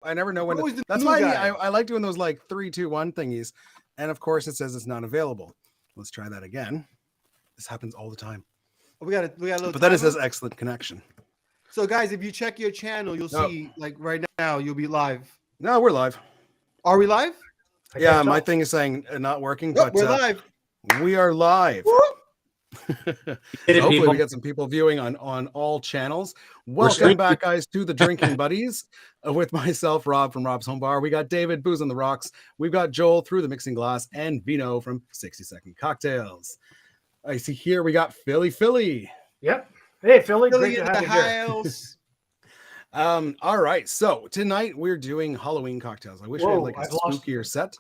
I never know when. Always the That's new why guy. I like doing those like 3, 2, 1 thingies. And of course, it says it's not available. Let's try that again. This happens all the time. We got a little. But then it timer. says excellent connection. So guys, if you check your channel, you'll No. see like right now you'll be live. No, we're live. Are we live? Yeah, my thing is saying not working, Yep, but we're live. we are live. Hopefully people. we get some people viewing on all channels. Welcome back, guys, to the Drinking Buddies with myself, Rob from Rob's Home Bar. We got David, Booze on the Rocks. We've got Joel through the Mixing Glass and Vino from 60 Second Cocktails. I see here we got Philly. Yep. Hey, Philly. Philly Great in to the have you here. house. All right, so tonight we're doing Halloween cocktails. I wish we had like a spookier set.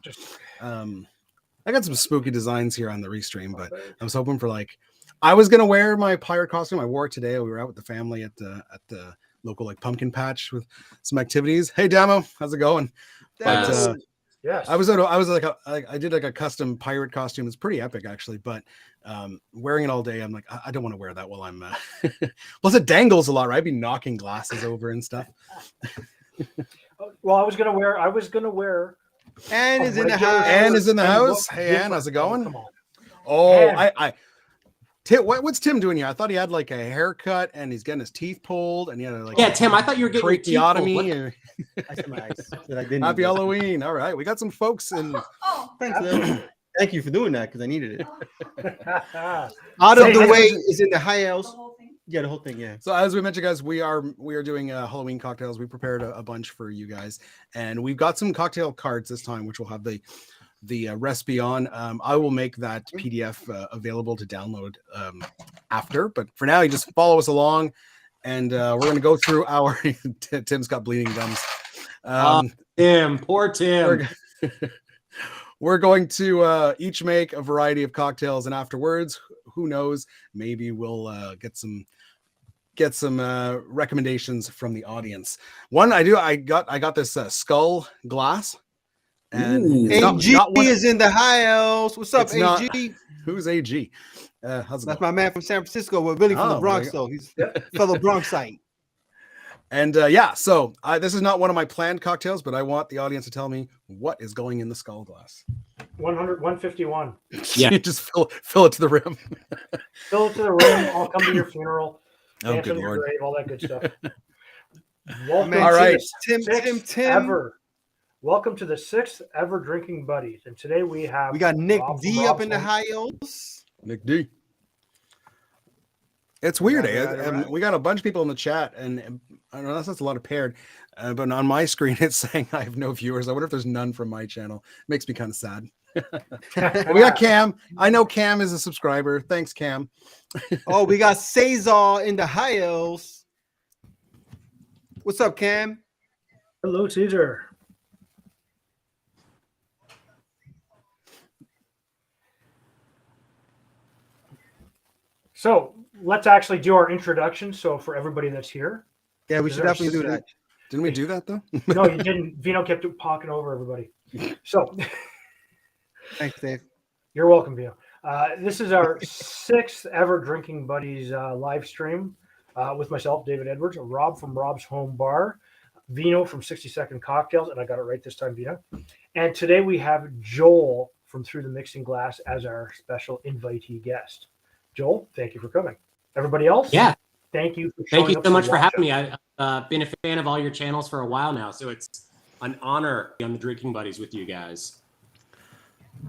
I got some spooky designs here on the restream, but I was hoping for like, I was gonna wear my pirate costume. I wore it today. We were out with the family at the local like pumpkin patch with some activities. Hey, Damo, how's it going? But yes, I did like a custom pirate costume. It's pretty epic actually, but wearing it all day, I'm like, I don't want to wear that while I'm. Plus, it dangles a lot, right? I'd be knocking glasses over and stuff. Well, I was gonna wear. Anne is in the house. Anne is in the house. Hey, Anne, how's it going? Oh, what's Tim doing here? I thought he had like a haircut and he's getting his teeth pulled and he had like Tim, I thought you were getting tracheotomy. Happy Halloween. All right, we got some folks in. Thanks, Lil. Thank you for doing that because I needed it. Out of the way is in the house. Yeah, the whole thing. Yeah. So as we mentioned, guys, we are doing Halloween cocktails. We prepared a bunch for you guys, and we've got some cocktail cards this time, which will have the recipe on. I will make that PDF available to download after, but for now, you just follow us along, and we're going to go through our. Tim's got bleeding gums. Poor Tim. We're going to each make a variety of cocktails, and afterwards, who knows? Maybe we'll get some recommendations from the audience. One I got this skull glass, and AG is in the house. What's up, AG? Who's AG? How's it That's going? my man from San Francisco. We're really from the Bronx, though. He's a fellow Bronxite. And so this is not one of my planned cocktails, but I want the audience to tell me what is going in the skull glass. 151. Yeah, You just fill it to the rim. Fill it to the rim. I'll come to your funeral. Oh, Dance good on your Lord. grave, all that good stuff. Welcome All right. Tim. Ever. Welcome to the 6th ever Drinking Buddies, and today we got Nick D up in the house. Nick D. It's weird, we got a bunch of people in the chat, and I don't know, that's a lot of paired, but on my screen it's saying I have no viewers. I wonder if there's none from my channel. It makes me kind of sad. We got Cam. I know Cam is a subscriber. Thanks, Cam. Oh, we got Cesar in the house. What's up, Cam? Hello, Caesar. So let's actually do our introduction. So for everybody that's here. Yeah, we should definitely do that. Didn't we do that though? No, you didn't. Vino kept talking over everybody. So thanks, Dave. You're welcome, Vino. This is our 6th ever Drinking Buddies live stream with myself, David Edwards, Rob from Rob's Home Bar, Vino from 60 Second Cocktails, and I got it right this time, Vino. And today we have Joel from Through the Mixing Glass as our special invitee guest. Joel, thank you for coming. Everybody else? Yeah. Thank you. Thank you so much for having me. I've been a fan of all your channels for a while now, so it's an honor to be on the Drinking Buddies with you guys.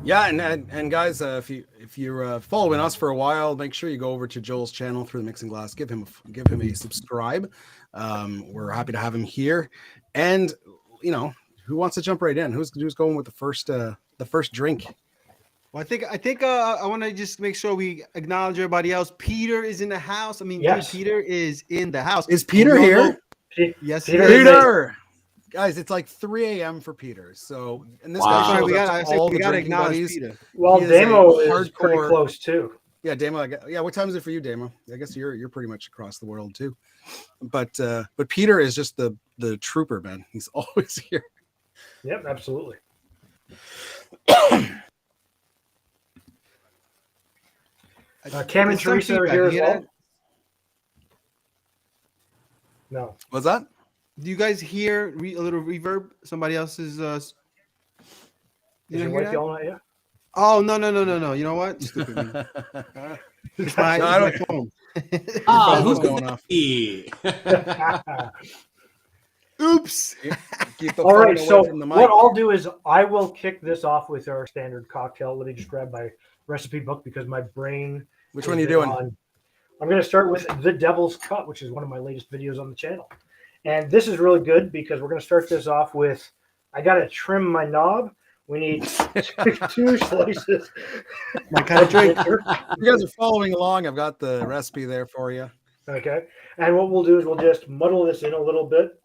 Yeah, and guys, if you're following us for a while, make sure you go over to Joel's channel Through the Mixing Glass. Give him a subscribe. We're happy to have him here. And who wants to jump right in? Who's going with the first drink? Well, I think I want to just make sure we acknowledge everybody else. Peter is in the house. I mean, yes. Peter is in the house. Is Peter here? Yes, Peter. Guys, it's like 3 a.m. for Peter. So, and this guy shows we up to all the drinking buddies. Peter. Well, Damo is pretty close too. Yeah, Damo. Yeah, what time is it for you, Damo? I guess you're pretty much across the world too. But Peter is just the trooper, man. He's always here. Yep, absolutely. Cam and Teresa are here as well. No. What's that? Do you guys hear a little reverb? Somebody else's. Is your wife yelling at you? Oh no! You know what? Stupid me. It's my phone. Who's going off? Oops. All right, so what I'll do is I will kick this off with our standard cocktail. Let me just grab my recipe book because my brain. Which one are you doing? I'm going to start with the Devil's Cut, which is one of my latest videos on the channel. And this is really good because we're going to start this off with, I got to trim my knob. We need 2 slices. My kind of drink. You guys are following along. I've got the recipe there for you. Okay. And what we'll do is we'll just muddle this in a little bit.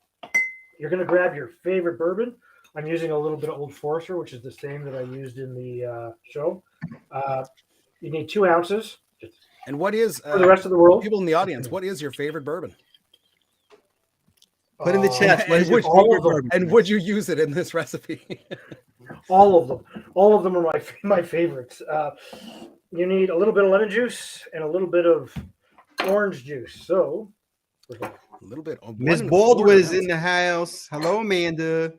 You're going to grab your favorite bourbon. I'm using a little bit of Old Forester, which is the same that I used in the show. You need 2 ounces. And what is for the rest of the world? People in the audience, what is your favorite bourbon? Put in the chat. And would you use it in this recipe? All of them. All of them are my favorites. You need a little bit of lemon juice and a little bit of orange juice. So, a little bit. Miss Baldwin is in the house. Hello, Amanda.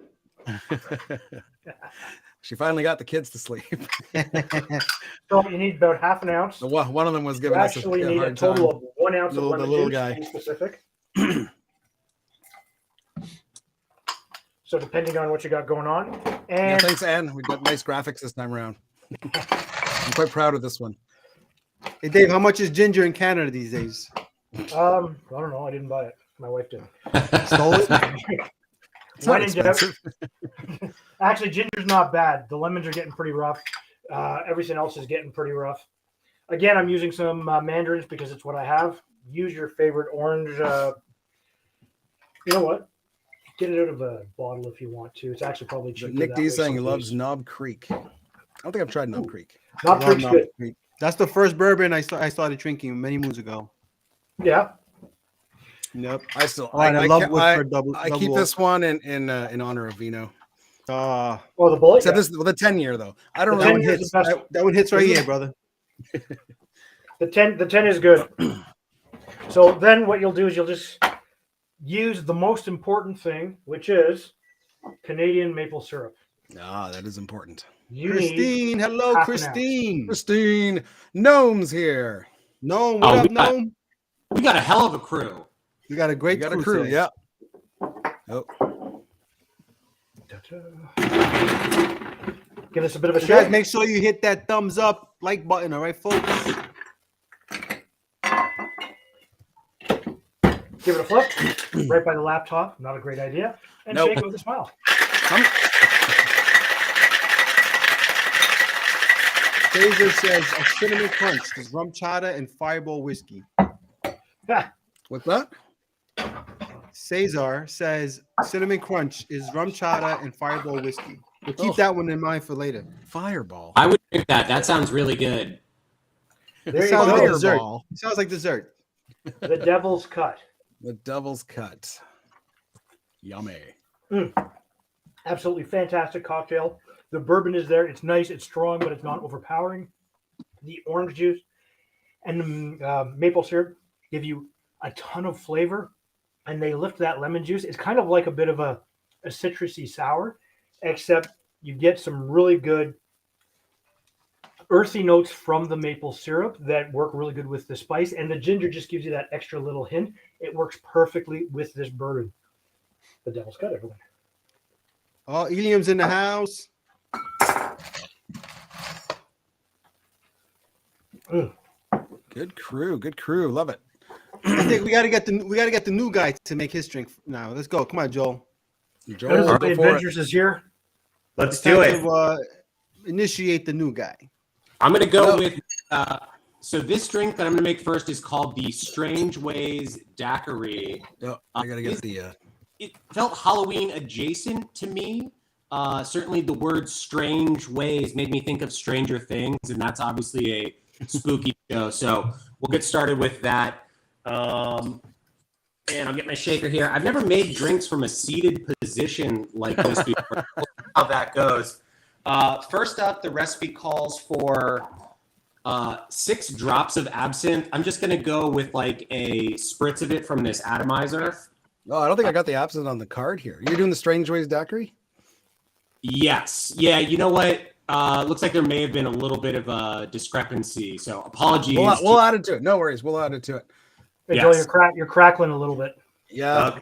She finally got the kids to sleep. So you need about half an ounce. One of them was giving us a hard time. Actually, need a total of 1 ounce of lemon the little juice, guy. to be specific. So depending on what you got going on. And thanks, Anne. We've got nice graphics this time around. I'm quite proud of this one. Hey, Dave, how much is ginger in Canada these days? I don't know. I didn't buy it. My wife did. Stole it? It's not expensive. Actually, ginger's not bad. The lemons are getting pretty rough. Everything else is getting pretty rough. Again, I'm using some mandarins because it's what I have. Use your favorite orange. You know what? Get it out of a bottle if you want to. It's actually probably cheaper. Nick D saying he loves Knob Creek. I don't think I've tried Knob Creek. Knob Creek's good. That's the first bourbon I started drinking many moons ago. Yeah. Yep. I keep this one in honor of Vino. The bullet. So this is the 10-year though. I don't know. That one hits right here, brother. The 10 is good. So then what you'll do is you'll just use the most important thing, which is Canadian maple syrup. That is important. Christine, hello, Christine. Christine, Gnome's here. Gnome, what up, Gnome? We got a hell of a crew. We got a great crew. Yeah. Oh. Give us a bit of a shake. Guys, make sure you hit that thumbs up, like button, all right, folks? Give it a flip right by the laptop. Not a great idea. And shake it with a smile. Fraser says a cinnamon crunch is rum chata and fireball whiskey. What's that? Cesar says cinnamon crunch is rum chata and fireball whiskey. We'll keep that one in mind for later. Fireball. I would drink that. That sounds really good. It sounds like dessert. It sounds like dessert. The Devil's Cut. The Devil's Cut. Yummy. Absolutely fantastic cocktail. The bourbon is there. It's nice. It's strong, but it's not overpowering. The orange juice and the maple syrup give you a ton of flavor, and they lift that lemon juice. It's kind of like a bit of a citrusy sour, except you get some really good earthy notes from the maple syrup that work really good with the spice, and the ginger just gives you that extra little hint. It works perfectly with this bourbon. The Devil's Cut, everyone. Oh, Eliam's in the house. Good crew. Love it. I think we gotta get the new guy to make his drink now. Let's go. Come on, Joel. Joel, the Avengers is here. Let's do it. Initiate the new guy. I'm gonna go with. So this drink that I'm gonna make first is called the Strange Ways Daiquiri. Oh, I gotta get It felt Halloween adjacent to me. Certainly the word strange ways made me think of Stranger Things, and that's obviously a spooky show. So we'll get started with that. And I'll get my shaker here. I've never made drinks from a seated position like this before. How that goes. First up, the recipe calls for 6 drops of absinthe. I'm just going to go with like a spritz of it from this atomizer. Oh, I don't think I got the absinthe on the card here. You're doing the Strange Ways daiquiri? Yes. Yeah. You know what? Looks like there may have been a little bit of a discrepancy. So apologies. We'll add it to it. No worries. We'll add it to it. Hey, Joel, you're crackling a little bit. Yeah. Okay.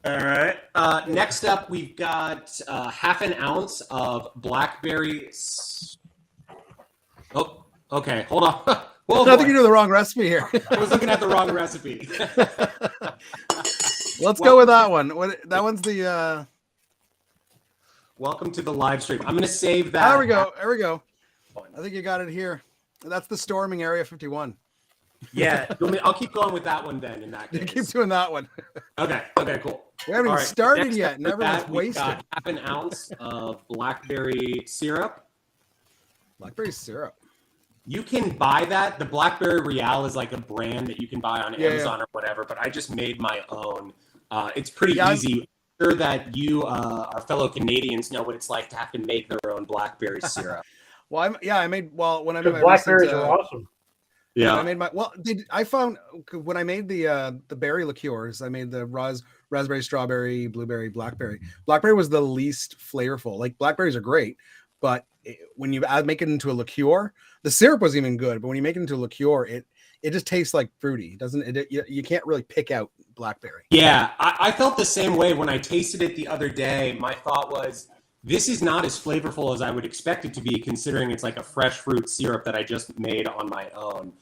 All right. Next up, we've got half an ounce of blackberry. Oh, okay. Hold on. Whoa, I think you're doing the wrong recipe here. I was looking at the wrong recipe. Let's go with that one. That one's the. Welcome to the live stream. I'm going to save that. There we go. There we go. I think you got it here. That's the Storming Area 51. Yeah. I'll keep going with that one then. In that case, You keep doing that one. Okay. Okay. Cool. We haven't even started Next yet. up Never that, was wasted. we've got half an ounce of blackberry syrup. Blackberry syrup. You can buy that. The Blackberry Real is like a brand that you can buy on Amazon or whatever, but I just made my own. It's pretty easy. I'm sure that you, our fellow Canadians, know what it's like to have to make their own blackberry syrup. When I made my blackberries are awesome. Yeah, I made I found when I made the berry liqueurs, I made the raspberry, strawberry, blueberry, blackberry. Blackberry was the least flavorful. Like blackberries are great, but when you make it into a liqueur, the syrup was even good. But when you make it into a liqueur, it just tastes like fruity. You can't really pick out blackberry. Yeah, I felt the same way when I tasted it the other day. My thought was, this is not as flavorful as I would expect it to be, considering it's like a fresh fruit syrup that I just made on my own.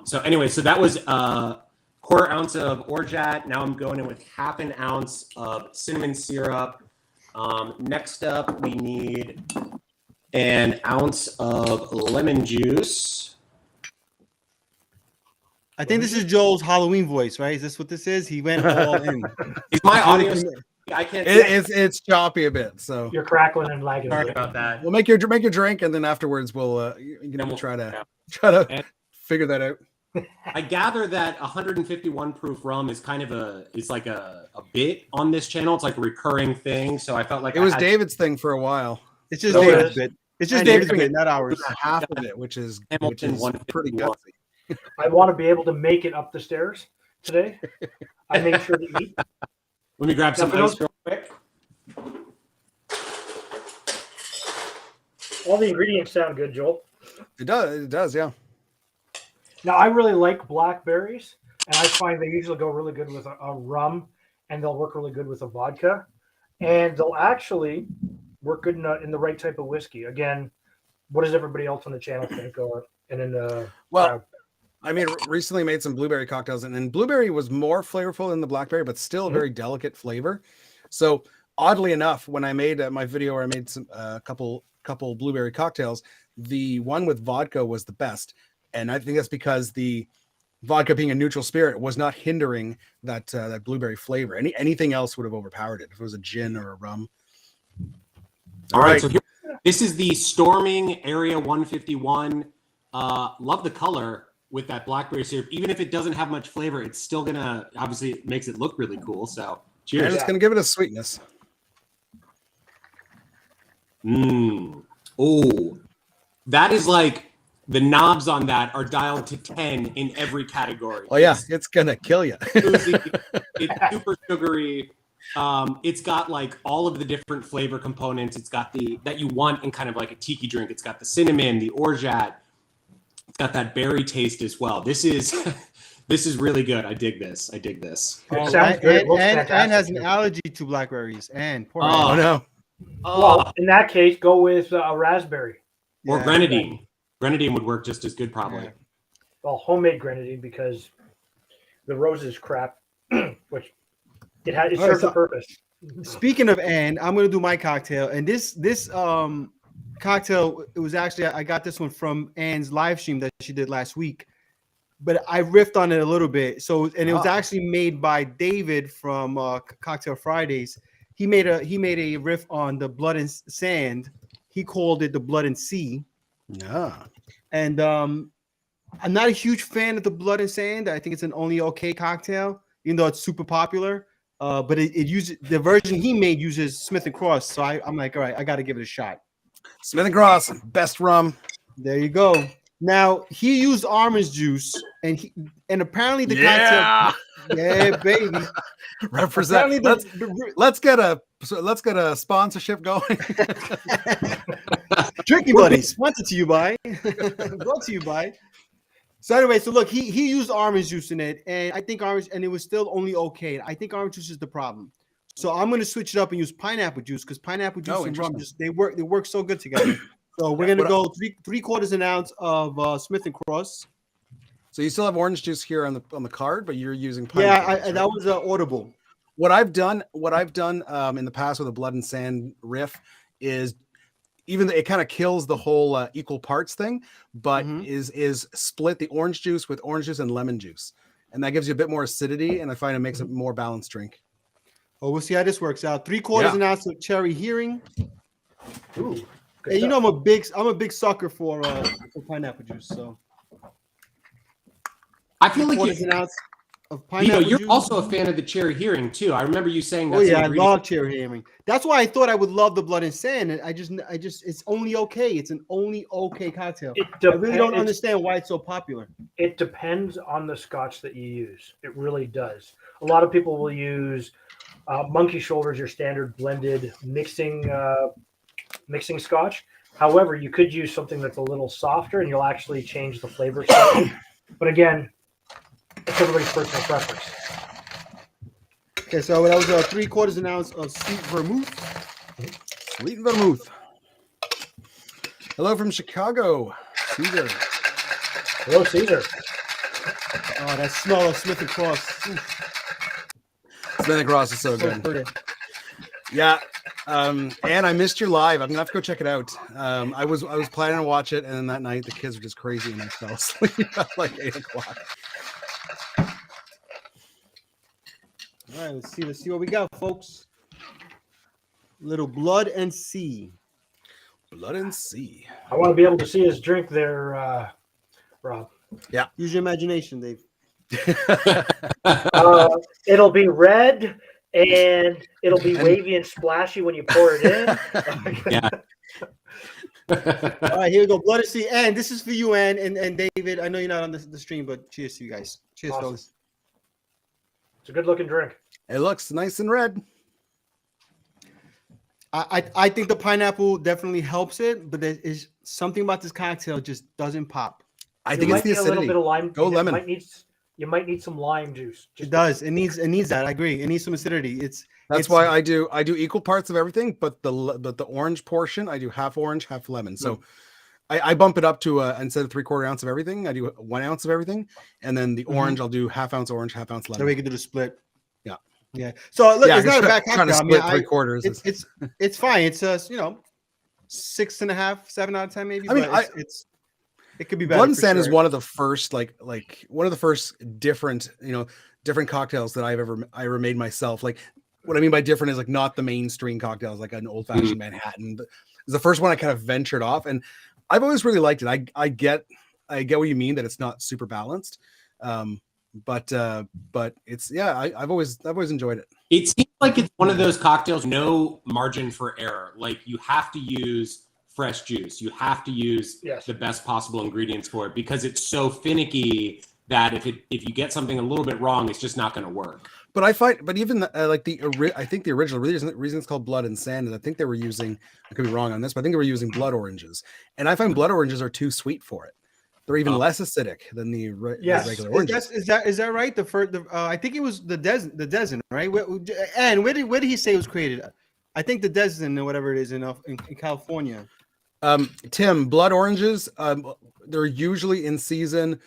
So anyway, so that was a quarter ounce of orgeat. Now I'm going in with half an ounce of cinnamon syrup. Next up, we need an ounce of lemon juice. I think this is Joel's Halloween voice, right? Is this what this is? He went all in. Is my audio? I can't. It's choppy a bit, so you're crackling and lagging. Sorry about that. We'll make your drink, and then afterwards we'll try to figure that out. I gather that 151 proof rum is kind of a bit on this channel. It's like a recurring thing. So I felt like it was David's thing for a while. It's just David's bit. It's just David's bit, not ours. Half of it, which is pretty gutsy. I want to be able to make it up the stairs today. I make sure to eat. Let me grab some ice real quick. All the ingredients sound good, Joel. It does, yeah. Now, I really like blackberries, and I find they usually go really good with a rum, and they'll work really good with a vodka, and they'll actually work good in the right type of whiskey. Again, what does everybody else on the channel think? I mean, recently made some blueberry cocktails, and then blueberry was more flavorful than the blackberry, but still a very delicate flavor. So oddly enough, when I made my video where I made some couple blueberry cocktails, the one with vodka was the best. And I think that's because the vodka being a neutral spirit was not hindering that blueberry flavor. Anything else would have overpowered it if it was a gin or a rum. All right. So this is the Storming Area 151. Love the color with that blackberry syrup. Even if it doesn't have much flavor, it's still gonna, obviously it makes it look really cool. So cheers. And it's gonna give it a sweetness. Oh, that is like the knobs on that are dialed to 10 in every category. Oh yeah, it's gonna kill you. It's super sugary. It's got like all of the different flavor components. It's got that you want in kind of like a tiki drink. It's got the cinnamon, the orgeat. It's got that berry taste as well. This is really good. I dig this. It sounds good. And has an allergy to blackberries. And poor oh no. Well, in that case, go with a raspberry or grenadine. Grenadine would work just as good, probably. Yeah. Well, homemade grenadine, because the rose is crap, which it serves a purpose. Speaking of Anne, I'm gonna do my cocktail, and this cocktail, it was actually, I got this one from Anne's live stream that she did last week, but I riffed on it a little bit. So, and it was actually made by David from Cocktail Fridays. He made a riff on the Blood and Sand. He called it the Blood and Sea. Yeah. And I'm not a huge fan of the Blood and Sand. I think it's an only okay cocktail, even though it's super popular. But it uses, the version he made uses Smith & Cross. So I'm like, all right, I got to give it a shot. Smith & Cross, best rum. There you go. Now, he used orange juice and apparently the Yeah. cocktail, yeah, baby. Represent. Let's get a sponsorship going. Drinking Buddies, sponsored to you by, brought to you by. So anyway, so look, he used orange juice in it, and I think it was still only okay. I think orange juice is the problem. So I'm gonna switch it up and use pineapple juice because pineapple juice and rum they work so good together. So we're gonna go 3/4 an ounce of Smith and Cross. So you still have orange juice here on the card, but you're using pineapple juice, right? That was audible. What I've done in the past with a blood and sand riff is, even though it kind of kills the whole equal parts thing, but is split the orange juice with orange juice and lemon juice, and that gives you a bit more acidity, and I find it makes a more balanced drink. Well, we'll see how this works out. 3/4 an ounce of cherry hearing. Ooh, and you know I'm a big sucker for pineapple juice. So I feel like an ounce of pineapple you're juice. Also a fan of the cherry hearing too. I remember you saying that. Oh yeah, I love cherry hearing. That's why I thought I would love the blood and sand. I just it's only okay. It's an only okay cocktail. I really don't understand why it's so popular. It depends on the scotch that you use. It really does. A lot of people will use Monkey Shoulders, your standard blended mixing scotch. However, you could use something that's a little softer, and you'll actually change the flavor slightly. But again, it's everybody's personal preference. Okay, so that was 3/4 an ounce of sweet vermouth. Sweet vermouth. Hello from Chicago, Caesar. Hello, Caesar. Oh, that smell of Smith and Cross. Smith and Cross is so good. Pretty. Yeah. And I missed your live. I'm gonna have to go check it out. I was planning to watch it, and then that night the kids were just crazy, and I fell asleep at like 8 o'clock. All right, let's see what we got, folks. Little blood and sea. Blood and sea. I want to be able to see his drink there, Rob. Yeah. Use your imagination, Dave. It'll be red and it'll be wavy and splashy when you pour it in. Yeah. All right, here we go. Blood and sea. And this is for you, Ann and David. I know you're not on the stream, but cheers to you guys. Cheers, Awesome. fellas. It's a good looking drink. It looks nice and red. I think the pineapple definitely helps it, but there is something about this cocktail just doesn't pop. I think it's the acidity. A little bit of lime. Go lemon. You might need some lime juice. It does. It needs that. I agree. It needs some acidity. That's why I do equal parts of everything, but the orange portion I do half orange, half lemon. So I bump it up to instead of 3/4 ounce of everything, I do 1 ounce of everything, and then the orange I'll do half ounce orange, half ounce lemon. So we can do the split. Yeah. Yeah. So look, it's not a bad cocktail. Trying to split 3/4. It's fine. It's 6.5, 7 out of 10 maybe. I mean, it could be better. Blood and Sand is one of the first different cocktails that I ever made myself. Like, what I mean by different is like not the mainstream cocktails, like an old fashioned Manhattan. It's the first one I kind of ventured off, and I've always really liked it. I get what you mean that it's not super balanced. But it's I've always enjoyed it. It seems like it's one of those cocktails, no margin for error. Like, you have to use fresh juice. You have to use the best possible ingredients for it, because it's so finicky that if you get something a little bit wrong, it's just not going to work. But I find, even I think the original reason it's called Blood and Sand is I think they were using, I could be wrong on this, but I think they were using blood oranges, and I find blood oranges are too sweet for it. They're even less acidic than the regular oranges. Is that right? I think it was the Desin, right? And where did he say it was created? I think the Desin or whatever it is in California. Tim, blood oranges, they're usually in season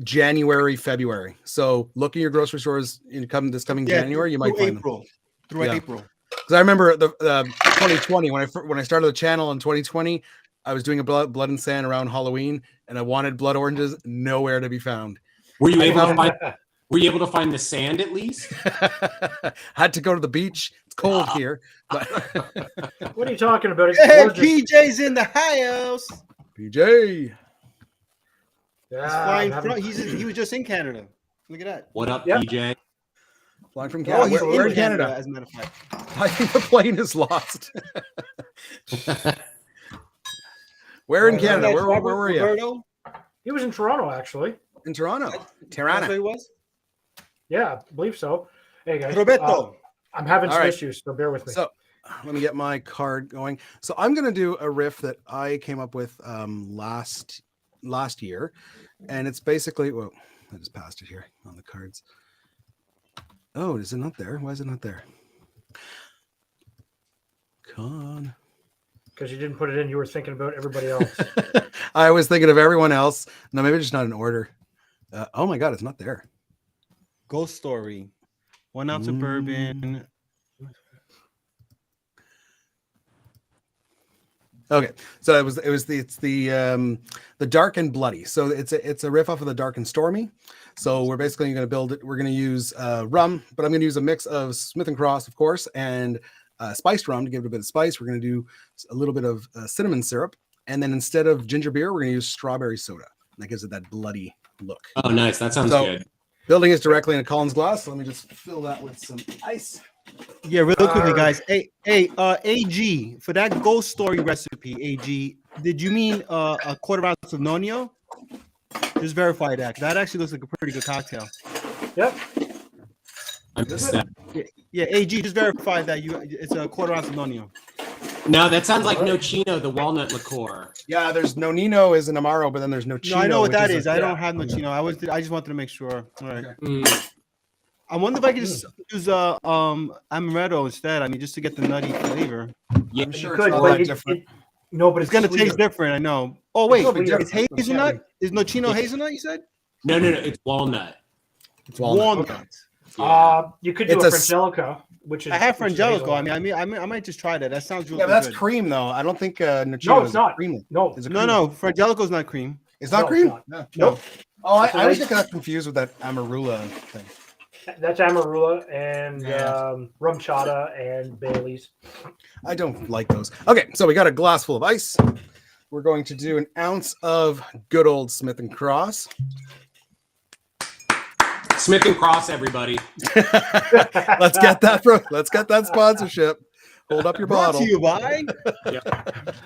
January, February. So look in your grocery stores this coming January, you might find them. Through April. Because I remember the 2020 when I started the channel in 2020. I was doing a blood and sand around Halloween, and I wanted blood oranges, nowhere to be found. Were you able to find the sand at least? Had to go to the beach. It's cold here. But what are you talking about? Hey, PJ's in the house. PJ. Yeah, he was just in Canada. Look at that. What up, PJ? Flying from Canada. We're in Canada, as a matter of fact. I think the plane is lost. Where in Canada? Where were you? Roberto? He was in Toronto, actually. In Toronto. That's Tirana. what it was? Yeah, I believe so. Hey, guys. Roberto. I'm having some right. issues, so bear with me. So let me get my card going. So I'm going to do a riff that I came up with last year. And it's basically, well, I just passed it here on the cards. Oh, is it not there? Why is it not there? Con. Because you didn't put it in, you were thinking about everybody else. I was thinking of everyone else. No, maybe just not in order. Oh my God, it's not there. Ghost Story. 1 ounce of bourbon. Okay, so it's the dark and bloody. So it's a riff off of the dark and stormy. So we're basically going to build it. We're going to use rum, but I'm going to use a mix of Smith and Cross, of course, and spiced rum to give it a bit of spice. We're going to do a little bit of cinnamon syrup, and then instead of ginger beer, we're going to use strawberry soda. That gives it that bloody look. Oh, nice. That sounds good. Building is directly in a Collins glass. So let me just fill that with some ice. Yeah, real quickly, guys. Hey, AG, for that Ghost Story recipe, AG, did you mean a quarter ounce of Nonio? Just verify that. That actually looks like a pretty good cocktail. Yep. I missed that. Yeah, AG, just verify that it's a quarter ounce of Nonio. No, that sounds like Nocino, the walnut liqueur. Yeah, there's Nonino is an Amaro, but then there's Nocino. No, I know what that is. I I don't have Nocino. I just wanted to make sure. All right. Okay. I wonder if I could just use amaretto instead. I mean, just to get the nutty flavor. Yeah, I'm sure Could, it's all but that different. no, but It's gonna taste different. I know. Oh wait, It'll be it's different. hazelnut. Is Nocino hazelnut? You said? No, it's walnut. It's walnut. Walnut. Okay. You could do It's a a Frangelico, which is. I have which is Frangelico. hazelnut. I might just try that. That sounds really Yeah, but that's good. cream though. I don't think Nocino No, it's is not. cream. No, Is it No, cream? no, Frangelico's not cream. It's not No, cream. it's not. No. Nope. Oh, I It's a always nice- get that confused with that Amarula thing. That's Amarula and Yeah. rum chata and Bailey's. I don't like those. Okay, so we got a glass full of ice. We're going to do an ounce of good old Smith and Cross. Smith and Cross, everybody. Let's get that sponsorship. Hold up your Brought bottle. to you by.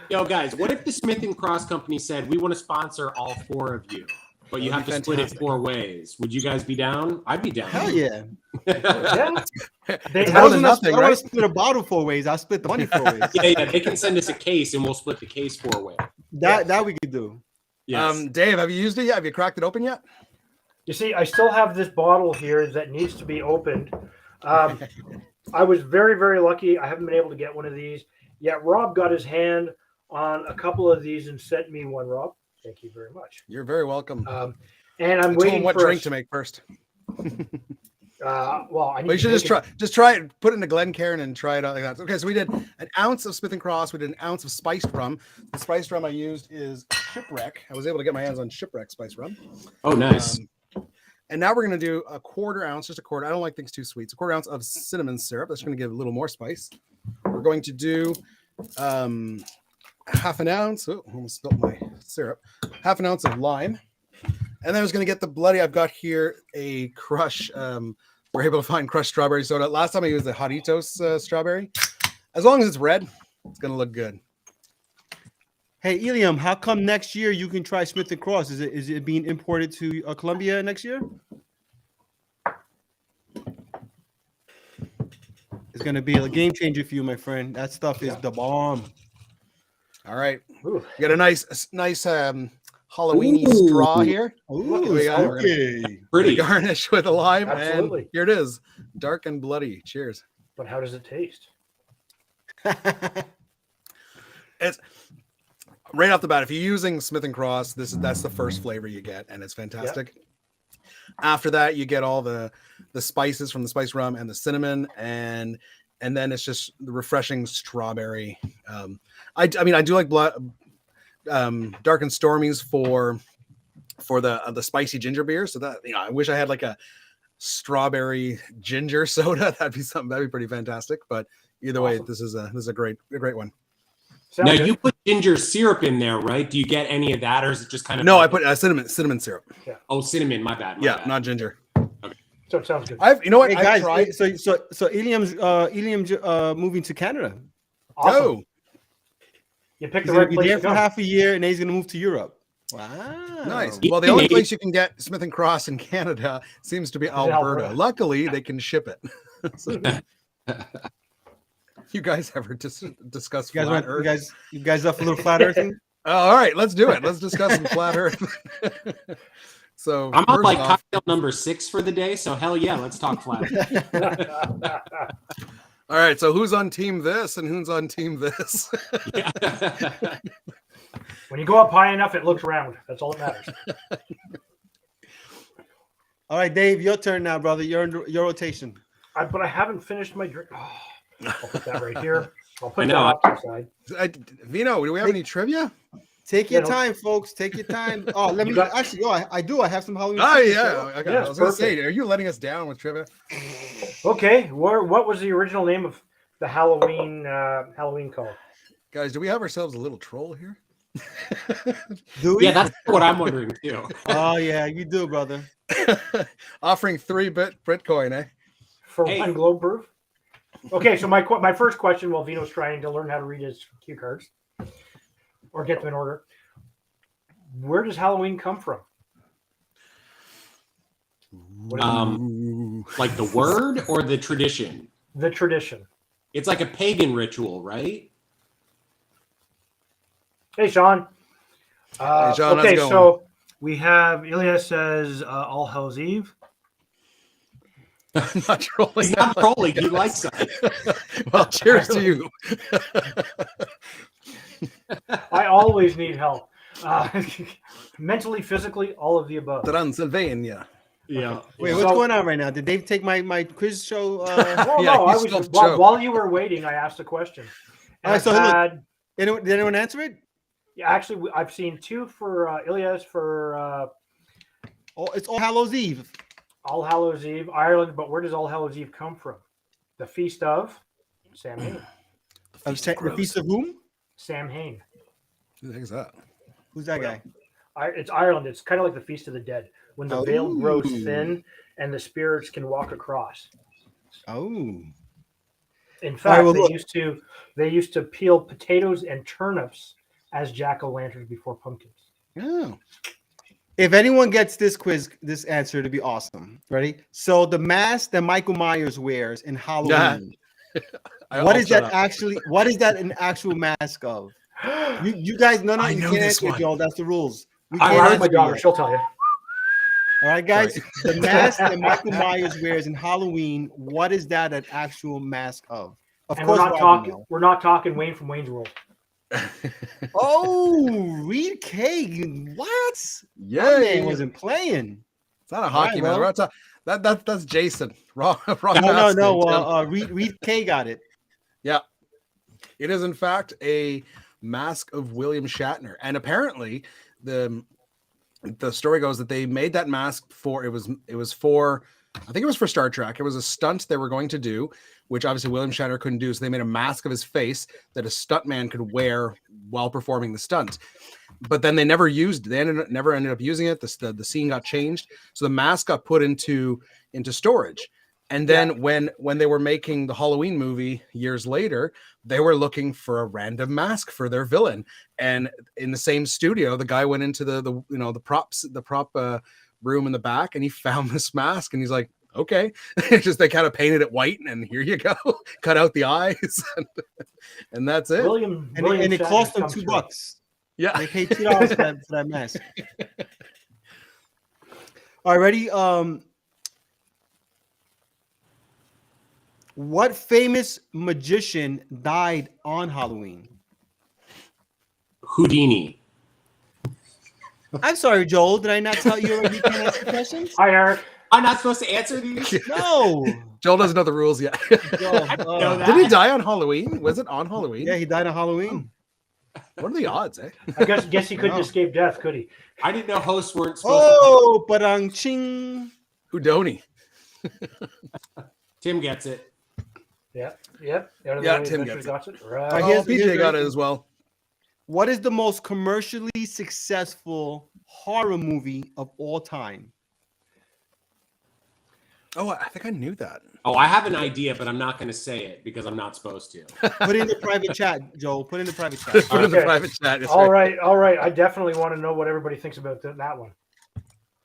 Yo, guys, what if the Smith and Cross company said we want to sponsor all four of you, but you have That'd to be split it fantastic. 4 ways? Would you guys be down? I'd be down. Hell yeah. Yeah. They It's I better was than gonna nothing, I want right? to split a bottle 4 ways. I'll split the money 4 ways. Yeah, they can send us a case and we'll split the case 4 ways. That we could do. Yes. Dave, have you used it yet? Have you cracked it open yet? You see, I still have this bottle here that needs to be opened. I was very, very lucky. I haven't been able to get one of these yet. Rob got his hand on a couple of these and sent me one. Rob, thank you very much. You're very welcome. And I'm I told him waiting what for drink to make first. Well, I need But you should to just try it. Put it in a Glencairn and try it out like that. Okay, so we did an ounce of Smith and Cross. We did an ounce of spiced rum. The spiced rum I used is Shipwreck. I was able to get my hands on Shipwreck spiced rum. Oh, nice. And now we're going to do a quarter ounce, just a quarter. I don't like things too sweet. So a quarter ounce of cinnamon syrup. That's going to give a little more spice. We're going to do half an ounce. Oh, almost spilled my syrup. Half an ounce of lime. And then I was going to get the bloody. I've got here a crush. We're able to find crushed strawberry soda. Last time I used the Jarritos strawberry. As long as it's red, it's going to look good. Hey, Eliam, how come next year you can try Smith and Cross? Is it being imported to Colombia next year? It's gonna be a game changer for you, my friend. That stuff is the bomb. All right. Ooh. We got a nice Halloweeny straw here. Ooh, we got? We're okay. Pretty. Garnish with a lime. Absolutely. And here it is. Dark and bloody. Cheers. But how does it taste? It's right off the bat. If you're using Smith and Cross, that's the first flavor you get, and it's fantastic. Yep. After that, you get all the spices from the spice rum and the cinnamon, and then it's just the refreshing strawberry. I mean, I do like dark and stormies for the spicy ginger beer. So that, I wish I had like a strawberry ginger soda. That'd be pretty fantastic. But either way, this is a great one. Sounds now good. you put ginger syrup in there, right? Do you get any of that, or is it just kind of? No, I put cinnamon syrup. Yeah. Oh, cinnamon. My bad. My bad. Not ginger. Okay. So it sounds good. You know what? Hey I've guys, tried. so Eliam's moving to Canada. Awesome. Oh, You picked He's the right gonna be place there to for go. half a year, and then he's gonna move to Europe. Wow. Nice. Well, the only place you can get Smith and Cross in Canada seems to be Alberta. Luckily, they can ship it. So, you guys ever discuss flat Earth? You guys up for a little flat earthing? All right, let's do it. Let's discuss some flat Earth. So I'm on like cocktail number 6 for the day, so hell yeah, let's talk flat Earth. All right, so who's on team this and who's on team this? When you go up high enough, it looks round. That's all that matters. All right, Dave, your turn now, brother. You're in your rotation. But I haven't finished my drink. Oh, I'll put that right here. I'll put that off to the side. Vino, do we have any trivia? Take your time, folks. Take your time. Oh, let me actually. Oh, I do. I have some Halloween. Oh yeah. Okay. I was going to say, are you letting us down with trivia? Okay. What was the original name of the Halloween called? Guys, do we have ourselves a little troll here? Do we? Yeah, that's what I'm wondering too. Oh yeah, you do, brother. Offering 3-bit Bitcoin, eh? For one globe proof. Okay, so my first question while Vino's trying to learn how to read his cue cards or get them in order. Where does Halloween come from? Like the word or the tradition? The tradition. It's like a pagan ritual, right? Hey, Sean. Hey, Sean, okay, so we have Ilya says All Hell's Eve. I'm not trolling. He's not trolling. He likes it. Well, cheers to you. I always need help. Mentally, physically, all of the above. Transylvania. Yeah. Wait, what's going on right now? Did Dave take my quiz show? Well, no, I was while you were waiting, I asked a question. All right, so did anyone answer it? Yeah, actually, I've seen 2 for Ilya's for. It's All Hallows Eve. All Hallows Eve, Ireland, but where does All Hallows Eve come from? The feast of Sam Hain. The feast of whom? Sam Hain. Who the heck is that? Who's that guy? It's Ireland. It's kind of like the Feast of the Dead, when the veil grows thin and the spirits can walk across. Oh. In fact, they used to peel potatoes and turnips as jack-o'-lanterns before pumpkins. Oh. If anyone gets this answer, to be awesome. Ready? So the mask that Michael Myers wears in Halloween. What is that an actual mask of? You guys, you can't answer it, Joel. That's the rules. I asked my daughter. She'll tell you. All right, guys. The mask that Michael Myers wears in Halloween. What is that an actual mask of? Of course, we're not talking Wayne from Wayne's World. Oh, Reed K. What? Yeah, my man wasn't playing. It's not a hockey man. That's Jason. Wrong. No. Reed K. got it. Yeah, it is in fact a mask of William Shatner, and apparently the story goes that they made that mask for I think it was for Star Trek. It was a stunt they were going to do, which obviously William Shatner couldn't do. So they made a mask of his face that a stuntman could wear while performing the stunt. But then they never used. They never ended up using it. The scene got changed, so the mask got put into storage. And then when they were making the Halloween movie years later, they were looking for a random mask for their villain. And in the same studio, the guy went into the prop room in the back, and he found this mask, and he's like, okay. It's just they kind of painted it white, and here you go. Cut out the eyes, and that's it. William and it cost them $2. Yeah, they paid $2 for that mask. All right, ready? What famous magician died on Halloween? Houdini. I'm sorry, Joel. Did I not tell you already? Can I ask questions? Hi, Eric. I'm not supposed to answer these? No. Joel doesn't know the rules yet. Did he die on Halloween? Was it on Halloween? Yeah, he died on Halloween. What are the odds, eh? I guess he couldn't escape death, could he? I didn't know hosts weren't supposed to. Ching. Houdoni. Tim gets it. Yep. Tim gets it. Right. PJ got it as well. What is the most commercially successful horror movie of all time? Oh, I think I knew that. Oh, I have an idea, but I'm not going to say it because I'm not supposed to. Put it in the private chat, Joel. Put it in the private chat. Put it in the private chat. All right. I definitely want to know what everybody thinks about that one.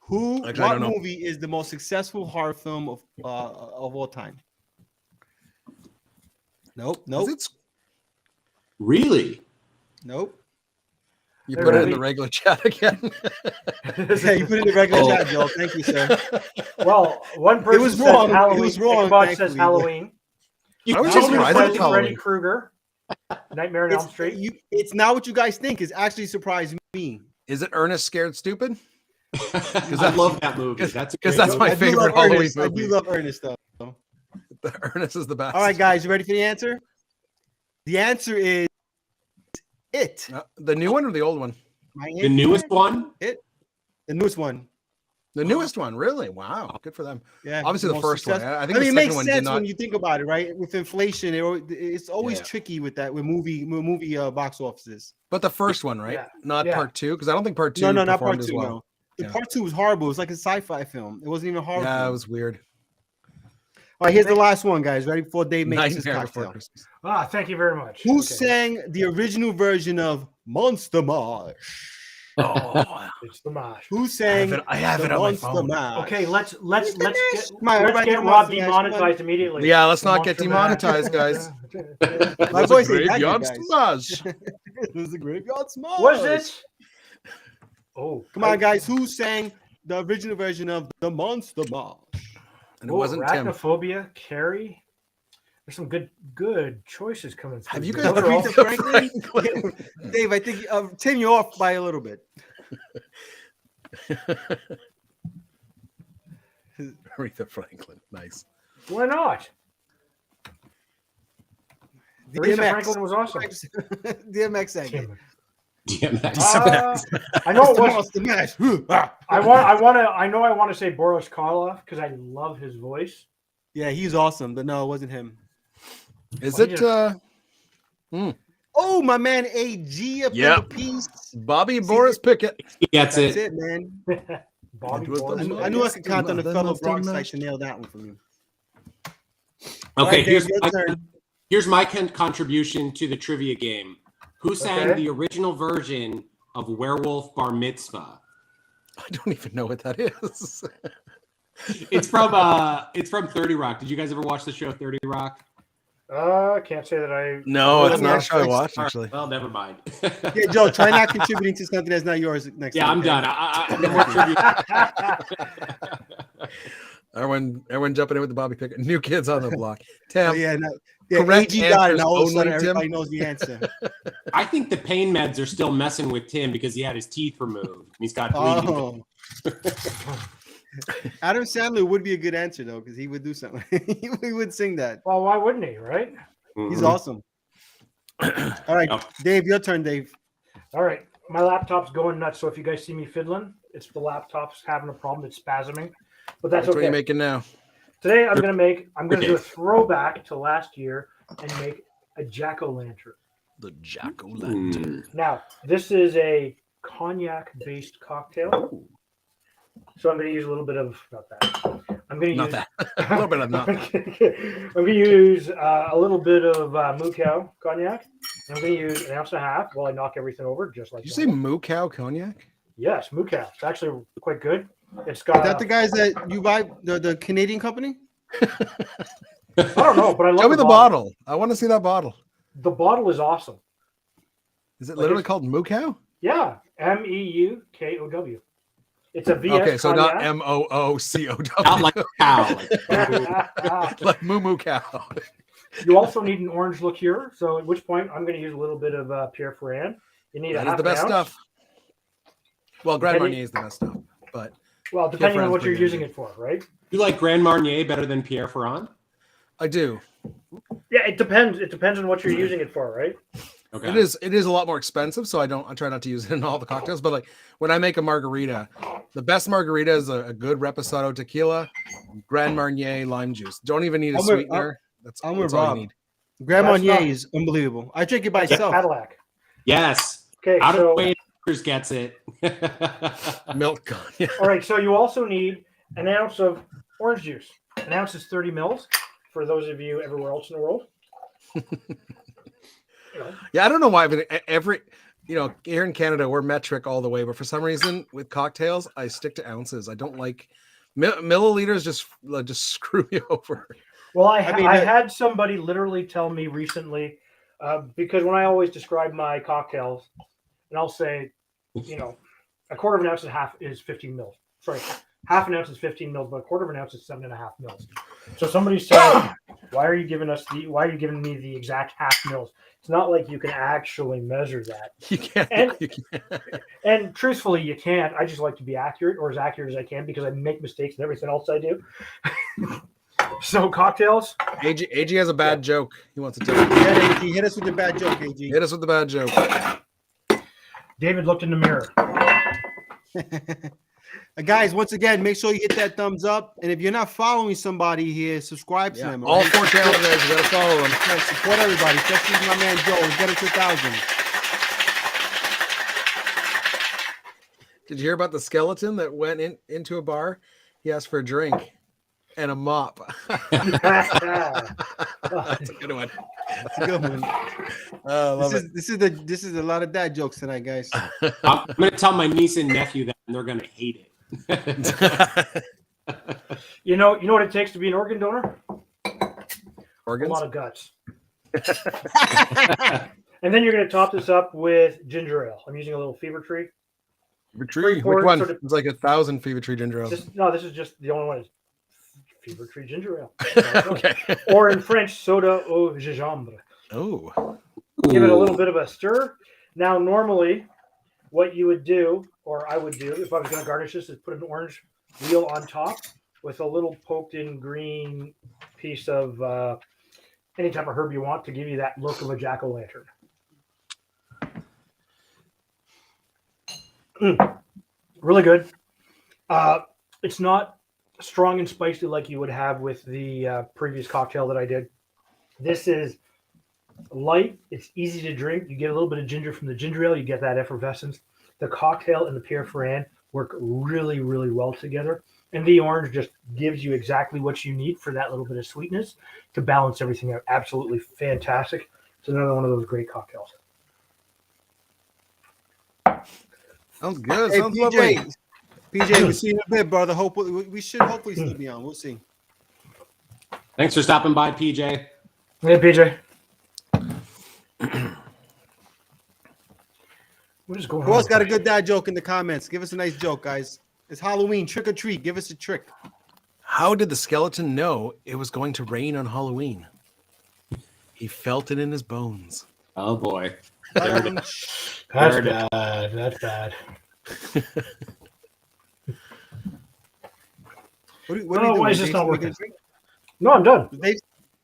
What movie is the most successful horror film of all time? Nope. Really? Nope. You put it in the regular chat again. Yeah, you put it in the regular chat, Joel. Thank you, sir. Well, one person was says wrong. Halloween. It was wrong, Ichabod says thankfully. Halloween. I was Another just one surprised says at Freddy Halloween. Krueger. Nightmare on Elm Street. It's not what you guys think. It's actually surprised me. Is it Ernest Scared Stupid? I love that movie. That's my favorite Halloween movie. I do love Ernest, though. Ernest is the best. All right, guys, you ready for the answer? The answer is It. The new one or the old one? The newest one? It. The newest one. The newest one, really? Wow, good for them. Yeah, obviously the first one. I think it the makes second one sense did not. when you think about it, right? With inflation, it's always tricky with that with movie box offices. But the first one, right? Yeah. Not part two, because I don't think part two. No, not part performed as two. well. No, the part two was horrible. It was like a sci-fi film. It wasn't even a horror. Yeah, film. it was weird. All right, here's the last one, guys. Ready before Dave makes his Nightmare Before cocktail. Christmas. Thank you very much. Who sang the original version of Monster Mash? Oh, It's the mash. Who sang I have it the on my Monster phone. Mash? Okay, let's get everybody Rob wants to ask demonetized immediately. Yeah, let's not get Monster Mash. demonetized, guys. My It was voice a ain't that graveyard good, guys. smash. It was a graveyard smash. Was it? Oh, Come on, guys. Who sang the original version of the Monster Mash? And it wasn't Tim. Arachnophobia, Carrie. There's some good choices coming through. Have you here. guys Those are all- Aretha Franklin? Dave, I think Tim, you're off by a little bit. Aretha Franklin, nice. Why not? Aretha Franklin was awesome. DMX sang it. I know it was. Monster Mash. I know I want to say Boris Karloff because I love his voice. Yeah, he's awesome, but no, it wasn't him. Is Well, it? Oh, my man, AG up in the piece. Bobby Boris Pickett. That's That's it. it, man. Bobby It was Boris. I knew I could count on the fellow Monster Bronx Mash. like to nail that one for me. Okay, Right, Dave, your turn. here's my contribution to the trivia game. Who sang Okay. the original version of Werewolf Bar Mitzvah? I don't even know what that is. It's from 30 Rock. Did you guys ever watch the show 30 Rock? Can't say that I. No, it's I'm not a not show I sure. watched, actually. Well, never mind. Yeah, Joe, try not contributing to something that's not yours next Yeah, time. I'm done. No more trivia. Everyone jumping in with the Bobby Pickett. New kids on the block. Tim, Yeah, correct AG got it. answers Now all of a sudden, only, Tim. everybody knows the answer. I think the pain meds are still messing with Tim because he had his teeth removed. He's got bleeding. Oh. Adam Sandler would be a good answer though, because he would do something. He would sing that. Well, why wouldn't he? Right. He's awesome. All right, Oh. Dave, your turn, Dave. All right. My laptop's going nuts. So if you guys see me fiddling, it's the laptop's having a problem. It's spasming, but that's What are you okay. making now? Today I'm gonna do a throwback to last year and make a jack-o'-lantern. The jack-o'-lantern. Now, this is a cognac-based cocktail. So I'm going to use a little bit of not that. I'm going to Not use that. A little bit of not that. I'm going to use a little bit of Muertito cognac. And I'm going to use 1.5 ounces while I knock everything over, just like Did you say moo cow cognac? Yes, Muertito. It's actually quite good. It's got. Is that the guys that you buy, the Canadian company? I don't know, but I love Show me the bottle. I want to see that bottle. The bottle is awesome. Is it literally called moo cow? Yeah, Meukow. It's a VS Okay, so not cognac. MOOCOW. Not like a cow. Like moo moo cow. You also need an orange liqueur. So at which point I'm going to use a little bit of Pierre Ferrand. You need That a is the best half an ounce. stuff. Well, Grand Depending- Marnier is the best stuff, but Well, depending on Ferrand's what you're pretty using good. it for, right? You like Grand Marnier better than Pierre Ferrand? I do. Yeah, it depends. It depends on what you're using it for, right? Okay. It is a lot more expensive, so I try not to use it in all the cocktails. But like when I make a margarita, the best margarita is a good reposado tequila, Grand Marnier lime juice. Don't even need a I'm with- sweetener. That's I'm with all Rob. you need. Grand That's Marnier not- is unbelievable. I drink it by That's itself. Cadillac. Yes. Okay, Out of so the way, gets it. Milk cognac. all right, so you also need 1 ounce of orange juice. An ounce is 30 mils. For those of you everywhere else in the world. Yeah, I don't know why, but here in Canada, we're metric all the way. But for some reason, with cocktails, I stick to ounces. I don't like milliliters. Just screw me over. Well, I had somebody literally tell me recently, because when I always describe my cocktails, and I'll say, a quarter of an ounce is 15 mils. Sorry, half an ounce is 15 mils, but a quarter of an ounce is 7.5 mils. So somebody said, why are you giving me the exact half mils? It's not like you can actually measure that. You can't. And truthfully, you can't. I just like to be accurate, or as accurate as I can, because I make mistakes in everything else I do. So cocktails. AG has a bad joke. He wants to tell you. AG, hit us with the bad joke, AG. Hit us with the bad joke. David looked in the mirror. Guys, once again, make sure you hit that thumbs up. And if you're not following somebody here, subscribe to them. All 4 channels, guys. You got to follow them. Yeah, support everybody, especially my man Joe. Get him to 1,000. Did you hear about the skeleton that went into a bar? He asked for a drink and a mop. That's a good one. That's a good one. This is a lot of dad jokes tonight, guys. I'm going to tell my niece and nephew that, and they're going to hate it. You know what it takes to be an organ donor? Organs? A lot of guts. And then you're going to top this up with ginger ale. I'm using a little Fever Tree. Fever Tree? Which one? It's like 1,000 Fever Tree ginger ale. This is just the only one. Is Fever Tree ginger ale. Okay. Or in French, soda au gingembre. Oh. Give it a little bit of a stir. Now, normally, what you would do, or I would do, if I was going to garnish this, is put an orange wheel on top with a little poked in green piece of any type of herb you want to give you that look of a jack-o'-lantern. Really good. It's not strong and spicy like you would have with the previous cocktail that I did. This is light. It's easy to drink. You get a little bit of ginger from the ginger ale. You get that effervescence. The cocktail and the Pierre Ferrand work really, really well together. And the orange just gives you exactly what you need for that little bit of sweetness to balance everything out. Absolutely fantastic. It's another one of those great cocktails. Sounds good. Hey, Sounds lovely. PJ, we'll see you in a bit, brother. We should hopefully still be on. We'll see. Thanks for stopping by, PJ. Hey, PJ. What is going on? Who else got a good dad joke in the comments? Give us a nice joke, guys. It's Halloween. Trick or treat. Give us a trick. How did the skeleton know it was going to rain on Halloween? He felt it in his bones. Oh, boy. That's bad. That's bad. Why is this not working? No, I'm done.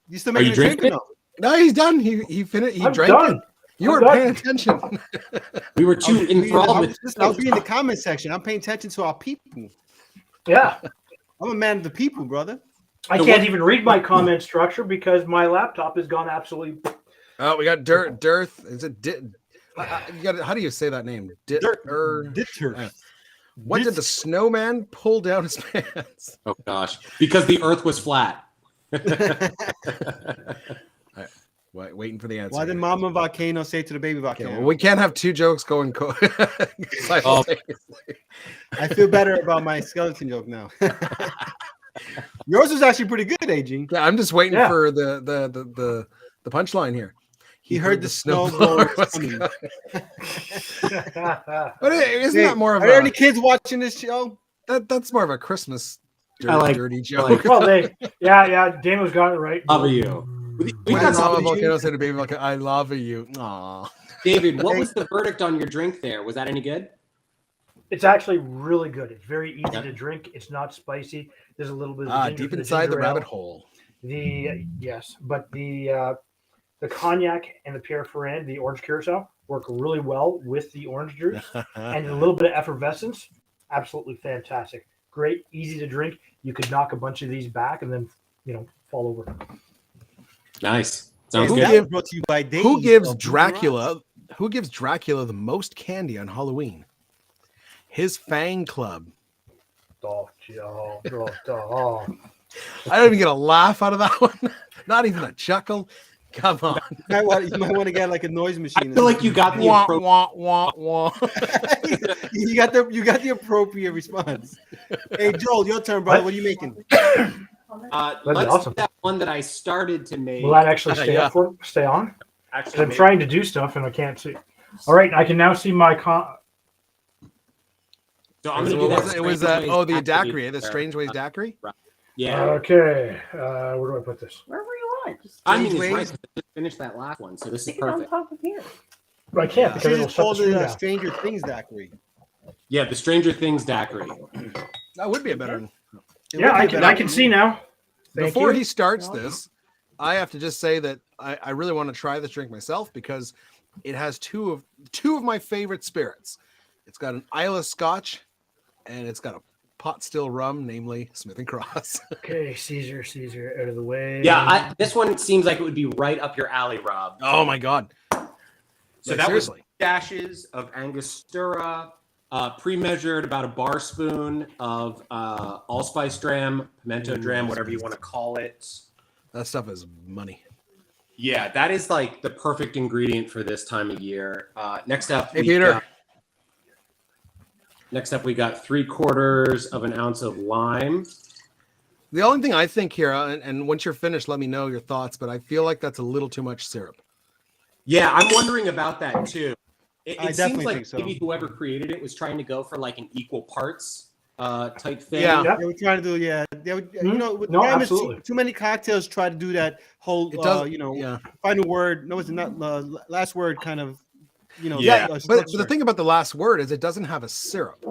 You still making a drink or no? No, he's done. He finished. He drank done. it. You weren't paying attention. We were too enthralled with. I'll be in the comment section. I'm paying attention to our people. Yeah. I'm a man of the people, brother. I can't even read my comment structure because my laptop has gone absolutely. Oh, we got Dearth. Is it you got? How do you say that name? What did the snowman pull down his pants? Oh gosh, because the Earth was flat. Waiting for the answer. Why did Mama Volcano say to the baby volcano? Okay, well, we can't have 2 jokes going simultaneously. I feel better about my skeleton joke now. Yours was actually pretty good, AG. Yeah, I'm just waiting for the punchline here. He heard the snow blowing. But isn't that more of are there any kids watching this show? That's more of a Christmas dirty joke. Well, Dano's got it right. Love you. We got volcano said to baby volcano, I love you. Aww. David, what was the verdict on your drink there? Was that any good? It's actually really good. It's very easy to drink. It's not spicy. There's a little bit of deep inside the rabbit hole. But the cognac and the Pierre Ferrand, the orange curacao, work really well with the orange juice and a little bit of effervescence. Absolutely fantastic. Great, easy to drink. You could knock a bunch of these back and then fall over. Nice. Sounds good. Brought to you by Dave. Who gives Dracula the most candy on Halloween? His fan club. I don't even get a laugh out of that one. Not even a chuckle. Come on. You might want to get like a noise machine. I feel like you got the Wah, appropriate. wah, wah, wah. you got the appropriate response. Hey Joel, your turn, brother. What are you making? Let's awesome. do that one that I started to make. Will that actually stay Yeah. stay on? Actually, I'm trying to do stuff and I can't see. All right, I can now see my So I'm gonna do that. It was the daiquiri, the Strange Ways daiquiri. Yeah. Okay, where do I put this? Wherever you want. Just I mean, it's Ways. right. 'Cause I just finished that last one, so this is stick it on perfect. top of here. I can't This because it'll is shut the called screen the down. Stranger Things daiquiri. Yeah, the Stranger Things daiquiri. That would be a better one. Yeah, I can see now. Thank Before you. he starts this, I have to just say that I really want to try this drink myself because it has two of my favorite spirits. It's got an Isla Scotch and it's got a pot still rum, namely Smith and Cross. Okay, Caesar, out of the way. Yeah, this one seems like it would be right up your alley, Rob. Oh my god. So Like, that seriously. was dashes of Angostura, pre-measured about a bar spoon of allspice dram, pimento dram, whatever you want to call it. That stuff is money. Yeah, that is like the perfect ingredient for this time of year. Next up, Hey, Peter. we got 3/4 of an ounce of lime. The only thing I think here, and once you're finished, let me know your thoughts, but I feel like that's a little too much syrup. Yeah, I'm wondering about that too. I It seems definitely like think so. maybe whoever created it was trying to go for like an equal parts type thing. Yeah. Yep. They were trying to do, you know, with No, time, absolutely. too many cocktails try to do that whole, It does, find a word. No, it's not last word kind of, Yeah, but the structure. thing about the last word is it doesn't have a syrup.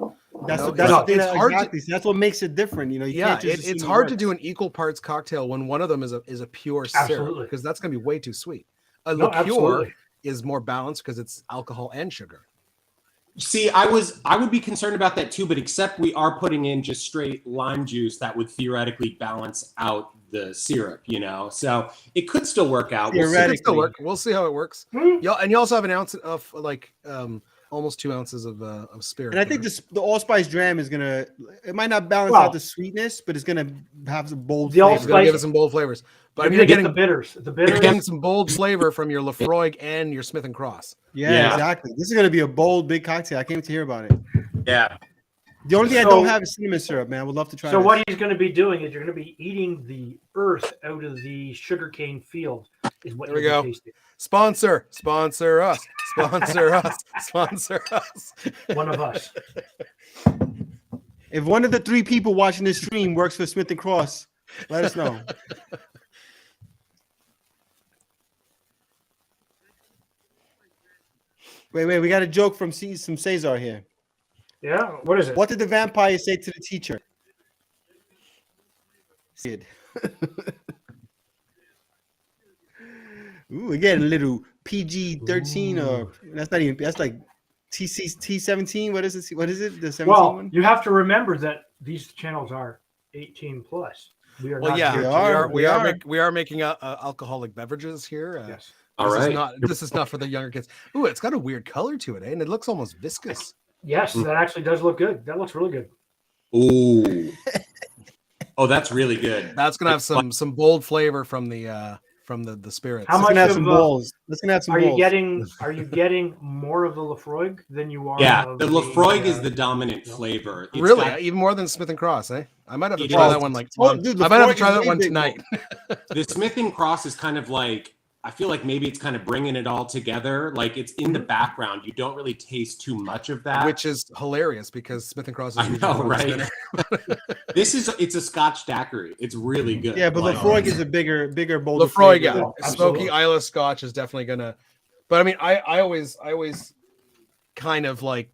That's No, that's no, the thing it's that- hard to- exactly. So that's what makes it different. You Yeah, can't just it's assume hard to works. do an equal parts cocktail when one of them is a pure Absolutely. syrup because that's going to be way too sweet. A No, liqueur absolutely. is more balanced because it's alcohol and sugar. See, I would be concerned about that too, but except we are putting in just straight lime juice that would theoretically balance out the syrup, So it could still work out. We'll see. It could still work. We'll see how it works. Hmm. And you also have an ounce of almost 2 ounces of spirit. And I think there. the allspice dram is gonna. It might not balance Well- out the sweetness, but it's gonna have some bold. The flavor. it's going to give it some bold flavors. But You're you're gonna get getting the bitters. The you're getting bitters. some bold flavor from your Lafroig and your Smith and Cross. Yeah, Yeah. exactly. This is gonna be a bold, big cocktail. I can't wait to hear about it. Yeah. The only thing I So- don't have is cinnamon syrup, man. I would love to try. So this. what he's going to be doing is you're going to be eating the earth out of the sugarcane field. Is what There we you'll go. be tasting. Sponsor us, sponsor us, sponsor us. One of us. If one of the 3 people watching this stream works for Smith and Cross, let us know. Wait, we got a joke from Cesar here. Yeah. What is it? What did the vampire say to the teacher? Sid. Ooh, we get a little PG-13 or that's not even, that's like T17. What is it? What is it? The 17 Well, one? you have to remember that these channels are 18 plus. We are Well, not yeah, here to- we are making alcoholic beverages here. Yes. All right. This is not for the younger kids. Ooh, it's got a weird color to it, and it looks almost viscous. Yes, that actually does look good. That looks really good. Ooh. Oh, that's really good. That's gonna have some bold flavor from the spirits. How Let's much gonna have of, some balls. Let's gonna have some Are balls. you getting more of the Lafroig than you are? Yeah, of the Lafroig is the dominant no. flavor. It's Really, got- even more than Smith and Cross, eh? I might have to It try is. that one. Like, Oh, dude, I might have to Lafroig try is that way one big, tonight. the Smith and Cross is kind of like, I feel like maybe it's kind of bringing it all together. Like it's in the background. You don't really taste too much of that. Which is hilarious because Smith and Cross is I usually know, one right? spinner. It's a Scotch daiquiri. It's really good. Yeah, but Like, Lafroig is a bigger, bolder Lafroig, flavor. yeah, absolutely. smoky Isla Scotch is definitely gonna. But I mean, I always kind of like,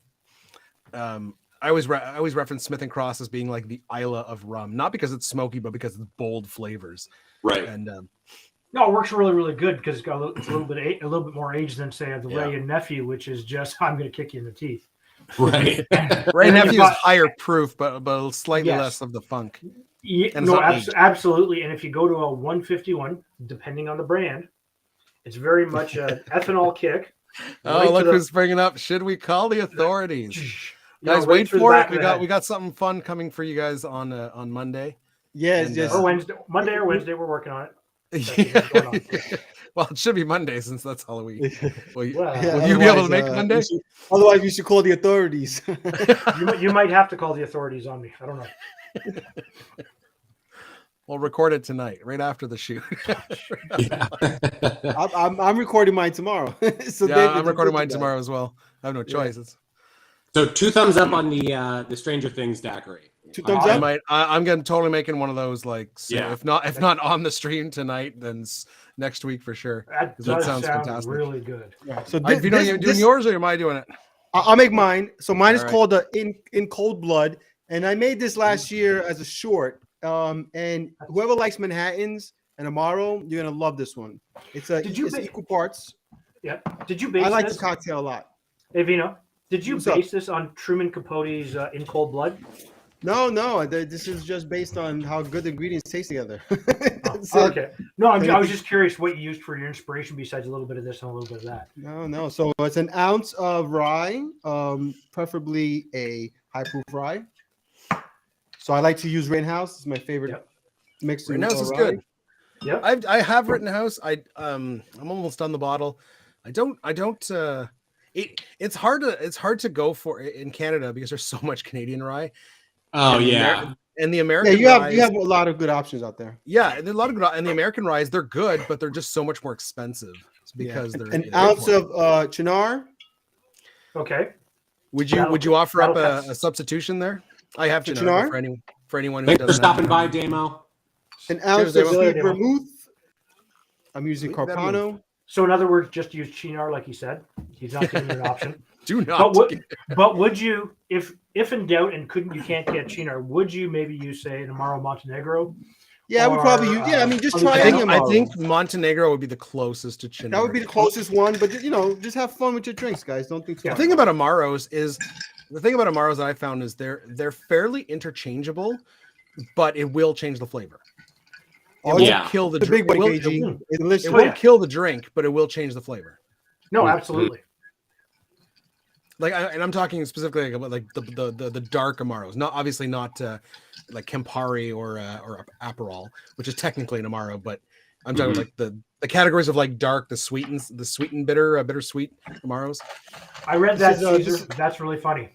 I always reference Smith and Cross as being like the Isla of rum, not because it's smoky, but because it's bold flavors. right. And No, it works really, really good because it's got a little bit more age than say the Yeah. Ray and Nephew, which is just I'm going to kick you in the teeth. Right. Ray And then Nephew you've is got- higher proof, but slightly Yes. less of the funk. Yeah, And it's no, not aged. absolutely. And if you go to a 151, depending on the brand, it's very much an ethanol kick. Oh, right to look the- who's bringing up. Should we call the authorities? You know, Guys, right wait through the for back it. of the head. We got something fun coming for you guys on Monday. Yeah, And, just Or Wednesday, Monday or Wednesday, we're working on it. Well, it should be Monday since that's Halloween. Will you, Well, will you be able to make Monday? Otherwise, you should call the authorities. you might have to call the authorities on me. I don't know. We'll record it tonight, right after the shoot. Yeah. I'm recording mine tomorrow. So yeah, I'm recording mine tomorrow as well. I have no choices. So 2 thumbs up on the Stranger Things daiquiri. 2 thumbs up. I'm gonna totally making one of those. Like, so Yeah. if not on the stream tonight, then next week for sure. That sounds sound fantastic. really good. Yeah. So Vito, you doing yours or am I doing it? I'll make mine. So mine is All right. called the in Cold Blood, and I made this last year as a short. And whoever likes Manhattans and Amaro, you're gonna love this one. It's equal parts. Yeah. Did you base I like this? the cocktail a lot. Hey, Vino, did you What's base up? this on Truman Capote's In Cold Blood? No. This is just based on how good the ingredients taste together. That's it. Okay. No, I was just curious what you used for your inspiration besides a little bit of this and a little bit of that. No. So it's an ounce of rye, preferably a high proof rye. So I like to use Rittenhouse. It's my favorite mix. Rittenhouse is rye. good. Yeah. I have Rittenhouse. I'm almost done the bottle. It's hard to go for in Canada because there's so much Canadian rye. Oh, and yeah. The American You ryes, have a lot of good options out there. Yeah, there's a lot of good, and the American ryes, they're good, but they're just so much more expensive because they're an ounce of Chinar. Okay. Would you offer up that'll a substitution there? I have For Chinar Chinar? for anyone who Thanks for doesn't stopping have by, Chinar. Damo. An ounce Cheers, of Damo. sweet vermouth. I'm using Sweet Carpano. So in other words, just use Chinar like he said. He's not giving you an option. Do not. But would you, if in doubt and you can't get Chinar, would you maybe use say an Amaro Montenegro? Yeah, I would probably use. Yeah, I mean, just try any I Amaro. think Montenegro would be the closest to Chinar. That would be the closest one, but just have fun with your drinks, guys. Don't think too The hard. thing about Amaros that I found is they're fairly interchangeable, but it will change the flavor. It won't kill the The drink. big one, It KG. it won't kill the drink, but it will change the flavor. No, absolutely. Like, and I'm talking specifically about like the dark Amaros, not obviously not like Campari or Aperol, which is technically an Amaro, but I'm talking like the categories of like dark, the sweet and bitter, bittersweet Amaros. I read that. This is, that's really funny.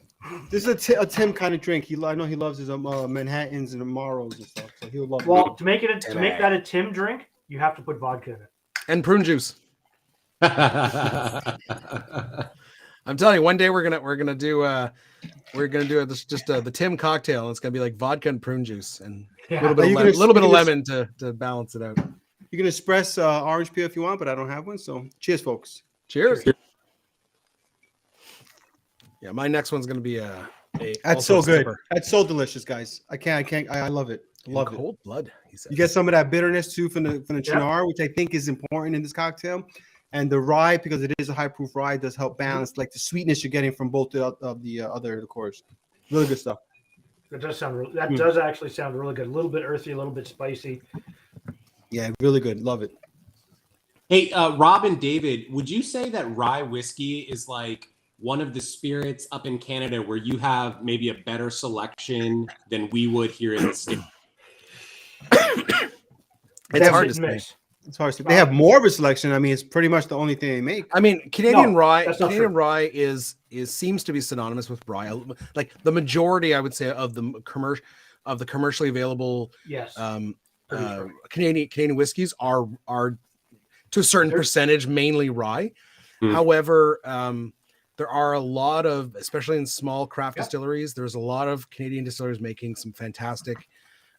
This is a Tim kind of drink. I know he loves his Manhattans and Amaros and stuff, so he'll love it. Well, to make that a Tim drink, you have to put vodka in it and prune juice. I'm telling you, one day we're gonna do the Tim cocktail. It's gonna be like vodka and prune juice and a little bit of lemon to balance it out. You can express orange peel if you want, but I don't have one. So cheers, folks. Cheers. Yeah, my next one's gonna be That's so good. That's so delicious, guys. I love it. Love it. Cold blood. He said. You get some of that bitterness too from the Chinar, which I think is important in this cocktail. And the rye, because it is a high proof rye, does help balance like the sweetness you're getting from both of the other liqueurs. Really good stuff. That does actually sound really good. A little bit earthy, a little bit spicy. Yeah, really good. Love it. Hey, Rob and David, would you say that rye whiskey is like one of the spirits up in Canada where you have maybe a better selection than we would here in the States? It's hard to say. It's hard to say. They have more of a selection. I mean, it's pretty much the only thing they make. I mean, Canadian rye seems to be synonymous with rye. Like the majority, I would say, of the commercially available Canadian whiskeys are to a certain percentage mainly rye. However, there are a lot of, especially in small craft distilleries, there's a lot of Canadian distillers making some fantastic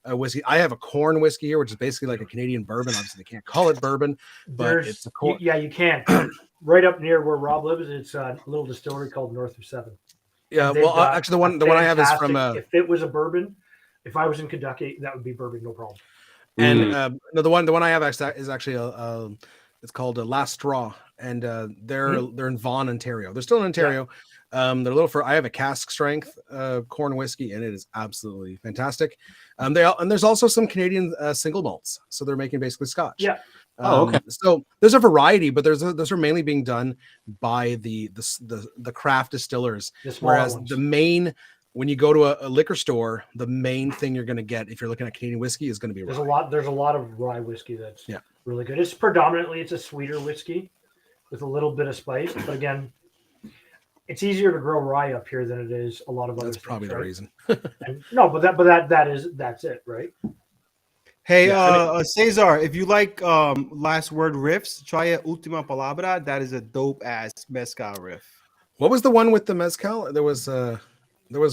whiskey. I have a corn whiskey here, which is basically like a Canadian bourbon. Obviously, they can't call it bourbon, but it's a corn. Yeah, you can. Right up near where Rob lives, it's a little distillery called North of Seven. Yeah, well, actually, the one I have is from. If it was a bourbon, if I was in Kentucky, that would be bourbon, no problem. And no, the one I have is actually it's called Last Straw, and they're in Vaughan, Ontario. They're still in Ontario. They're a little I have a cask strength corn whiskey, and it is absolutely fantastic. There's also some Canadian single malts, so they're making basically Scotch. Yeah. Okay. So there's a variety, but those are mainly being done by the craft distillers, whereas the main when you go to a liquor store, the main thing you're going to get if you're looking at Canadian whiskey is going to be rye. There's a lot of rye whiskey that's Yeah. really good. It's predominantly a sweeter whiskey with a little bit of spice, but again, it's easier to grow rye up here than it is a lot of other. That's probably the reason. No, but that's it, right? Hey, Cesar, if you like last word riffs, try a Última Palabra. That is a dope ass mezcal riff. What was the one with the mezcal? There was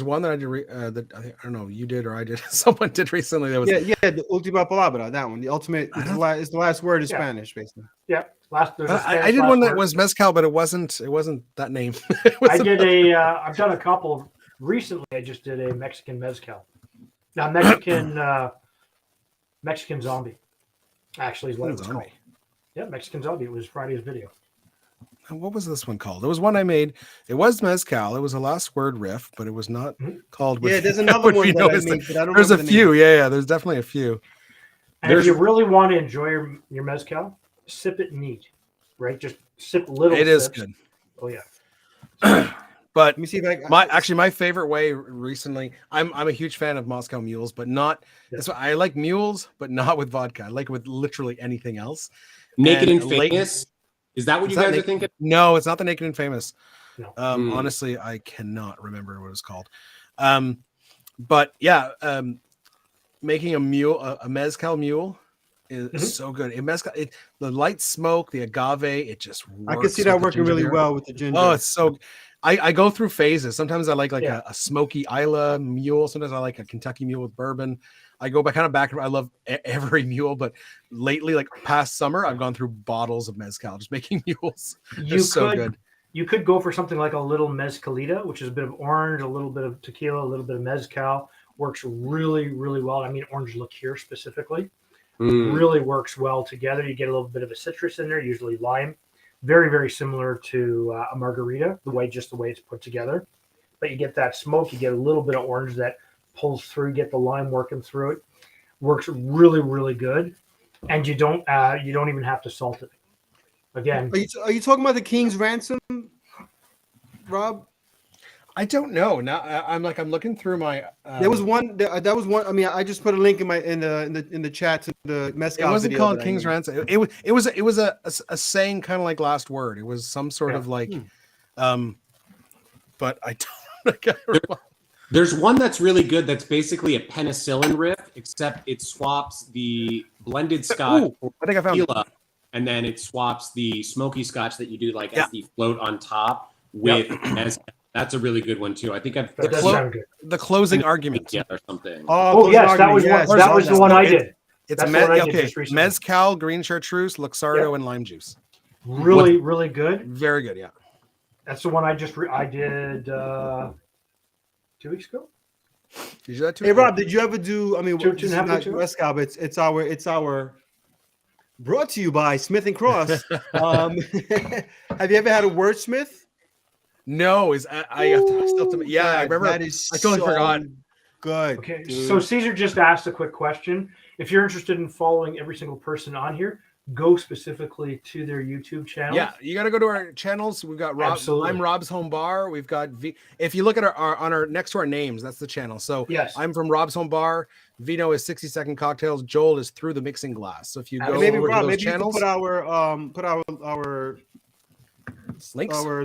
one that I did. I don't know, you did or I did. Someone did recently. There was the Última Palabra. That one, the ultimate. It's the last word in Spanish, basically. Yeah, I did one that was mezcal, but it wasn't that name. I've done a couple recently. I just did a Mexican mezcal. Now Mexican zombie, actually, is what it was called. Yeah, Mexican zombie. It was Friday's video. What was this one called? There was one I made. It was mezcal. It was a last word riff, but it was not called. Yeah, there's another one that I made, but I don't. There's a few. Yeah. There's definitely a few. And if you really want to enjoy your mezcal, sip it neat, right? Just sip little. It is good. Oh yeah. But let me see if my favorite way recently. I'm a huge fan of Moscow mules, but not. Yeah. I like mules, but not with vodka. I like it with literally anything else. Naked and Famous. Is that what you guys are thinking? No, it's not the Naked and Famous. No. Honestly, I cannot remember what it was called. But yeah, making a mezcal mule is so good. The light smoke, the agave, it just works. I can see that working really well with the ginger. Oh, it's so. I go through phases. Sometimes I like a smoky Isla mule. Sometimes I like a Kentucky mule with bourbon. I go back. I love every mule, but lately, like past summer, I've gone through bottles of mezcal just making mules. They're so good. You could go for something like a little mezcalita, which is a bit of orange, a little bit of tequila, a little bit of mezcal. Works really, really well. I mean, orange liqueur specifically really works well together. You get a little bit of a citrus in there, usually lime. Very, very similar to a margarita, the way it's put together. But you get that smoke, you get a little bit of orange that pulls through, get the lime working through it. Works really, really good. And you don't even have to salt it. Again. Are you talking about the King's Ransom, Rob? I don't know. Now I'm looking through my. There was one. That was one. I mean, I just put a link in the chat to the mezcal. It wasn't called King's Ransom. It was a saying kind of like last word. It was some sort of like, but I don't. There's one that's really good. That's basically a penicillin riff, except it swaps the blended scotch for tequila, and then it swaps the smoky scotch that you do as the float on top with mezcal. That's a really good one too. I think the closing argument or something. Oh yes, that was the one I did. It's mezcal, green chartreuse, luxardo, and lime juice. Really, really good. Very good. Yeah, that's the one I did 2 weeks ago. Did you do that too? Hey Rob, did you ever do? I mean, it's not mezcal, but it's our. Brought to you by Smith and Cross. Have you ever had a wordsmith? No, I remember. That is I totally forgot. Good. Okay, dude. So Caesar just asked a quick question. If you're interested in following every single person on here, go specifically to their YouTube channel. Yeah, you got to go to our channels. We've got Rob. Absolutely. I'm Rob's Home Bar. We've got If you look at our next to our names, that's the channel. So yes, I'm from Rob's Home Bar. Vino is 60-second cocktails. Joel is Through the Mixing Glass. So if you go maybe over Rob, to those maybe channels, you can put our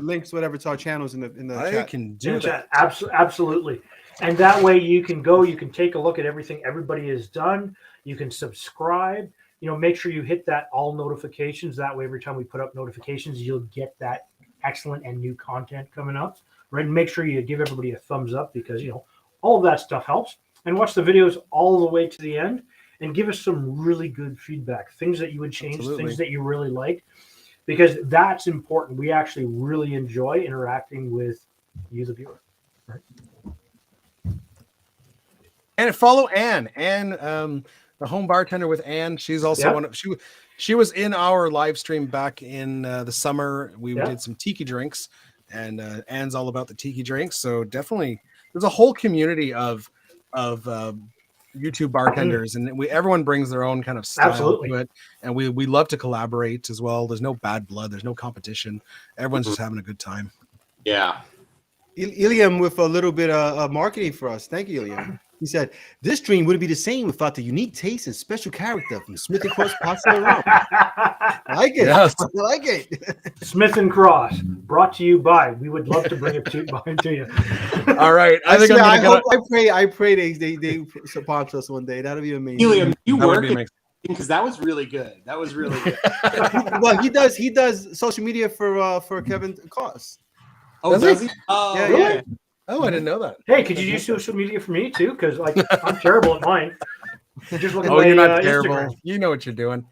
links, whatever, to our channels in the I chat. can do that. Absolutely. And that way you can take a look at everything everybody has done. You can subscribe. Make sure you hit that all notifications. That way, every time we put up notifications, you'll get that excellent and new content coming up. Right? And make sure you give everybody a thumbs up because all of that stuff helps. And watch the videos all the way to the end and give us some really good feedback. Things that you would change, things that you really like. Because that's important. We actually really enjoy interacting with you, the viewer. Right? And follow Anne. Anne, the home bartender with Anne. She's also one of she was in our live stream back in the summer. We did some tiki drinks, and Anne's all about the tiki drinks. So definitely, there's a whole community of YouTube bartenders, and everyone brings their own kind of style to it, and we love to collaborate as well. There's no bad blood, there's no competition. Everyone's just having a good time. Yeah. Iliam with a little bit of marketing for us. Thank you, Iliam. He said, this dream wouldn't be the same without the unique taste and special character from Smith & Cross Pasta and Rum. I like it. Yes. I like it. Smith and Cross, brought to you by. We would love to bring it to you. All right. I pray they sponsor us one day. That'll be amazing. Helium, you That would work be amazing. because that was really good. That was really good. Well, he does social media for Kevin Cost. Oh, Does he? Oh, Yeah, really? yeah. Oh, I didn't know that. Hey, could you use social media for me too? Because like I'm terrible at mine. Just look at Oh, my you're not terrible. Instagram. You know what you're doing.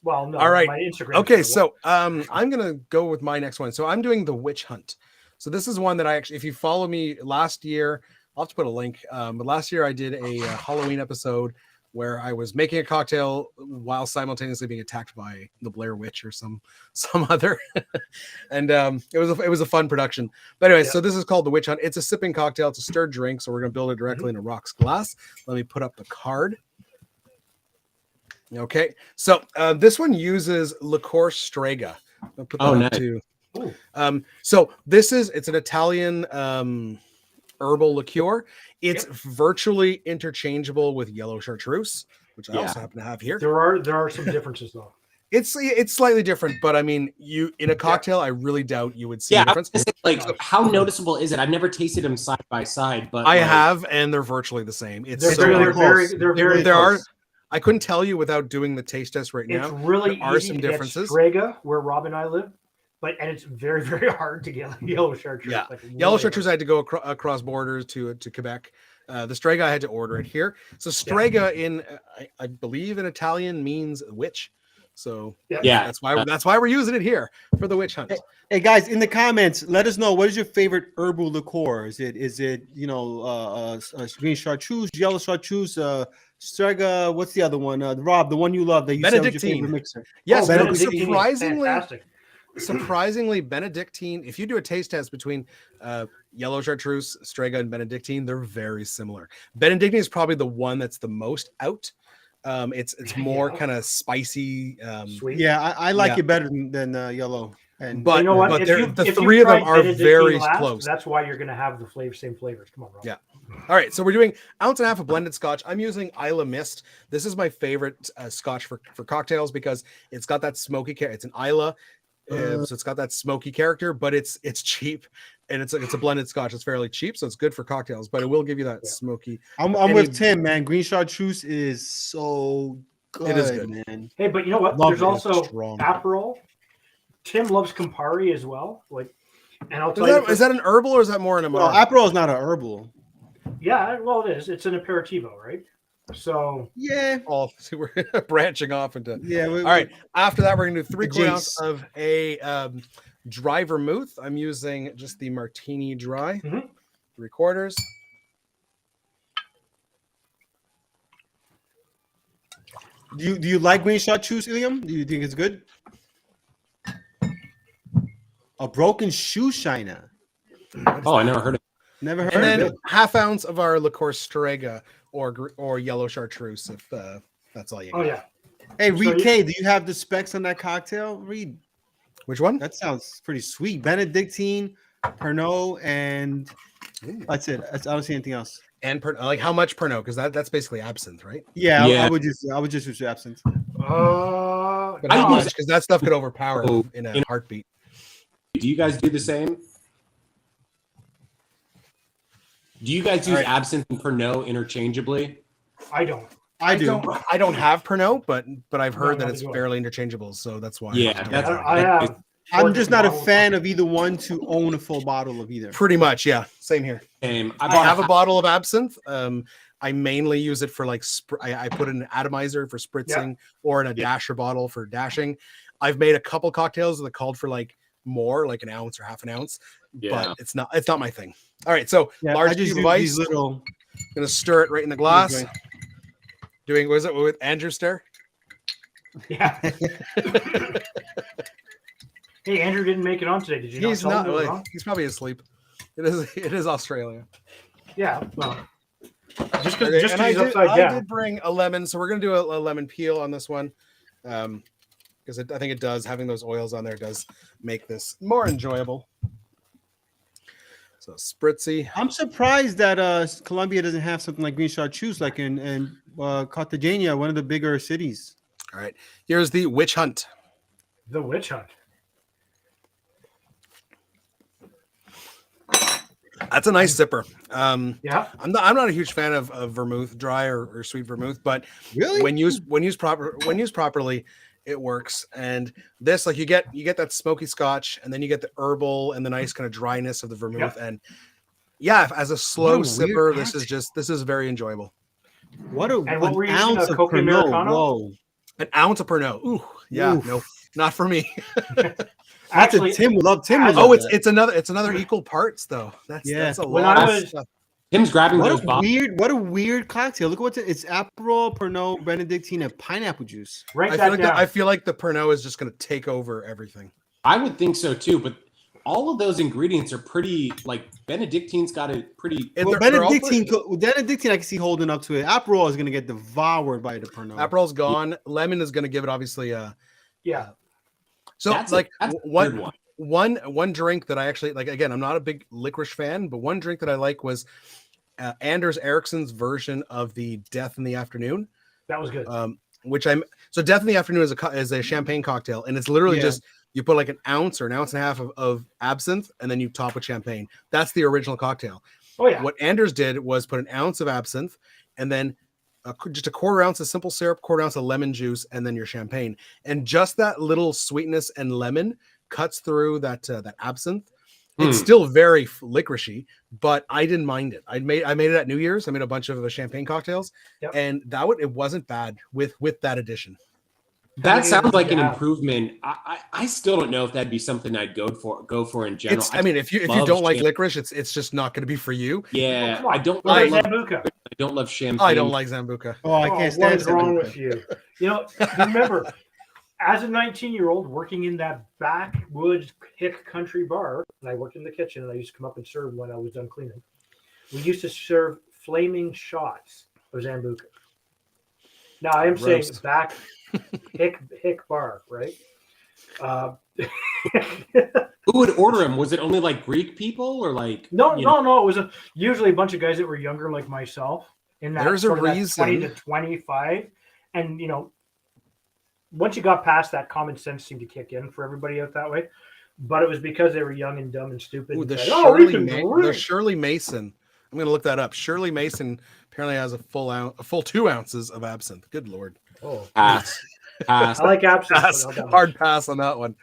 Well, no. All right. My Instagram. Okay, so I'm gonna go with my next one. So I'm doing the witch hunt. So this is one that I actually, if you follow me last year, I'll have to put a link. But last year I did a Halloween episode where I was making a cocktail while simultaneously being attacked by the Blair Witch or some other, and it was a fun production. But anyway, so this is called the Witch Hunt. It's a sipping cocktail. It's a stirred drink, so we're gonna build it directly in a rocks glass. Let me put up the card. Okay, so this one uses Liqueur Strega. I'll put that up nice. too. So it's an Italian herbal liqueur. It's virtually interchangeable with yellow chartreuse, which I also happen to have here. There are some differences though. It's slightly different, but I mean, you in a cocktail, I really doubt you would see a difference. Like, how noticeable is it? I've never tasted them side by side, but I have, and they're virtually the same. It's They're very close. I couldn't tell you without doing the taste test right now. It's really there are easy some to differences. get Strega, where Rob and I live, and it's very, very hard to get yellow chartreuse. Yeah, like, yellow chartreuse I had to go across borders to Quebec. The Strega I had to order it here. So Strega in I believe in Italian means witch. So that's why we're using it here for the witch hunt. Hey guys, in the comments, let us know what is your favorite herbal liqueur. Is it green chartreuse, yellow chartreuse, Strega? What's the other one? Rob, the one you love that you said was your favorite mixer. Yes, Benedictine surprisingly, Benedictine. If you do a taste test between yellow chartreuse, Strega, and Benedictine, they're very similar. Benedictine is probably the one that's the most out. It's more kind of spicy, sweet. Yeah, I like it better than yellow. But you know what? But the three of them are very close. That's why you're going to have the same flavors. Come on, Rob. Yeah. All right, so we're doing 1.5 ounces of blended scotch. I'm using Isla Mist. This is my favorite scotch for cocktails because it's got that smoky character. It's an Isla, so it's got that smoky character, but it's cheap, and it's a blended scotch. It's fairly cheap, so it's good for cocktails, but it will give you that smoky. I'm with Tim, man. Green chartreuse is so good. It is good, man. Hey, but you know what? There's also Aperol. Tim loves Campari as well. And I'll tell you, is that an herbal or is that more an amaro? No, Aperol is not an herbal. Yeah, well, it is. It's an aperitivo, right? So So we're branching off into all right. After that, we're gonna do 3/4 ounce of a dry vermouth. I'm using just the martini dry, 3/4. Do you like green chartreuse, Iliam? Do you think it's good? A broken shoe shiner. Oh, I never heard of it. Never heard and then of it. 1/2 ounce of our Liqueur Strega or yellow chartreuse, if that's all you got. Oh yeah. Hey, Reed K, do you have the specs on that cocktail? Reed, which one? That sounds pretty sweet. Benedictine, Pernod, and that's it. I don't see anything else. And like how much Pernod? Because that's basically absinthe, right? Yeah. I would just use absinthe. But how much? Because that stuff could overpower in a heartbeat. Do you guys do the same? Do you guys use absinthe and Pernod interchangeably? I don't. I do. I don't have Pernod, but I've heard that it's fairly interchangeable, so that's why. Yeah, I'm just not a fan of either one to own a full bottle of either. Pretty much, yeah. Same here. Same. I have a bottle of absinthe. I mainly use it for like I put in an atomizer for spritzing or in a dasher bottle for dashing. I've made a couple cocktails that called for like more, like 1 ounce or 1/2 ounce, but it's not my thing. All right, so large cube of ice. I'm gonna stir it right in the glass. Doing was it with Andrew Stair? Yeah. Hey, Andrew didn't make it on today. Did you? He's not. He's probably asleep. It is Australia. Yeah. Well, just because he's upside down. I did bring a lemon, so we're gonna do a lemon peel on this one, because I think it does having those oils on there does make this more enjoyable. So So spritzy. I'm surprised that Colombia doesn't have something like green chartreuse, like in Cartagena, one of the bigger cities. All right, here's the Witch Hunt. The Witch Hunt. That's a nice sipper. Yeah, I'm not a huge fan of vermouth, dry or sweet vermouth, but Really? when used properly, it works. And this, like, you get that smoky Scotch, and then you get the herbal and the nice kind of dryness of the vermouth. Yep. And yeah, as a slow What a sipper, weird this is very enjoyable. What an were you using, ounce a of Coke Pernod. Americano? Whoa. An ounce of Pernod. Ooh, yeah, Oof. no, not for me. actually, Tim would love Tim. Oh, it's another equal parts though. That's a When lot. I of was- stuff. Tim's grabbing What those a bottles. weird cocktail. Look at it's Aperol, Pernod, Benedictine, and pineapple juice. write I that feel like down. I feel like the Pernod is just going to take over everything. I would think so too, but all of those ingredients are pretty. Like Benedictine's got a pretty. And Well, they're all Benedictine, I can see holding up to it. Aperol is going to get devoured by the Pernod. Aperol's gone. Lemon is going to give it obviously. yeah, So That's like a weird one. one drink that I actually like. Again, I'm not a big licorice fan, but one drink that I like was Anders Ericsson's version of the Death in the Afternoon. that was good. So Death in the Afternoon is a champagne cocktail, and it's literally Yeah. just you put like an ounce or an ounce and a half of absinthe, and then you top with champagne. That's the original cocktail. Oh yeah, What Anders did was put an ounce of absinthe, and then just a quarter ounce of simple syrup, quarter ounce of lemon juice, and then your champagne. And just that little sweetness and lemon cuts through that absinthe. It's still very licoricey, but I didn't mind it. I made it at New Year's. I made a bunch of champagne cocktails, Yep. and it wasn't bad with that addition. That sounds like an Yeah. improvement. I still don't know if that'd be something I'd go for in general. I mean, if you love don't like champagne. licorice, it's just not going to be for you. Yeah, come on. I don't. What I about love, Zambuca? I don't love champagne. I don't like Zambuca. Oh, I can't stand What is wrong Sambuca. with you? You know, remember, as a 19-year-old working in that backwoods hick country bar, and I worked in the kitchen, and I used to come up and serve when I was done cleaning. We used to serve flaming shots of Zambuca. Now I am saying Roast. back hick bar, right? Who would order them? Was it only like Greek people or like? No. you know- It was usually a bunch of guys that were younger, like myself, in that There's a sort of that reason. 20 to 25, and once you got past that, common sense seemed to kick in for everybody out that way. But it was because they were young and dumb and stupid. Ooh, and the said, we Shirley, can the drink." Shirley Mason. I'm going to look that up. Shirley Mason apparently has a full 2 ounces of absinthe. Good Lord. Oh, Pass. Pass. I like absinthe. but Pass. not that much. Hard pass on that one.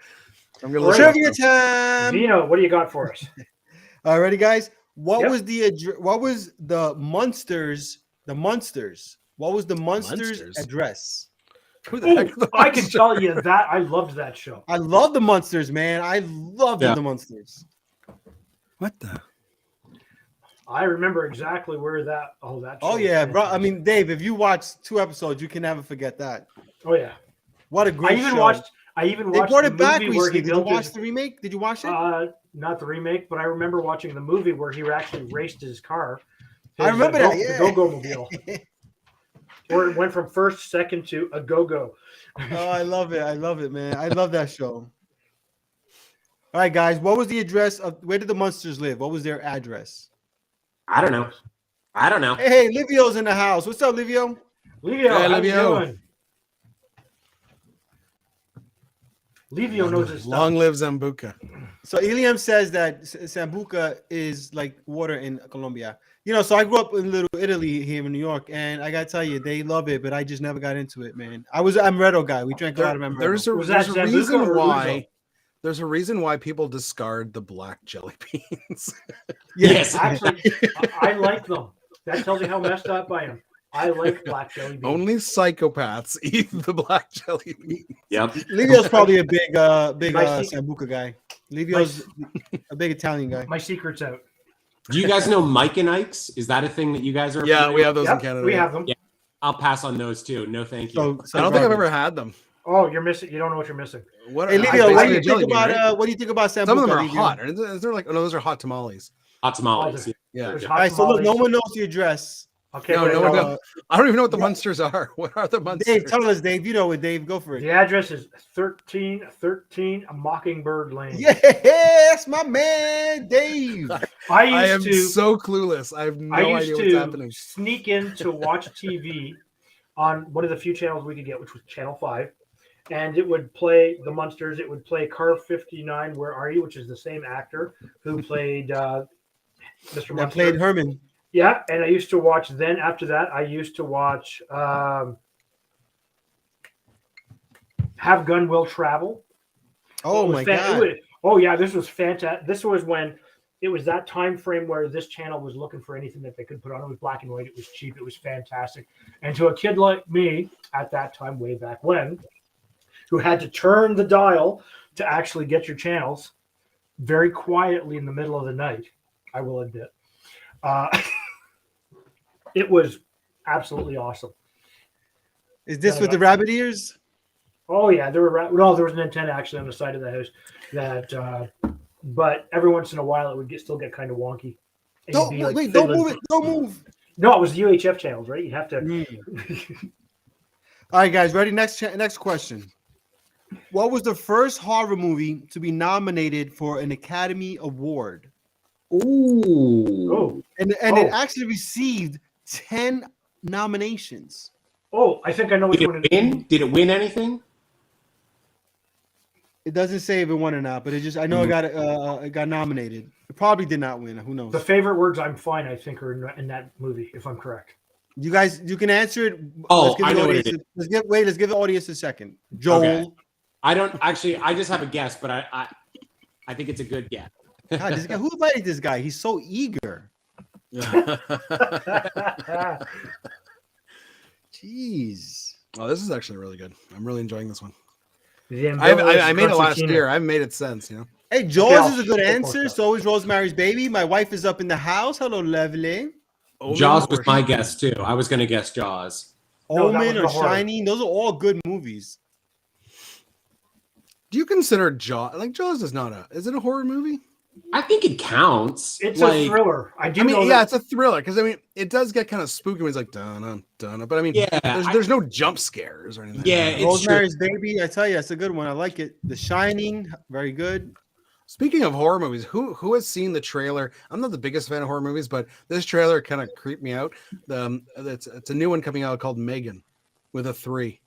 I'm going to Right. look Trivia time. Vino, what do you got for us? All ready, guys? What Yep. was the Munsters? What was the Munsters Munsters? address? Who the heck are the I can Munsters? tell you that I loved that show. I love the Munsters, man. I love Yeah. the Munsters. What the? I remember exactly where that. Oh, that. Oh show yeah, was bro. I fantastic. mean, Dave, if you watch 2 episodes, you can never forget that. Oh yeah. What a I great even show. watched. They brought the it back movie where he recently. Did you built watch his. the remake? Did you watch it? Not the remake, but I remember watching the movie where he actually raced his car. I remember that. Yeah. The Go-Go Mobile. Where it went from first, second to a Go-Go. Oh, I love it. I love it, man. I love that show. All right, guys. What was the address of where did the Munsters live? What was their address? I don't know. Hey, Livio's in the house. What's up, Livio? Livio, Hey, how you Livio. doing? Livio knows his stuff. Long live Zambuca. So Iliam says that Sambuca is like water in Colombia. So I grew up in Little Italy here in New York, and I gotta tell you, they love it, but I just never got into it, man. I was an amaretto guy. We drank a lot of amaretto. Was that There's a Zambuca reason or why. Ouzo? There's a reason why people discard the black jelly beans. Yes. Actually, I like them. That tells you how messed up I am. I like black jelly beans. Only psychopaths eat the black jelly beans. Yep. Livio's probably a big My secret- Sambuca guy. Livio's a big Italian guy. My secret's out. Do you guys know Mike and Ike's? Is that a thing that you guys are? Yeah, familiar we have those in Yep, Canada. we have them. Yeah. I'll pass on those too. No, thank you. So I don't think I've Robert. ever had them. Oh, you're missing. You don't know what you're missing. What? Hey, I- Livio, what do basically you a jelly think bean, about right? what do you think about Sambuca? Some of them are Livio? hot. Is there like? Oh no, those are hot tamales. Hot tamales. Yeah. There's All hot right, so look, no tamales. one knows the address. Okay. No. I don't even know what the Munsters are. What are the Munsters? Dave, tell us, Dave. You know it, Dave. Go for it. The address is 1313 Mockingbird Lane. Yes, my man, Dave. I am so clueless. I have no idea what's happening. Sneak in to watch TV on one of the few channels we could get, which was Channel 5. And it would play the Munsters. It would play Car 59, Where Are You? Which is the same actor who played Mr. Munster. That played Herman. Yeah, and I used to watch. Then after that, I used to watch Have Gun Will Travel. Oh my God! This was fantastic. This was when it was that time frame where this channel was looking for anything that they could put on. It was black and white. It was cheap. It was fantastic. And to a kid like me at that time, way back when, who had to turn the dial to actually get your channels very quietly in the middle of the night, I will admit. It was absolutely awesome. Is this with the rabbit ears? Oh yeah, there was an antenna actually on the side of the house that, but every once in a while it would still get kind of wonky. Don't move it! Don't move! No, it was the UHF channels, right? You have to. All right, guys, ready? Next question. What was the first horror movie to be nominated for an Academy Award? Ooh. And it actually received 10 nominations. Oh, I think I know which one it is. Did it win anything? It doesn't say if it won or not, but I know it got nominated. It probably did not win. Who knows? The favorite words "I'm fine," I think, are in that movie, if I'm correct. You guys, you can answer it. Oh, I know what it is. Let's give the audience a second. Joel. Okay. I don't actually. I just have a guess, but I think it's a good guess. God, this guy, who invited this guy? He's so eager. Jeez. Oh, this is actually really good. I'm really enjoying this one. I made it last year. I haven't made it since, you know. Hey, Jaws is a good answer. So is Rosemary's Baby. My wife is up in the house. Hello, lovely. Jaws was my guess too. I was going to guess Jaws. Omen or Shining. Those are all good movies. Do you consider Jaws? Like Jaws is not is it a horror movie? I think it counts. It's a thriller. It's a thriller because it does get kind of spooky when it's like dun dun. But I mean, there's no jump scares or anything. Yeah, Rosemary's Baby. I tell you, it's a good one. I like it. The Shining, very good. Speaking of horror movies, who has seen the trailer? I'm not the biggest fan of horror movies, but this trailer kind of creeped me out. It's a new one coming out called Megan, with a 3.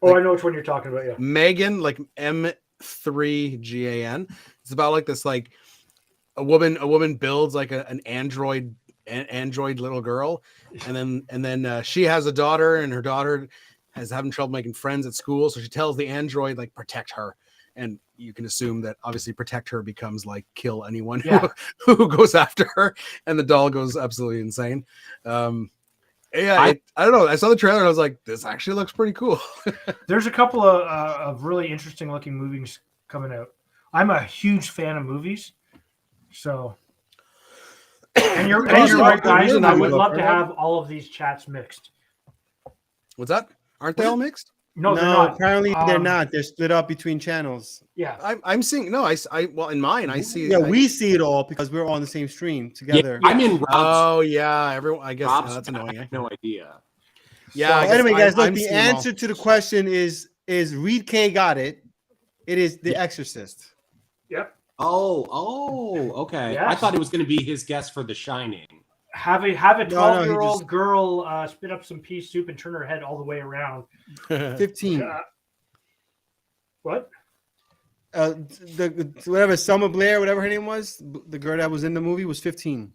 Oh, I know which one you're talking about. Yeah, Megan, like M3GAN. It's about like this, like a woman builds like an android little girl, and then she has a daughter, and her daughter has having trouble making friends at school, so she tells the android like protect her, and you can assume that obviously protect her becomes like kill anyone who goes after her, and the doll goes absolutely insane. I don't know. I saw the trailer and I was like, this actually looks pretty cool. There's a couple of really interesting looking movies coming out. I'm a huge fan of movies. So, and you're right, guys, and I would love to have all of these chats mixed. What's that? Aren't they all mixed? No, they're not. Apparently, they're not. They're split up between channels. Yeah, I'm seeing. No, well, in mine, I see. Yeah, we see it all because we're all on the same stream together. Yeah, I'm in Rob's. Oh yeah, everyone. I guess that's annoying. I have no idea. Yeah. So anyway, guys, look. The answer to the question is Reed K got it. It is The Exorcist. Yep. Oh, okay. Yes. I thought it was going to be his guess for The Shining. Have a 12-year-old girl spit up some pea soup and turn her head all the way around. 15. What? Whatever Selma Blair, whatever her name was, the girl that was in the movie was 15.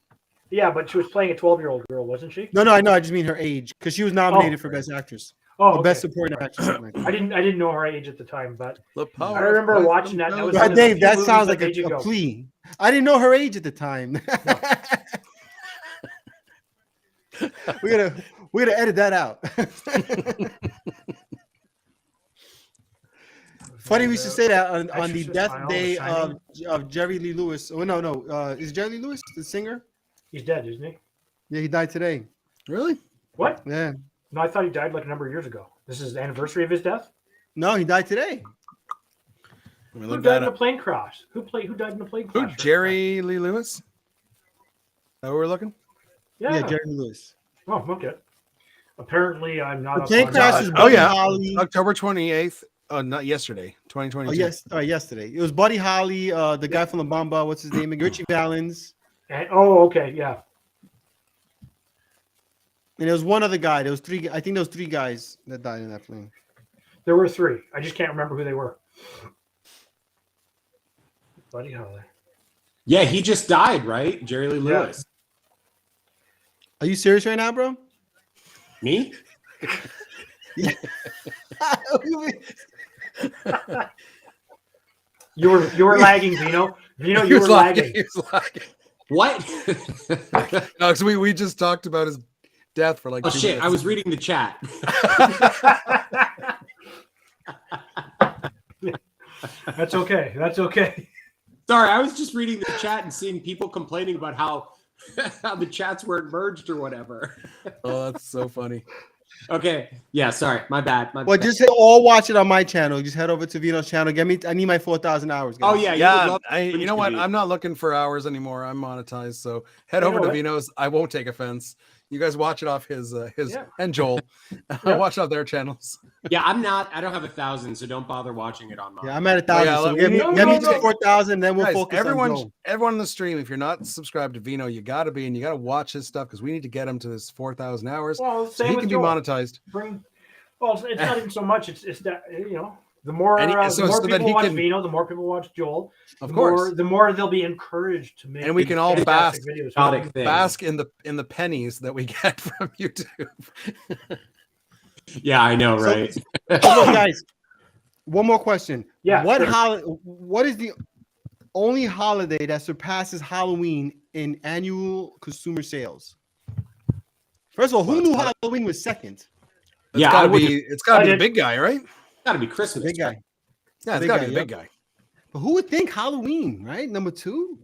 Yeah, but she was playing a 12-year-old girl, wasn't she? No, I know. I just mean her age because she was nominated for Best Actress. Oh, Best Supporting Actress. I didn't know her age at the time, but I remember watching that. That was Dave, that sounds like a plea. I didn't know her age at the time. We're gonna edit that out. Funny we should say that on the death day of Jerry Lee Lewis. Oh no, is Jerry Lee Lewis the singer? He's dead, isn't he? Yeah, he died today. Really? What? Yeah. No, I thought he died like a number of years ago. This is the anniversary of his death? No, he died today. Who died in a plane crash? Who died in a plane crash? Jerry Lee Lewis? Is that what we're looking? Yeah, Jerry Lee Lewis. Oh, okay. Apparently, I'm not. The plane crash is Oh Buddy yeah, Holly. October 28th. Not yesterday, 2022. Oh yes, yesterday. It was Buddy Holly, the guy from La Bamba. What's his name? Richie Valens. Okay, yeah. And there was one other guy. There was three. I think there was three guys that died in that plane. There were three. I just can't remember who they were. Buddy Holly. Yeah, he just died, right? Jerry Lee Yeah. Lewis. Are you serious right now, bro? Me? You were lagging, Vino. Vino, He you was were lagging. lagging. He was lagging. What? No, because we just talked about his death for like. Oh 2 shit! minutes. I was reading the chat. That's okay. That's okay. Sorry, I was just reading the chat and seeing people complaining about how the chats weren't merged or whatever. Oh, that's so funny. Okay, yeah, sorry, my bad. Well, just all watch it on my channel. Just head over to Vino's channel. I need my 4,000 hours. Guys. Oh yeah, Yeah, you know what? I'm not looking for hours anymore. I'm monetized, so head over to Vino's. I won't take offense. You guys watch it off his and Joel. Watch off their channels. Yeah, I'm not. I don't have 1,000, so don't bother watching it on mine. Yeah, I'm at 1,000. Yeah, so we get me need- to 4,000, then we'll Guys, focus everyone, on Joel. everyone in the stream, if you're not subscribed to Vino, you got to be, and you got to watch his stuff because we need to get him to this 4,000 hours Well, so same he with can be Joel. monetized. Well, it's not even so much. It's that the more so the more that people he watch can- Vino, the more people watch Joel. Of course, the more they'll be encouraged to make. and we can all fantastic videos. Exotic thing. bask in the pennies that we get from YouTube. Yeah, I know, right? So, look, guys, one more question. Yeah, what is the only holiday that surpasses Halloween in annual consumer sales? First of all, who knew Halloween was second? Yeah, It's gotta be the big guy, right? Gotta be Christmas. Big guy. Yeah, it's Big gotta guy, be the big guy. But who would think Halloween, right? Number two?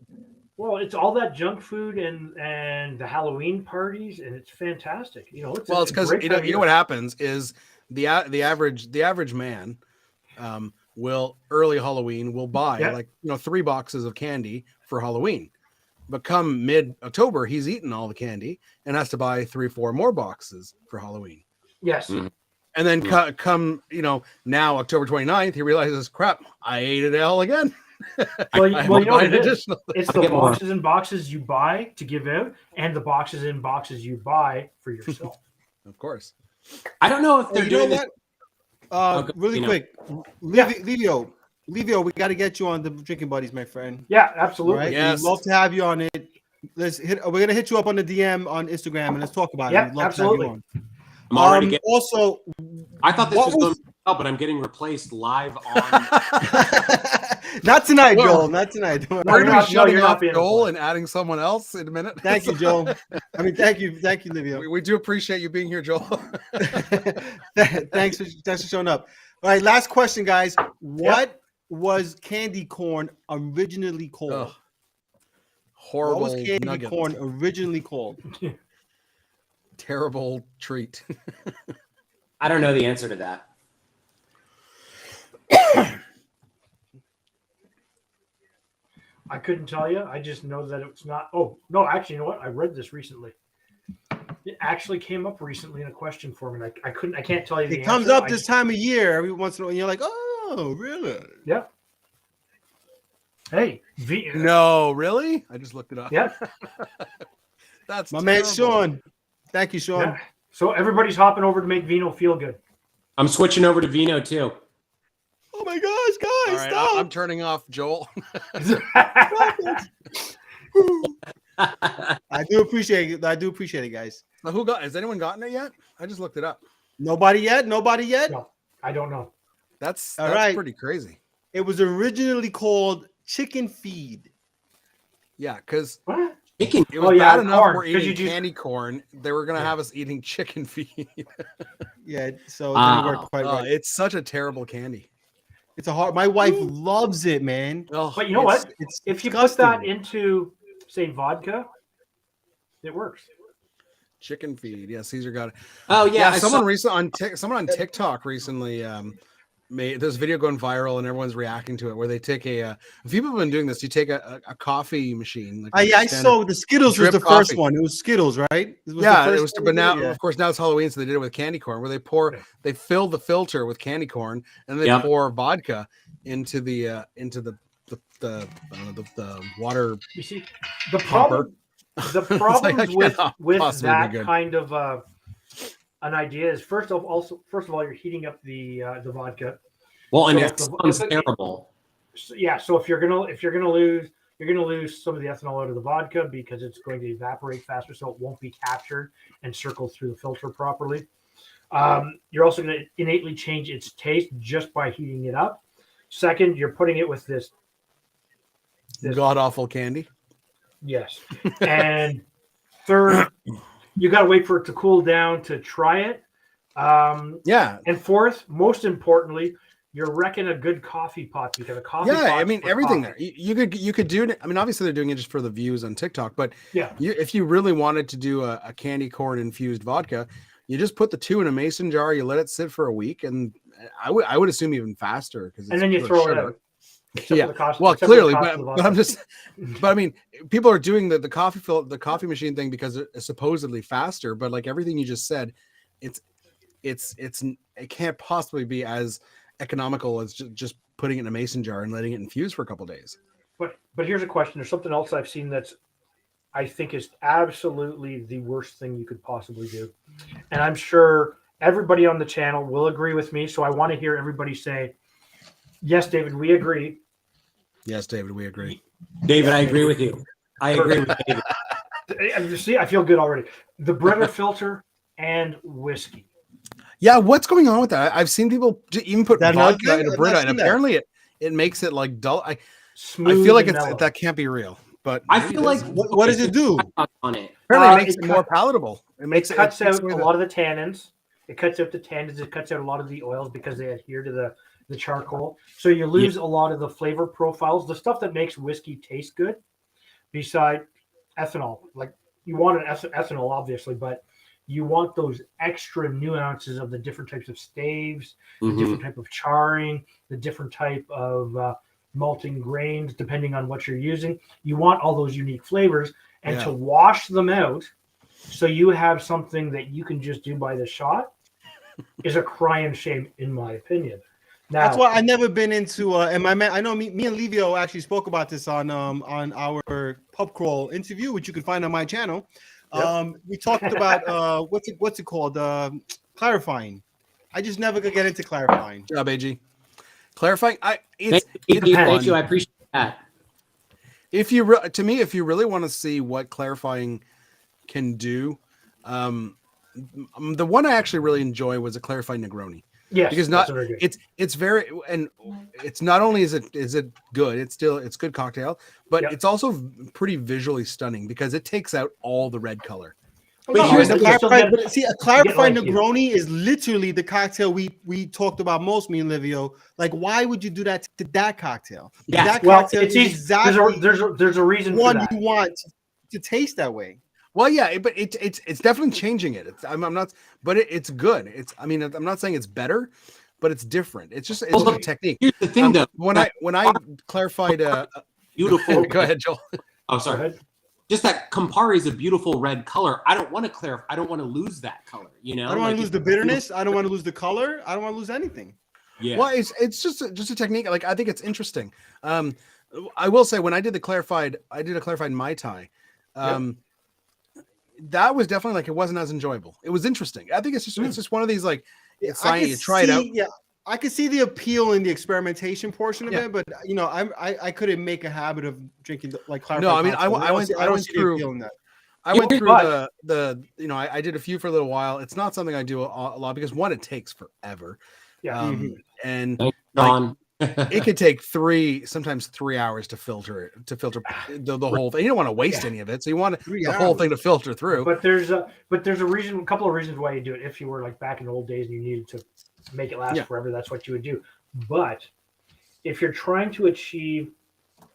Well, it's all that junk food and the Halloween parties, and it's fantastic. It's because great you time of know what happens is the average man will early Halloween will buy 3 boxes of candy for Halloween, but come mid-October he's eaten all the candy and has to buy 3-4 more boxes for Halloween. Yes. Mhm. And then come now October 29th he realizes, crap, I ate it all again. Well, you know what it is? additional. It's the boxes and boxes you buy to give out, and the boxes and boxes you buy for yourself. Of course. I don't know if they're You know doing this. what? Really quick, Livio, we got to get you on the Drinking Buddies, my friend. Yeah, absolutely. Right? Yes. We'd love to have you on it. We're gonna hit you up on the DM on Instagram and let's talk about Yeah, it. We'd love absolutely. to have you on. I'm already getting. Also, I thought this what was going to help, but I'm getting replaced live on. not tonight, Well, Joel. Not tonight. We're you're going to not- be shutting you're not off being Joel employed. and adding someone else in a minute. Thank you, Joel. Thank you, Livio. We do appreciate you being here, Joel. Thanks for showing up. All right, last question, guys. What was candy corn originally called? Ugh. Horrible What was candy nugget. corn originally called? Terrible treat. I don't know the answer to that. I couldn't tell you. I just know that it's not. Oh no, actually, you know what? I read this recently. It actually came up recently in a question for me. I couldn't. I can't tell you. It comes up this time of year every once in a while, and you're like, "Oh, really?" Yeah. Hey, No, really? I just looked it up. Yeah. That's My man terrible. Sean. Thank you, Sean. Yeah. So everybody's hopping over to make Vino feel good. I'm switching over to Vino too. Oh my gosh, All guys, right, stop! I'm turning off Joel. I do appreciate it. I do appreciate it, guys. Now, has anyone gotten it yet? I just looked it up. Nobody yet? Nobody yet? No, I don't know. That's All right. pretty crazy. It was originally called chicken feed. Yeah, because What? Chicken. it was Oh, yeah, bad enough corn, we're 'cause eating you just- candy corn. They were gonna have us eating chicken feed. Yeah, so it didn't work quite right. It's such a terrible candy. It's a hard. My wife loves it, man. Oh, But you know what? It's If you disgusting. put that into, say, vodka, it works. chicken feed. Yeah, Caesar got it. Oh yeah, Yeah, I someone saw- recently someone on TikTok recently there's a video going viral and everyone's reacting to it where they take a few people have been doing this. You take a coffee machine. Like I saw the Skittles was the first one. It was Skittles, right? It was. But now, of course, now it's Halloween, so they did it with candy corn, where they fill the filter with candy corn and they pour vodka into the water. You see, the problem problems with that kind of an idea is first of all, you're heating up the vodka. Well, and it sounds terrible. Yeah, so if you're gonna lose some of the ethanol out of the vodka because it's going to evaporate faster, so it won't be captured and circled through the filter properly. You're also going to innately change its taste just by heating it up. Second, you're putting it with this god awful candy. Yes, and third, you got to wait for it to cool down to try it. And fourth, most importantly, you're wrecking a good coffee pot because a coffee pot. I mean everything coffee. There. You could do it. I mean, obviously they're doing it just for the views on TikTok, but if you really wanted to do a candy corn infused vodka, you just put the two in a mason jar. You let it sit for a week, and I would assume even faster and then you throw it out. Well, clearly, but I'm just, but I mean, people are doing the coffee machine thing because it's supposedly faster, but like everything you just said, it can't possibly be as economical as just putting it in a mason jar and letting it infuse for a couple of days. But here's a question. There's something else I've seen I think is absolutely the worst thing you could possibly do. And I'm sure everybody on the channel will agree with me. So I want to hear everybody say, yes, David, we agree. Yes, David, we agree. David, I agree with you. I agree with David. You see, I feel good already. The Brita filter and whiskey. Yeah, what's going on with that? I've seen people even put vodka in a Brita, and apparently it makes it like dull. I feel like that can't be real. But I feel like what does it do on it? Apparently, it makes it more palatable. It cuts out a lot of the tannins. It cuts out the tannins. It cuts out a lot of the oils because they adhere to the charcoal. So you lose a lot of the flavor profiles, the stuff that makes whiskey taste good. Beside ethanol, like you want an ethanol, obviously, but you want those extra nuances of the different types of staves, the different type of charring, the different type of malting grains, depending on what you're using. You want all those unique flavors, and to wash them out so you have something that you can just do by the shot is a crying shame, in my opinion. Now, that's why I've never been into and I know me and Livio actually spoke about this on our pub crawl interview, which you can find on my channel. We talked about what's it called? Clarifying. I just never could get into clarifying. Good job, AG. Clarifying. Thank you. I appreciate that. If you really want to see what clarifying can do, the one I actually really enjoy was a clarifying Negroni. Yes, because it's very, and it's not only is it good, it's good cocktail, but it's also pretty visually stunning because it takes out all the red color. A clarifying Negroni is literally the cocktail we talked about most, me and Livio. Like, why would you do that to that cocktail? Yeah, that cocktail is exactly there's a reason one for that. You want to taste that way. Well, yeah, but it's definitely changing it. I'm not, but it's good. I'm not saying it's better, but it's different. It's just a technique. Here's the thing, though. When I clarified, beautiful. Go ahead, Joel. Oh, sorry. Just that Campari is a beautiful red color. I don't want to clarify. I don't want to lose that color. You know, I don't want to lose the bitterness. I don't want to lose the color. I don't want to lose anything. Yeah. Well, it's just a technique. Like, I think it's interesting. I will say when I did a clarified Mai Tai. That was definitely like, it wasn't as enjoyable. It was interesting. I think it's just one of these, like, it's fine. You try it out. Yeah, I could see the appeal in the experimentation portion of it, but you know, I couldn't make a habit of drinking like clarified. No, I mean, I went through the you know, I did a few for a little while. It's not something I do a lot because one, it takes forever. Yeah. And it could take sometimes 3 hours to filter the whole thing. You don't want to waste any of it, so you want the whole thing to filter through. But there's a couple of reasons why you do it. If you were like back in the old days and you needed to make it last forever, that's what you would do. But if you're trying to achieve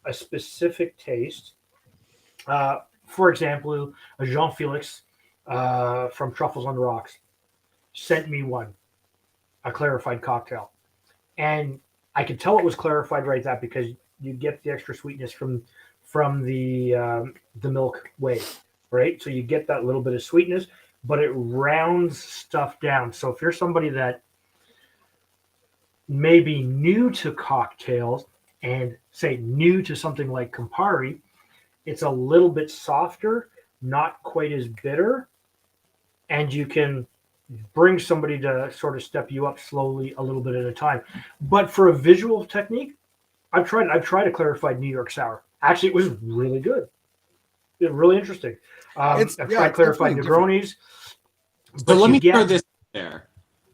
a specific taste, for example, a Jean Felix from Truffles on the Rocks sent me a clarified cocktail. and I could tell it was clarified right that because you get the extra sweetness from the milk whey, right? So you get that little bit of sweetness, but it rounds stuff down. So if you're somebody that may be new to cocktails and say new to something like Campari, it's a little bit softer, not quite as bitter, and you can bring somebody to sort of step you up slowly a little bit at a time. But for a visual technique, I've tried a clarified New York sour. Actually, it was really good. It was really interesting. I've tried clarified Negronis. So let me throw this there.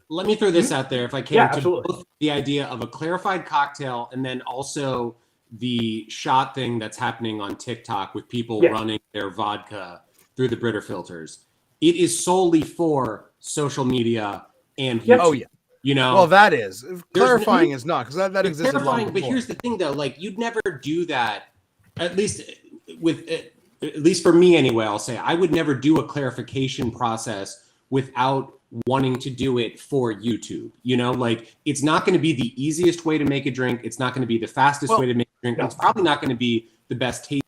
Let me throw this out there if I can. Yeah, absolutely. Both the idea of a clarified cocktail and then also the shot thing that's happening on TikTok with people running their vodka through the Brita filters. It is solely for social media and YouTube. Oh yeah. You know, well, that is clarifying is not because that existed long before. But here's the thing, though: like you'd never do that. At least for me, anyway. I'll say I would never do a clarification process without wanting to do it for YouTube. You know, like it's not going to be the easiest way to make a drink. It's not going to be the fastest way to make a drink. No. It's probably not going to be the best taste.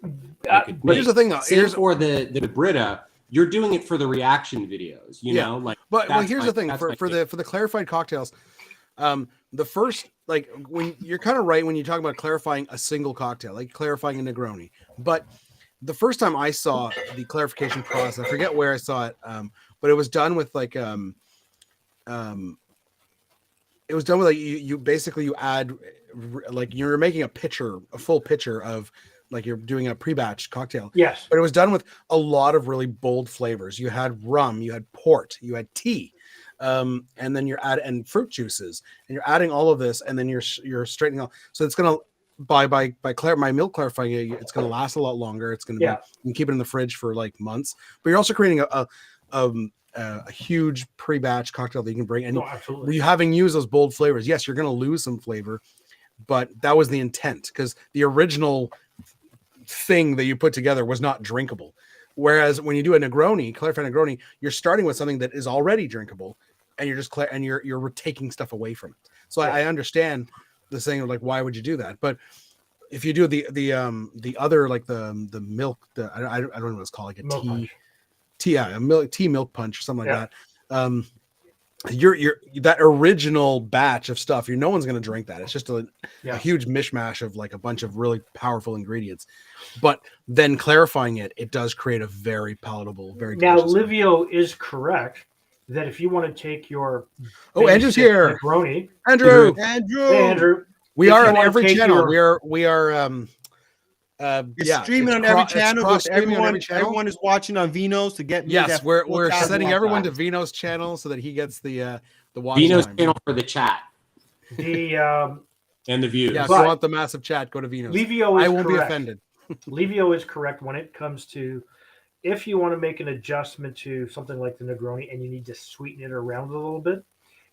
But here's the thing, though. Here's for the Brita. You're doing it for the reaction videos, you know, like, but here's the thing for the clarified cocktails. The first, like when you're kind of right when you talk about clarifying a single cocktail, like clarifying a Negroni, but the first time I saw the clarification process, I forget where I saw it. But it was done with like, it was done with like, you basically you add like you're making a full pitcher of, like you're doing a pre-batch cocktail. Yes. But it was done with a lot of really bold flavors. You had rum, you had port, you had tea, and then you're adding fruit juices, and you're adding all of this, and then you're straightening out. So it's gonna my milk clarifying it, it's gonna last a lot longer. It's gonna be, you can keep it in the fridge for like months. But you're also creating a huge pre-batch cocktail that you can bring. And you having used those bold flavors, yes, you're gonna lose some flavor, but that was the intent because the original thing that you put together was not drinkable. Whereas when you do a Negroni, clarified Negroni, you're starting with something that is already drinkable, and you're just you're taking stuff away from it. So I understand the saying of like, why would you do that? But if you do the other, like the milk, I don't know what it's called, like a tea milk punch or something like that. You're that original batch of stuff, no one's going to drink that. It's just a huge mishmash of like a bunch of really powerful ingredients, but then clarifying it does create a very palatable, very now Livio is correct that if you want to take your Andrew's here. Negroni, Andrew. Hey, Andrew, we are on every channel. We are it's streaming on every channel. Everyone is watching on Vinos to get me. Yes, we're sending everyone to Vino's channel so that he gets the watch Vino's time. channel for the chat. And the views. Yeah, if you want the massive chat, go to Vino's. Livio is I won't correct. be offended. Livio is correct when it comes to if you want to make an adjustment to something like the Negroni and you need to sweeten it around a little bit.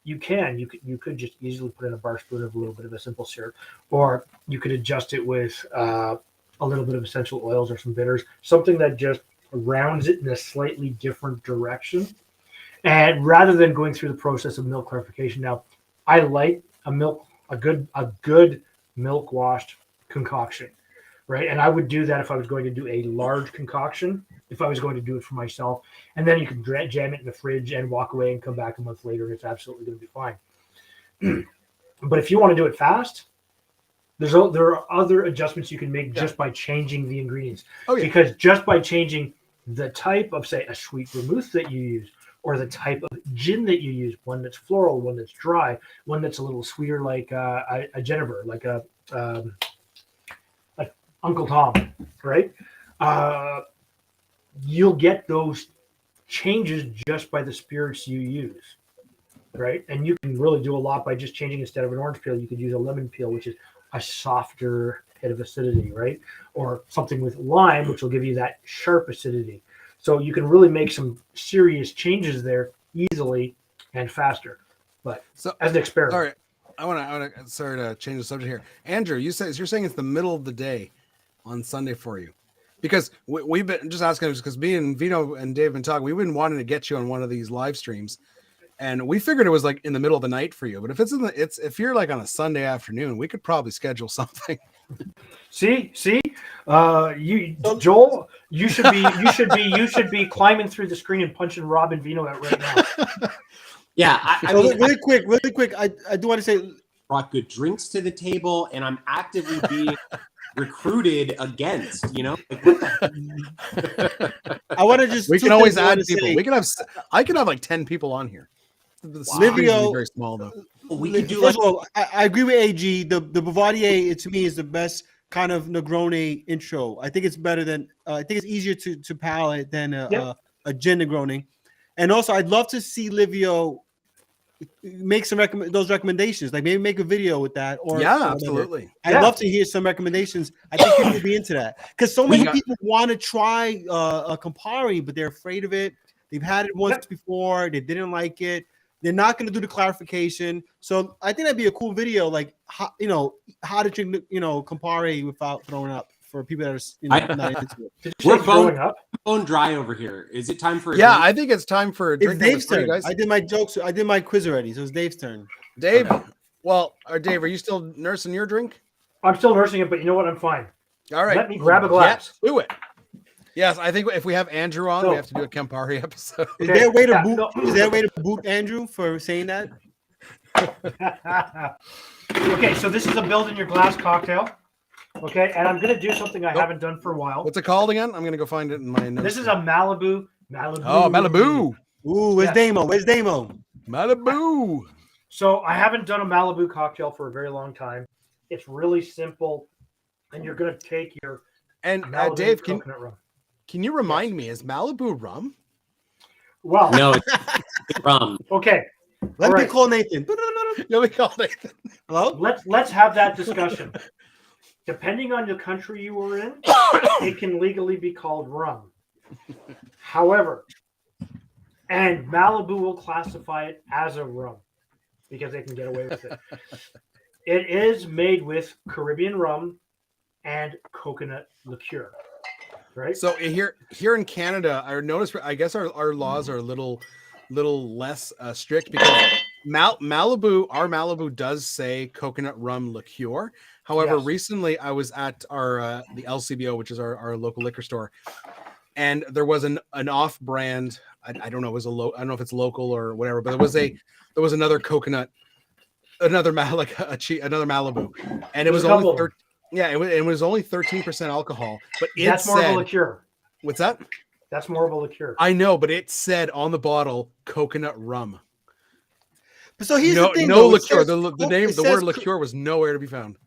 You could just easily put in a bar spoon of a little bit of a simple syrup, or you could adjust it with a little bit of essential oils or some bitters, something that just rounds it in a slightly different direction. And rather than going through the process of milk clarification, now I like a good milk washed concoction, right? And I would do that if I was going to do a large concoction, if I was going to do it for myself. And then you can jam it in the fridge and walk away and come back a month later, and it's absolutely going to be fine. But if you want to do it fast, there are other adjustments you can make just by changing the ingredients. Because just by changing the type of, say, a sweet vermouth that you use, or the type of gin that you use, one that's floral, one that's dry, one that's a little sweeter, like a Genever, like Uncle Tom, right? You'll get those changes just by the spirits you use, right? And you can really do a lot by just changing. Instead of an orange peel, you could use a lemon peel, which is a softer hit of acidity, right? Or something with lime, which will give you that sharp acidity. So you can really make some serious changes there easily and faster. But as an experiment. Sorry, I want to sorry to change the subject here. Andrew, you're saying it's the middle of the day on Sunday for you. Because we've been just asking, because me and Vino and Dave have been talking, we've been wanting to get you on one of these live streams. And we figured it was like in the middle of the night for you, but if you're like on a Sunday afternoon, we could probably schedule something. See, Joel, you should be climbing through the screen and punching Rob and Vino out right now. Yeah, I mean, really quick. I do want to say, brought good drinks to the table, and I'm actively being recruited against. I want to just. We can always add people. I can have like 10 people on here. The Livio, is very small though. We could do first of all, I agree with AG. The Bouvardier, to me, is the best kind of Negroni intro. I think it's better than. I think it's easier to palate than a gin Negroni. And also, I'd love to see Livio make some those recommendations. Like maybe make a video with that. Or absolutely. I'd love to hear some recommendations. I think people would be into that because so many people want to try a Campari, but they're afraid of it. They've had it once before. They didn't like it. They're not going to do the clarification. So I think that'd be a cool video, like how to drink, Campari without throwing up for people that are not into it. We're bone dry over here. Is it time for? I think it's time for a drink. It's Dave's turn. Guys. I did my jokes. I did my quiz already, so it's Dave's turn. Dave, Dave, are you still nursing your drink? I'm still nursing it, but you know what? I'm fine. All right, let me grab a glass. Do it. Yes, I think if we have Andrew on, we have to do a Campari episode. Is there a way to boot? Is there a way to boot Andrew for saying that? Okay, so this is a build in your glass cocktail. Okay, and I'm gonna do something I haven't done for a while. What's it called again? I'm gonna go find it in my notes. This is a Malibu. Oh, Malibu. Ooh, where's Damo? Where's Damo? Malibu. So I haven't done a Malibu cocktail for a very long time. It's really simple, and you're gonna take your Dave, coconut rum. Can you remind me, is Malibu rum? Well, no, it's rum. Okay. Let me call Nathan. Let me call Nathan. Hello? Let's have that discussion. Depending on the country you were in, it can legally be called rum. However, and Malibu will classify it as a rum because they can get away with it. It is made with Caribbean rum and coconut liqueur. Right. So here in Canada, I noticed. I guess our laws are a little less strict because Malibu, our Malibu does say coconut rum liqueur. However, recently I was at the LCBO, which is our local liquor store, and there was an off-brand. I don't know. It was I don't know if it's local or whatever, but there was another coconut, another Malibu, and it was only. It was only 13% alcohol, but that's more of a liqueur. What's that? That's more of a liqueur. I know, but it said on the bottle coconut rum. So here's the thing: no liqueur. The word liqueur was nowhere to be found.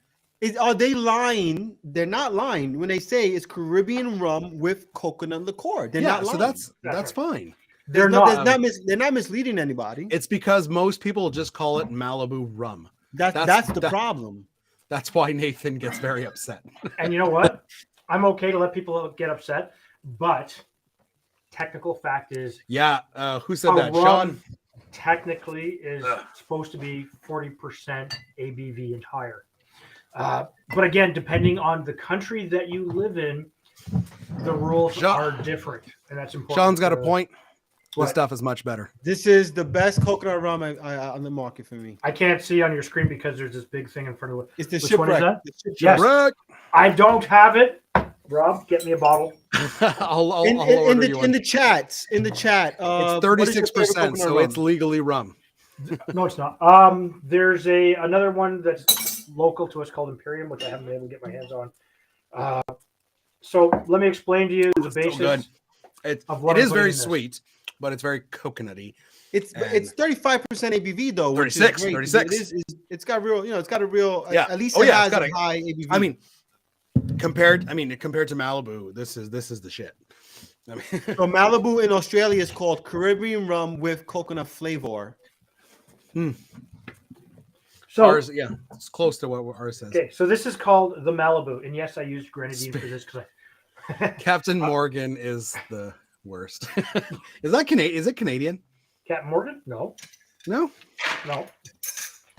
Are they lying? They're not lying when they say it's Caribbean rum with coconut liqueur. They're not lying. So that's fine. They're not misleading anybody. It's because most people just call it Malibu rum. That's the problem. That's why Nathan gets very upset. And you know what? I'm okay to let people get upset, but technical fact is, who said that? Sean technically is supposed to be 40% ABV and higher. But again, depending on the country that you live in, the rules are different, and that's important. Sean's got a point. This stuff is much better. This is the best coconut rum on the market for me. I can't see on your screen because there's this big thing in front of it. It's the Which one is that? Yes. I don't have it. Rob, get me a bottle. in the chat. It's 36%, so it's legally rum. No, it's not. There's another one that's local to us called Imperium, which I haven't been able to get my hands on. So let me explain to you the basics. It is very sweet, but it's very coconutty. It's 35% ABV though. 36. It's got real. It's got a real. At least it has a high ABV. I mean, compared to Malibu, this is the shit. I mean, so Malibu in Australia is called Caribbean rum with coconut flavor. So ours, it's close to what ours says. Okay, so this is called the Malibu, and yes, I used grenadine for this because Captain Morgan is the worst. Is it Canadian? Captain Morgan? No. No,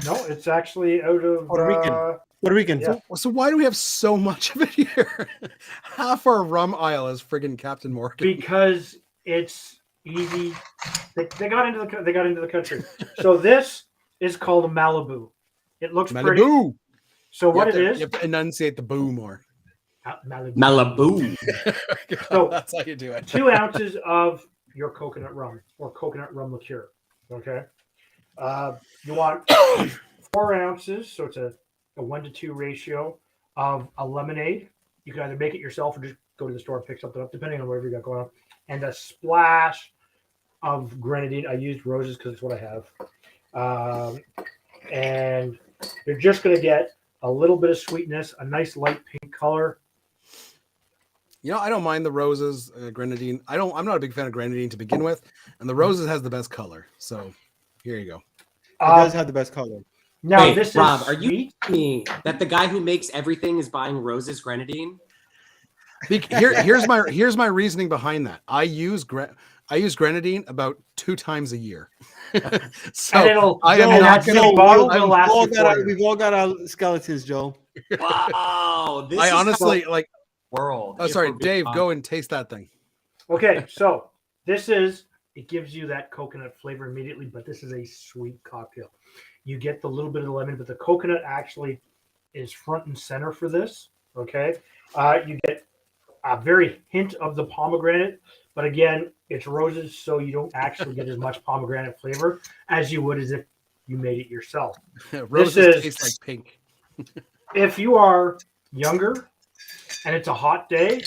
it's actually out of Puerto Rican. Yeah. So why do we have so much of it here? Half our rum aisle is friggin' Captain Morgan. Because it's easy. They got into the country. So this is called a Malibu. It looks pretty. Malibu. So what it is? You have to enunciate the boo more. Malibu. So that's how you do it. 2 ounces of your coconut rum or coconut rum liqueur. Okay. You want 4 ounces, so it's a 1-to-2 ratio of a lemonade. You can either make it yourself or just go to the store and pick something up, depending on whatever you got going on. And a splash of grenadine. I used roses because it's what I have. And you're just going to get a little bit of sweetness, a nice light pink color. You know, I don't mind the roses, grenadine. I'm not a big fan of grenadine to begin with, and the roses has the best color. So here you go. It does have the best color. Now, Hey, this Rob, is are you telling me that the guy who makes everything is buying roses grenadine? Here's my reasoning behind that. I use grenadine about 2 times a year. So we've all got our skeletons, Joe. Wow, I honestly like world. Oh, sorry, Dave, go and taste that thing. Okay, so it gives you that coconut flavor immediately, but this is a sweet cocktail. You get the little bit of the lemon, but the coconut actually is front and center for this. Okay, you get a very hint of the pomegranate, but again, it's roses, so you don't actually get as much pomegranate flavor as you would as if you made it yourself. Roses taste like pink. If you are younger and it's a hot day,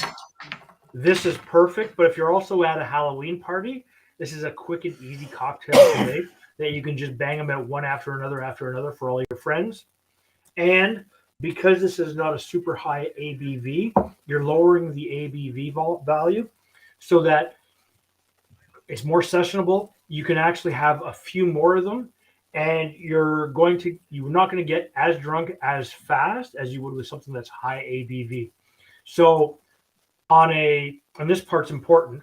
this is perfect. But if you're also at a Halloween party, this is a quick and easy cocktail to make that you can just bang them at one after another for all your friends. And because this is not a super high ABV, you're lowering the ABV value so that it's more sessionable. You can actually have a few more of them, and you're not going to get as drunk as fast as you would with something that's high ABV. So and this part's important,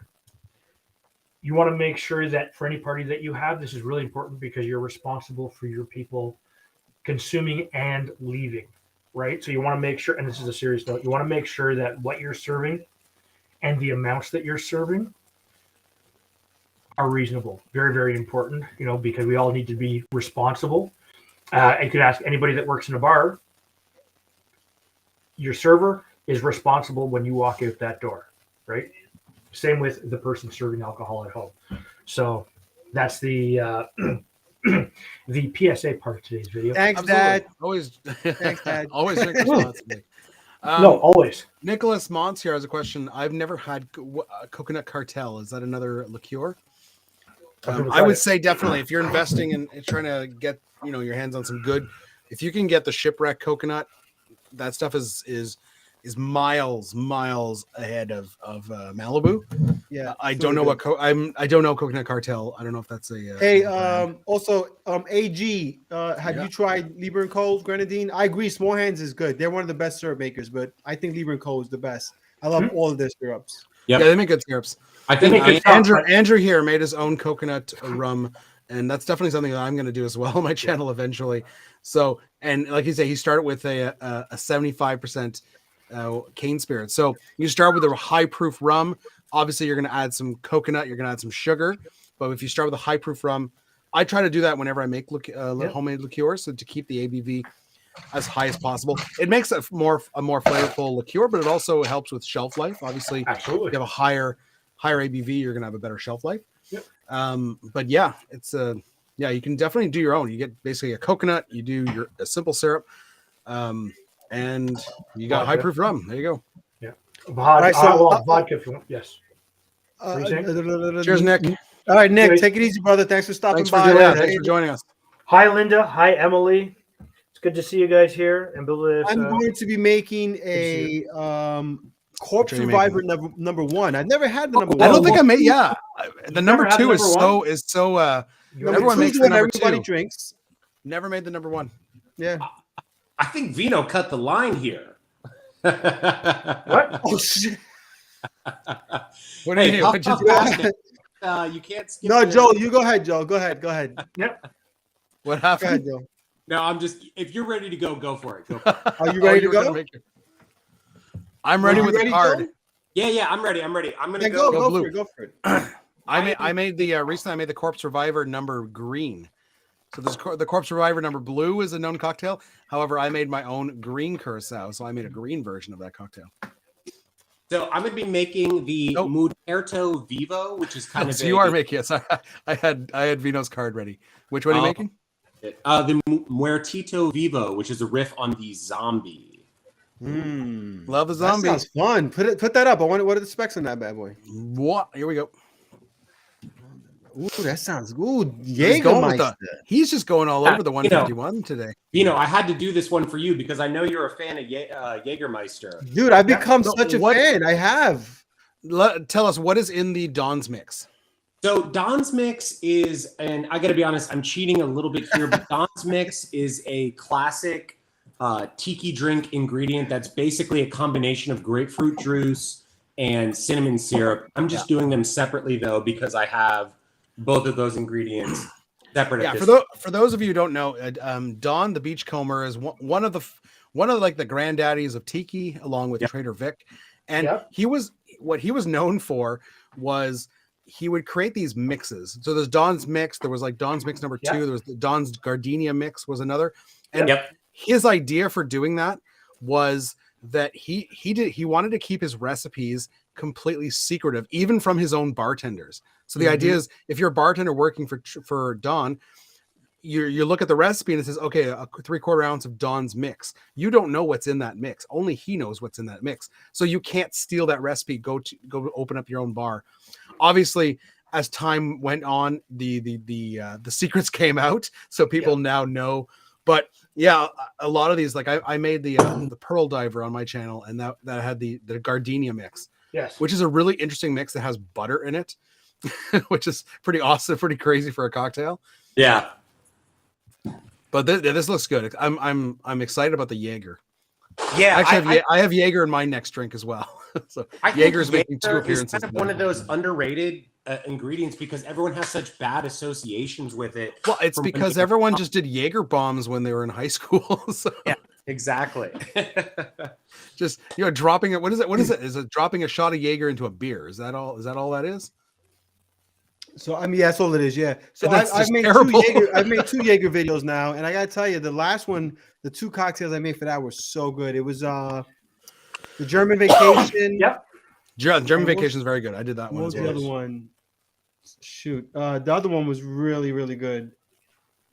you want to make sure that for any party that you have, this is really important because you're responsible for your people consuming and leaving, right? So you want to make sure, and this is a serious note, you want to make sure that what you're serving and the amounts that you're serving are reasonable. Very, very important, because we all need to be responsible. You could ask anybody that works in a bar, your server is responsible when you walk out that door, right? Same with the person serving alcohol at home. So that's the the PSA part of today's video. Thanks, Dad. Thanks, Dad. Always drink responsibly. No, always. Nicholas Mons here has a question. I've never had coconut cartel. Is that another liqueur? I would say definitely if you're investing in trying to get your hands on some good, if you can get the shipwreck coconut, that stuff is miles ahead of Malibu. Yeah, I don't know I don't know coconut cartel. I don't know if that's a hey. Also, AG, have you tried Lieber & Co.'s grenadine? I agree, Small Hands is good. They're one of the best syrup makers, but I think Lieber & Co. is the best. I love all of their syrups. Yep. Yeah, they make good syrups. I think Andrew here made his own coconut rum, and that's definitely something that I'm going to do as well on my channel eventually. So, and like you say, he started with a 75% cane spirit. So you start with a high proof rum. Obviously, you're going to add some coconut. You're going to add some sugar. But if you start with a high proof rum, I try to do that whenever I make homemade liqueur, so to keep the ABV as high as possible. It makes a more flavorful liqueur, but it also helps with shelf life. Obviously, absolutely, if you have a higher ABV, you're going to have a better shelf life. Yep. But yeah, it's you can definitely do your own. You get basically a coconut, you do a simple syrup, and you got high proof rum. There you go. Yeah. Vodka if you want. Yes. Cheers, Nick. All right, Nick, take it easy, brother. Thanks for stopping by. Thanks for joining us. Hi, Linda. Hi, Emily. It's good to see you guys here. And I'm going to be making a Corpse Survivor number 1. I've never had the number 1. I don't think I made. Yeah, the number 2 is so. Everyone makes the number 2. Everybody drinks. Never made the number 1. Yeah. I think Vino cut the line here. What? Oh shit! What do you do? You can't skip. No, Joe, you go ahead, Joe. Go ahead. Yep. What happened? Go ahead, Joe. No, I'm just. If you're ready to go for it. Go for it. Are you ready to go? I'm ready with the card. Joe? Yeah, I'm ready. I'm gonna go for it. I made the recently I made the Corpse Reviver number green. So this the Corpse Reviver number blue is a known cocktail. However, I made my own green curacao, so I made a green version of that cocktail. So I'm going to be making the Muertito Vivo, which is kind of. So you are making it. So I had Vino's card ready. Which one are you making? The Muertito Vivo, which is a riff on the zombie. Love the zombie. That sounds fun. Put that up. I wonder what are the specs on that bad boy. What? Here we go. Ooh, that sounds good. Jägermeister. He's just going all over the 151 today. I had to do this one for you because I know you're a fan of Jägermeister. Dude, I've become such a fan. I have. Tell us what is in the Don's Mix. So Don's Mix is, and I got to be honest, I'm cheating a little bit here, but Don's Mix is a classic tiki drink ingredient that's basically a combination of grapefruit juice and cinnamon syrup. I'm just doing them separately though because I have both of those ingredients separate. Yeah, for those of you who don't know, Don the Beachcomber is one of the granddaddies of tiki, along with Trader Vic, and he was known for was he would create these mixes. So there's Don's Mix. There was like Don's Mix number 2. There was the Don's Gardenia Mix was another, and his idea for doing that was that he wanted to keep his recipes completely secretive, even from his own bartenders. So the idea is, if you're a bartender working for Don, you look at the recipe and it says, okay, a 3/4 ounce of Don's Mix. You don't know what's in that mix. Only he knows what's in that mix. So you can't steal that recipe. Go open up your own bar. Obviously, as time went on, the secrets came out, so people now know. But yeah, a lot of these, like I made the Pearl Diver on my channel, and that had the Gardenia Mix. Yes, which is a really interesting mix that has butter in it, which is pretty awesome, pretty crazy for a cocktail. Yeah, but this looks good. I'm excited about the Jaeger. Yeah, actually, I have Jaeger in my next drink as well. So Jaeger's making 2 appearances. It's kind of one of those underrated ingredients because everyone has such bad associations with it. Well, it's because everyone just did Jaeger bombs when they were in high school. So. Yeah, exactly. Just dropping it. What is it? Is it dropping a shot of Jaeger into a beer? Is that all that is? So I mean, that's all it is. Yeah. So I've made 2 Jaeger videos now, and I gotta tell you, the last one, the 2 cocktails I made for that were so good. It was the German Vacation. German Vacation is very good. I did that one. What was the other one? Shoot, the other one was really, really good.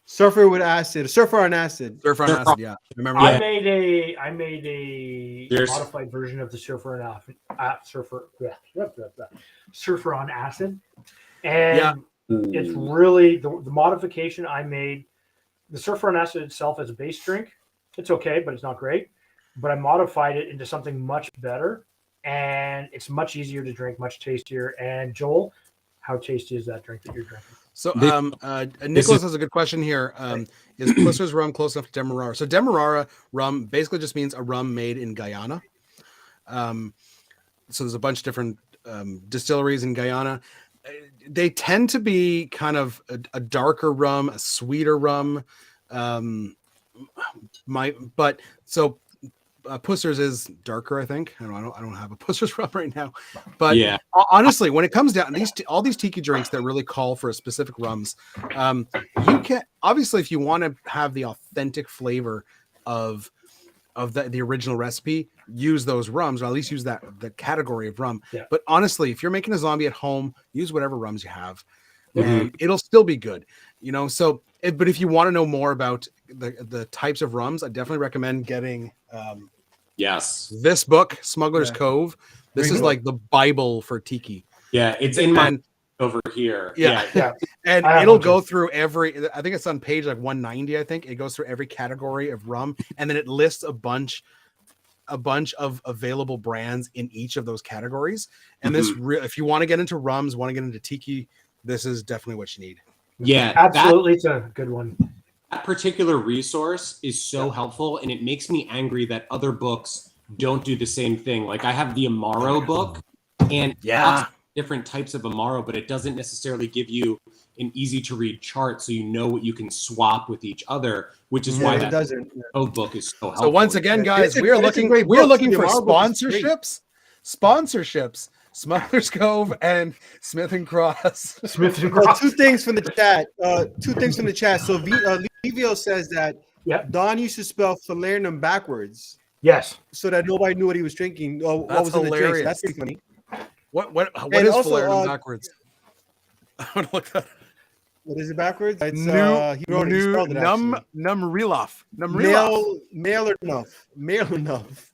Surfer on acid. Yeah, remember I that? made a modified version of the Surfer on acid, and it's really the modification I made. The Surfer on acid itself as a base drink, it's okay, but it's not great. But I modified it into something much better, and it's much easier to drink, much tastier. And Joel, how tasty is that drink that you're drinking? So Nicholas has a good question here. Is Pusser's rum close enough to Demerara? So Demerara rum basically just means a rum made in Guyana. So there's a bunch of different distilleries in Guyana. They tend to be kind of a darker rum, a sweeter rum. Pusser's is darker, I think. I don't have a Pusser's rum right now, but honestly, when it comes down all these tiki drinks that really call for a specific rums, you can obviously, if you want to have the authentic flavor of the original recipe, use those rums, or at least use the category of rum. Yeah. But honestly, if you're making a zombie at home, use whatever rums you have, and it'll still be good. So. But if you want to know more about the types of rums, I definitely recommend getting this book, Smuggler's Cove. This is like the Bible for tiki. Yeah, it's in my over here. Yeah. And it'll go through every, I think it's on page like 190, I think. It goes through every category of rum, and then it lists a bunch of available brands in each of those categories. And this, if you want to get into rums, want to get into tiki, this is definitely what you need. Yeah, absolutely. It's a good one. That particular resource is so helpful, and it makes me angry that other books don't do the same thing. Like I have the Amaro book, and different types of Amaro, but it doesn't necessarily give you an easy to read chart, so you know what you can swap with each other, which is why that book is so helpful. So once again, guys, we're looking for sponsorships. Smuggler's Cove and Smith and Cross. Smith and Cross. Two things from the chat. So Livio says that Don used to spell falernum backwards. Yes. So that nobody knew what he was drinking. What That's was in the drink. hilarious. So that's pretty funny. What And is also, falernum backwards? I want to look that. What is it backwards? It's He spelled it actually. Numrilov. Mail enough.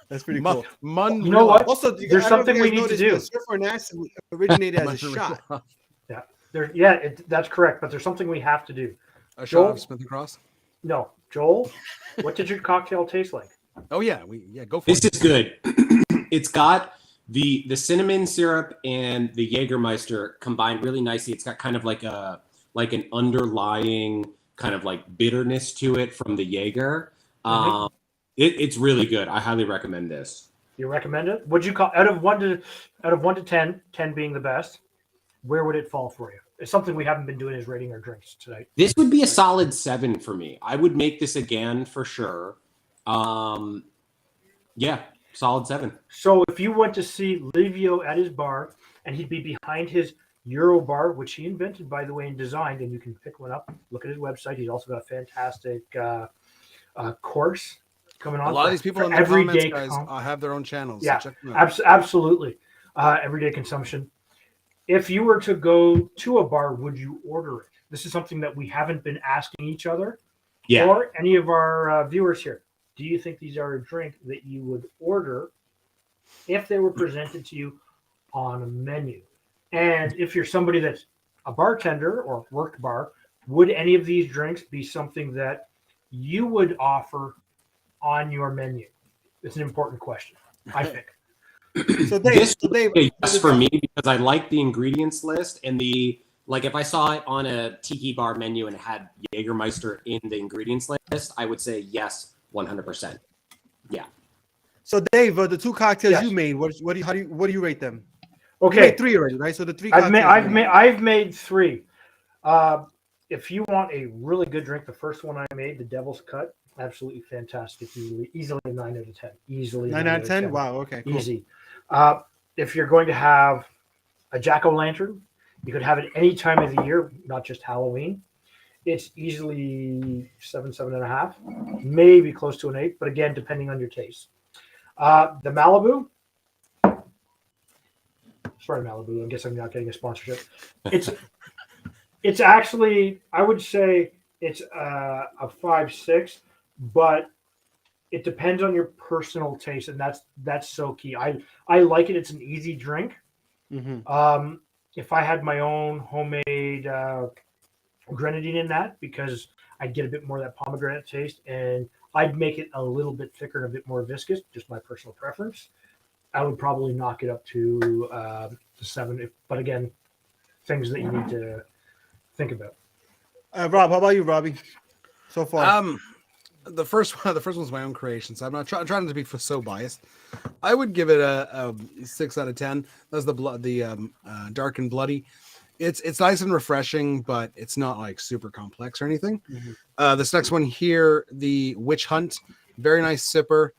That's pretty cool. You know what? Also, there's something we need to do. Surfer and acid originated as a shot. Yeah. That's correct. But there's something we have to do. A shot of Smith and Cross? No, Joel. What did your cocktail taste like? Oh yeah, go for it. This is good. It's got the cinnamon syrup and the Jägermeister combined really nicely. It's got kind of like an underlying kind of like bitterness to it from the Jaeger. It's really good. I highly recommend this. You recommend it? Would you call out of 1 to 10, 10 being the best? Where would it fall for you? It's something we haven't been doing is rating our drinks tonight. This would be a solid 7 for me. I would make this again for sure. Yeah, solid 7. So if you went to see Livio at his bar and he'd be behind his Euro bar, which he invented, by the way, and designed, and you can pick one up, look at his website. He's also got a fantastic course coming on. A lot of these people in the comments, guys, have their own channels. Yeah, so check them out. Absolutely. Everyday consumption. If you were to go to a bar, would you order it? This is something that we haven't been asking each other or any of our viewers here. Do you think these are a drink that you would order if they were presented to you on a menu? And if you're somebody that's a bartender or worked bar, would any of these drinks be something that you would offer on your menu? It's an important question, I think. So Dave, yes for me, because I like the ingredients list and if I saw it on a tiki bar menu and it had Jägermeister in the ingredients list, I would say yes, 100%. Yeah. So Dave, the two cocktails you made, what do you rate them? Okay, you made 3 already, right? So the 3 cocktails I've made 3. If you want a really good drink, the first one I made, the Devil's Cut, absolutely fantastic. Easily a 9 out of 10. Easily 9 out of 10. Wow. Okay. Cool. Easy. If you're going to have a jack-o'-lantern, you could have it any time of the year, not just Halloween. It's easily 7.5, maybe close to an 8, but again, depending on your taste. The Malibu. Sorry, Malibu. I guess I'm not getting a sponsorship. It's actually, I would say it's a 5.6, but it depends on your personal taste, and that's so key. I like it. It's an easy drink. Mm-hmm. If I had my own homemade grenadine in that, because I'd get a bit more of that pomegranate taste, and I'd make it a little bit thicker and a bit more viscous, just my personal preference. I would probably knock it up to 7. But again, things that you need to think about. Rob, how about you, Robbie? So far, the first one's my own creation, so I'm not trying to be so biased. I would give it a 6 out of 10. That's the dark and bloody. It's nice and refreshing, but it's not like super complex or anything. Mm-hmm. This next one here, the Witch Hunt, very nice sipper.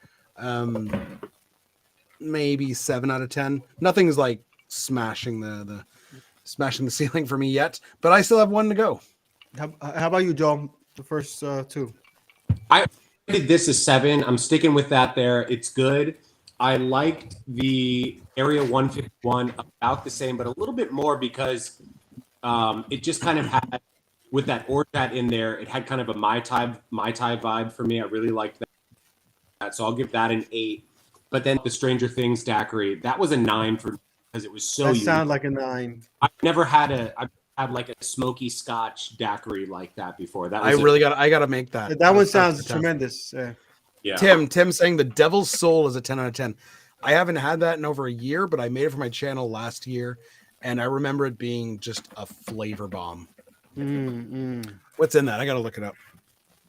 Maybe 7 out of 10. Nothing's like smashing the ceiling for me yet, but I still have one to go. How about you, Joe? The first 2. I did this as 7. I'm sticking with that there. It's good. I liked the Area 151 about the same, but a little bit more because it just kind of had, with that orchat in there, it had kind of a Mai Tai vibe for me. I really liked that. So I'll give that an 8. But then the Stranger Things daiquiri, that was a 9 for me because it was so unique. That sounds like a 9. I've never had like a smoky Scotch daiquiri like that before. That was I gotta make that. That one sounds tremendous. Yeah. Tim saying the Devil's Soul is a 10 out of 10. I haven't had that in over a year, but I made it for my channel last year, and I remember it being just a flavor bomb. What's in that? I gotta look it up.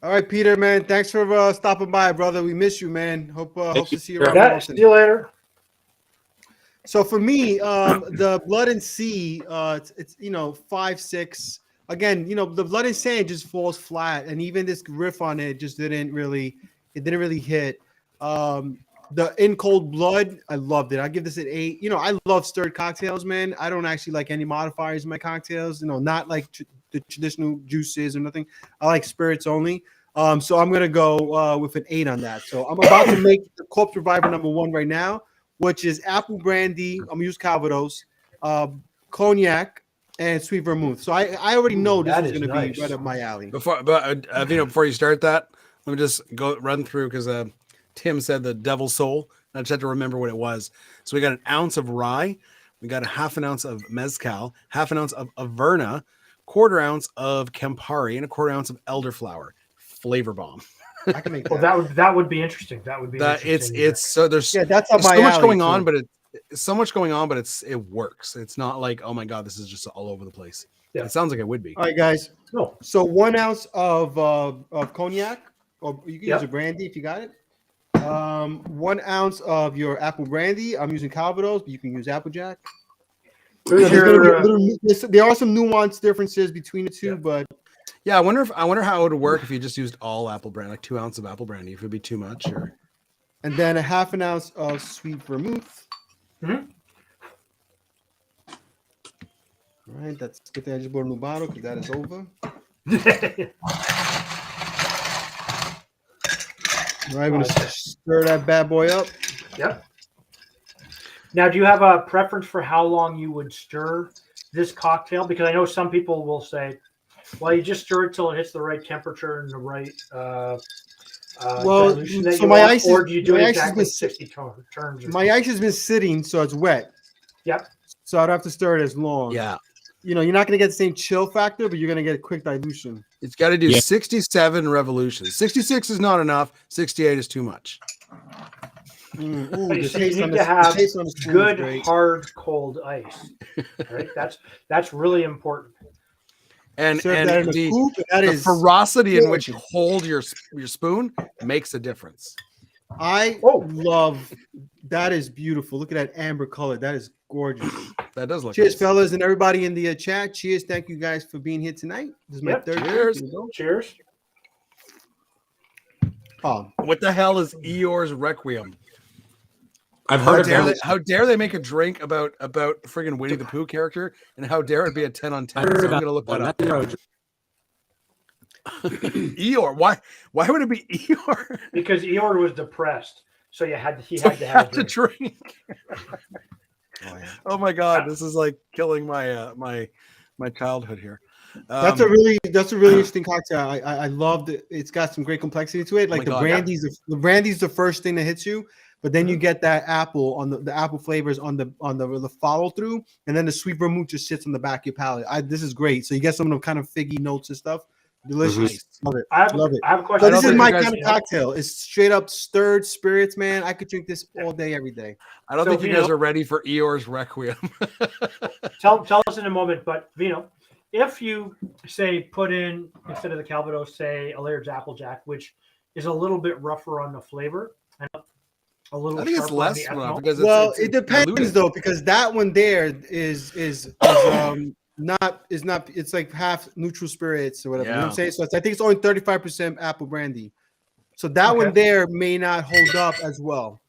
All right, Peter, man. Thanks for stopping by, brother. We miss you, man. Hope to see you around. Yeah, see you later. So for me, the Blood and Sea, it's 5, 6. Again, the Blood and Sand just falls flat, and even this riff on it just didn't really hit. The In Cold Blood, I loved it. I give this an 8. You know, I love stirred cocktails, man. I don't actually like any modifiers in my cocktails. You know, not like the traditional juices or nothing. I like spirits only. So I'm gonna go with an 8 on that. So I'm about to make the Corpse Reviver #1 right now, which is apple brandy. I'm gonna use Calvados, cognac, and sweet vermouth. So I already know this is gonna be right up my alley. Before you start that, let me just run through because Tim said the Devil's Soul. I just had to remember what it was. So we got an ounce of rye, we got a half an ounce of mezcal, half an ounce of Averna, quarter ounce of Campari, and a quarter ounce of elderflower. Flavor bomb. I can make that. Well, that would be interesting. That would be interesting. It's so there's that's up my so much alley going too. on, but it's so much going on, but it works. It's not like, oh my god, this is just all over the place. Yeah. It sounds like it would be. All right, guys. No. So 1 ounce of cognac, or you can use a brandy if you got it. 1 ounce of your apple brandy. I'm using Calvados, but you can use Applejack. There are some nuanced differences between the two, but yeah, I wonder how it would work if you just used all apple brandy, like 2 ounces of apple brandy, if it'd be too much. Or and then a half an ounce of sweet vermouth. Mm-hmm. All right, that's good thing I just bought a new bottle because that is over. All right, I'm going to stir that bad boy up. Yep. Now, do you have a preference for how long you would stir this cocktail? Because I know some people will say, well, you just stir it till it hits the right temperature and the right dilution that you want, or do you do exactly 60 turns? My ice has been sitting, so it's wet. Yep. So I don't have to stir it as long. Yeah. You know, you're not going to get the same chill factor, but you're going to get a quick dilution. It's got to do 67 revolutions. 66 is not enough. 68 is too much. Ooh, you need to have good, hard, cold ice. Right? That's really important. And the ferocity in which you hold your spoon makes a difference. I love that. Is beautiful. Look at that amber color. That is gorgeous. That does look. Cheers, nice. fellas, and everybody in the chat. Cheers. Thank you guys for being here tonight. This is my third. Cheers. Cheers. What the hell is Eeyore's Requiem? I've heard of how dare they make a drink about friggin' Winnie the Pooh character, and how dare it be a 10 on 10? So I'm gonna look that up. Eeyore, why would it be Eeyore? Because Eeyore was depressed, so he had to have a drink. Oh my god, this is like killing my my childhood here. That's a really interesting cocktail. I loved it. It's got some great complexity to it. Like the brandy's the first thing that hits you, but then you get that apple on the apple flavors on the follow through, and then the sweet vermouth just sits on the back of your palate. This is great. So you get some of the kind of figgy notes and stuff. Delicious. Love it. Love it. I have a question. So this is my kind of cocktail. It's straight up stirred spirits, man. I could drink this all day, every day. I don't think you guys are ready for Eeyore's Requiem. tell us in a moment, but Vino, if you say put in, instead of the Calvados, say a Laird's Applejack, which is a little bit rougher on the flavor and a little. I think it's less rough because it depends diluted. Though, because that one there is not it's like half neutral spirits or whatever. You know what I'm saying? So I think it's only 35% apple brandy. So that one there may not hold up as well.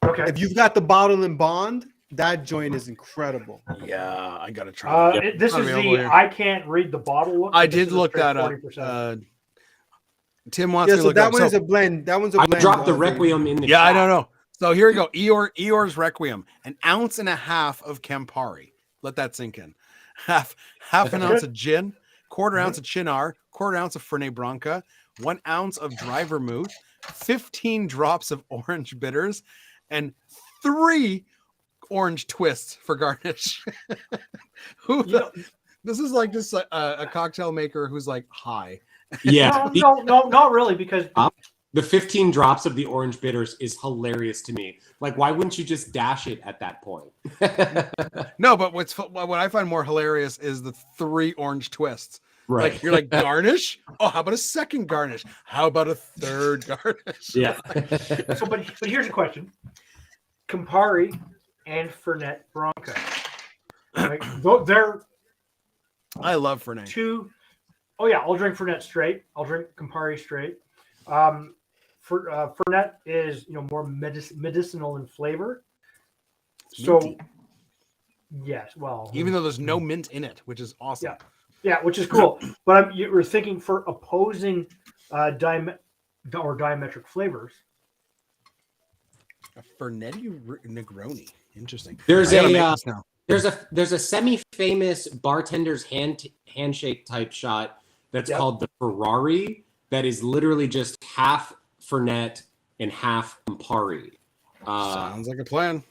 Okay. If you've got the bottle and bond, that joint is incredible. Yeah, I gotta try. This is I can't read the bottle look. I did look that up. Tim wants to look that up. one is a blend. That one's a blend. I dropped the Requiem in the chat. I don't know. So here we go. Eeyore's Requiem. 1.5 ounces of Campari. Let that sink in. Half an ounce of gin, quarter ounce of Chinar, quarter ounce of Fernet Branca, 1 ounce of dry vermouth, 15 drops of orange bitters, and 3 orange twists for garnish. This is like just a cocktail maker who's like high. Yeah. No, not really, because the 15 drops of the orange bitters is hilarious to me. Like, why wouldn't you just dash it at that point? No, but what I find more hilarious is the 3 orange twists. Right. Like, you're like, garnish? Oh, how about a second garnish? How about a third garnish? Yeah. but here's a question. Campari and Fernet Branca. Right? They're I love Fernet. I'll drink Fernet straight. I'll drink Campari straight. Fernet is more medicinal in flavor. So Minty. yes, well, Even though there's no mint in it, which is awesome. Yeah, which is cool. But you were thinking for opposing diametric flavors. A Fernetti Negroni. Interesting. There's I gotta make this now. there's a semi-famous bartender's handshake type shot that's called the Ferrari that is literally just half Fernet and half Campari. Sounds like a plan.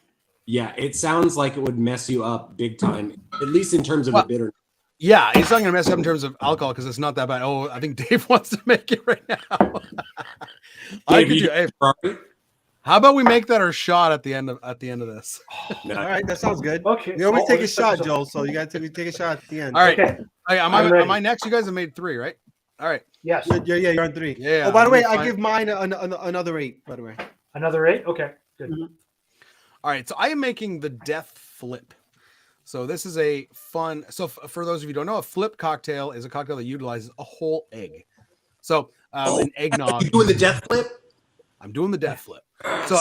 Yeah, it sounds like it would mess you up big time, at least in terms of the bitterness. Yeah, it's not going to mess up in terms of alcohol because it's not that bad. Oh, I think Dave wants to make it right now. How about we make that our shot at the end of this? All right, that sounds good. Okay, we always take a shot, Joel. So you got to take a shot at the end. All right. Okay. Am I next? You guys have made 3, right? All right. Yes. Yeah, you're on 3. Yeah. Oh, by the way, I give mine another 8. By the way. Another 8. Okay. Good. Mm-hmm. All right. So I am making the Death Flip. So this is a fun. So for those of you who don't know, a flip cocktail is a cocktail that utilizes a whole egg. So an eggnog. You doing the death flip? I'm doing the Death Flip. So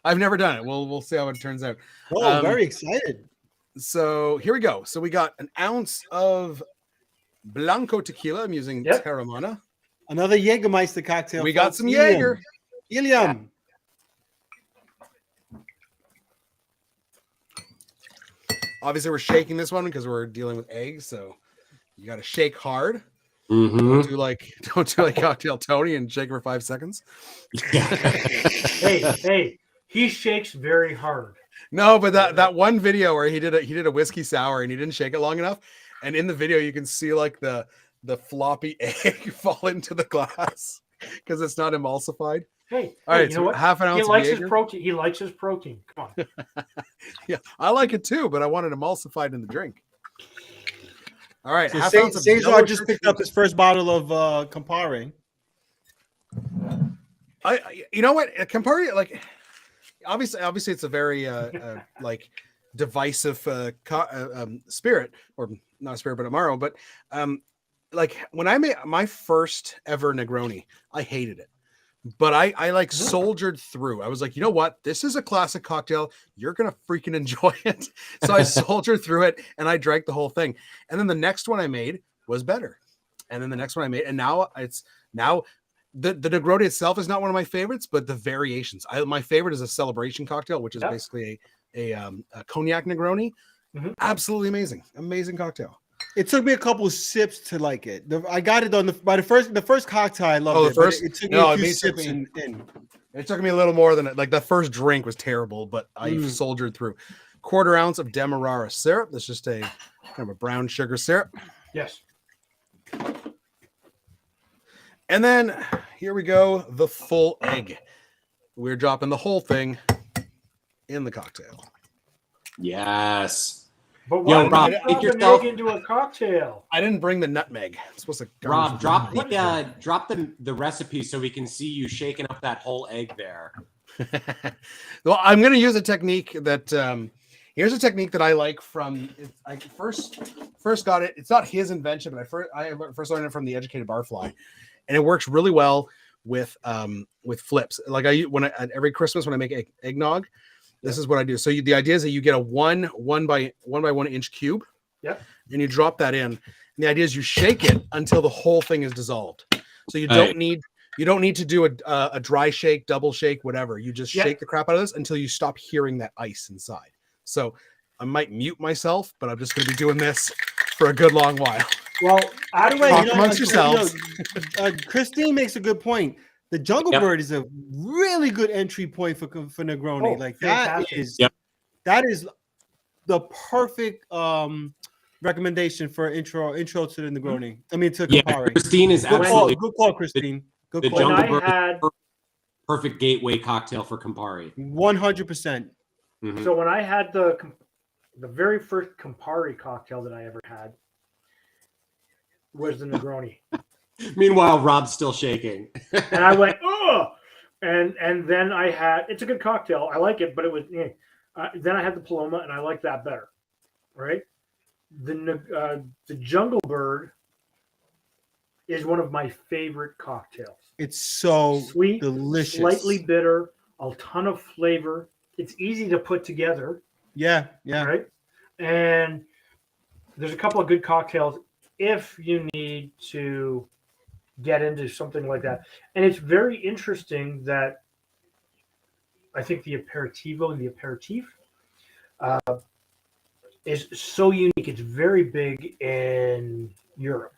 I've never done it. We'll see how it turns out. Oh, very excited. So here we go. So we got an ounce of Blanco tequila. I'm using Terramana. Another Jägermeister cocktail. We got some Jaeger. Ilium. Obviously, we're shaking this one because we're dealing with eggs, so you got to shake hard. Mm-hmm. Don't do like Cocktail Tony and shake for 5 seconds. Hey, he shakes very hard. No, but that one video where he did a whiskey sour and he didn't shake it long enough, and in the video you can see like the floppy egg fall into the glass because it's not emulsified. Hey, all right, you so know what? half an ounce. He likes of his protein. He likes his protein. Come on. Yeah, I like it too, but I want it emulsified in the drink. All right, so Cesar just picked up his first bottle of Campari. You know what, Campari, like obviously it's a very like divisive spirit, or not a spirit but amaro, but like when I made my first ever Negroni, I hated it. But I like soldiered through. I was like, you know what? This is a classic cocktail. You're going to freaking enjoy it. So I soldiered through it and I drank the whole thing. And then the next one I made was better. And then the next one I made, and now the Negroni itself is not one of my favorites, but the variations. My favorite is a celebration cocktail, which is basically a Cognac Negroni. Mm-hmm. Absolutely amazing cocktail. It took me a couple of sips to like it. I got it by the first cocktail. I loved it. It took me a few sips in. It took me a little more than like the first drink was terrible, but I soldiered through. 1/4 ounce of Demerara syrup. That's just a kind of a brown sugar syrup. Yes. And then here we go, the full egg. We're dropping the whole thing in the cocktail. Yes. But why Rob, make yourself into a cocktail? I didn't bring the nutmeg. It's supposed to. Rob, drop the recipe so we can see you shaking up that whole egg there. Well, I'm going to use a technique that. Here's a technique that I like from. I first got it. It's not his invention, but I first learned it from the Educated Barfly, and it works really well with flips. Like every Christmas when I make eggnog. This is what I do. So the idea is that you get a one by 1 inch cube. Yep. And you drop that in. And the idea is you shake it until the whole thing is dissolved. So you don't need to do a dry shake, double shake, whatever. You just shake the crap out of this until you stop hearing that ice inside. So I might mute myself, but I'm just going to be doing this for a good long while. Well, talk amongst yourselves. Christine makes a good point. The Jungle Bird is a really good entry point for Negroni. That is the perfect recommendation for intro to the Negroni. I mean to Campari. Christine is absolutely good call, Christine. Good the call. Jungle Bird is perfect gateway cocktail for Campari. 100%. Mm-hmm. So when I had the very first Campari cocktail that I ever had was the Negroni. Meanwhile, Rob's still shaking. And I went, oh! And then I had, it's a good cocktail. I like it, but it was, then I had the Paloma, and I like that better. Right? The Jungle Bird is one of my favorite cocktails. It's so sweet, delicious. slightly bitter, a ton of flavor. It's easy to put together. Yeah. Right. And there's a couple of good cocktails if you need to get into something like that. And it's very interesting that I think the aperitivo and the aperitif is so unique. It's very big in Europe,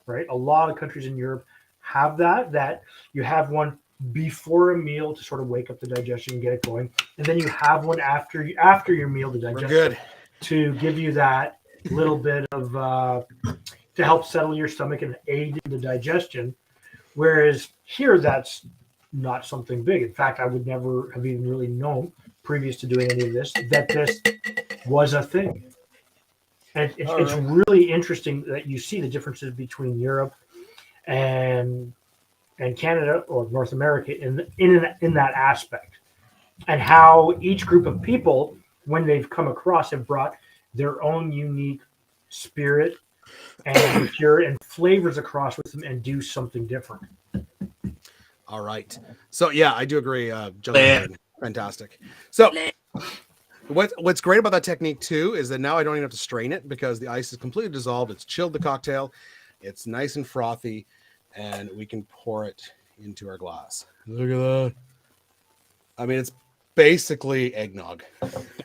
right? A lot of countries in Europe have that you have one before a meal to sort of wake up the digestion and get it going, and then you have one after your meal to digest it, to give you that little bit of to help settle your stomach and aid in the digestion. Whereas here, that's not something big. In fact, I would never have even really known previous to doing any of this that this was a thing. And it's really interesting that you see the differences between Europe and Canada or North America in that aspect, and how each group of people, when they've come across, have brought their own unique spirit and liqueur and flavors across with them and do something different. All right. So yeah, I do agree. Fantastic. So what's great about that technique too is that now I don't even have to strain it because the ice is completely dissolved. It's chilled the cocktail. It's nice and frothy, and we can pour it into our glass. Look at that. I mean, it's basically eggnog.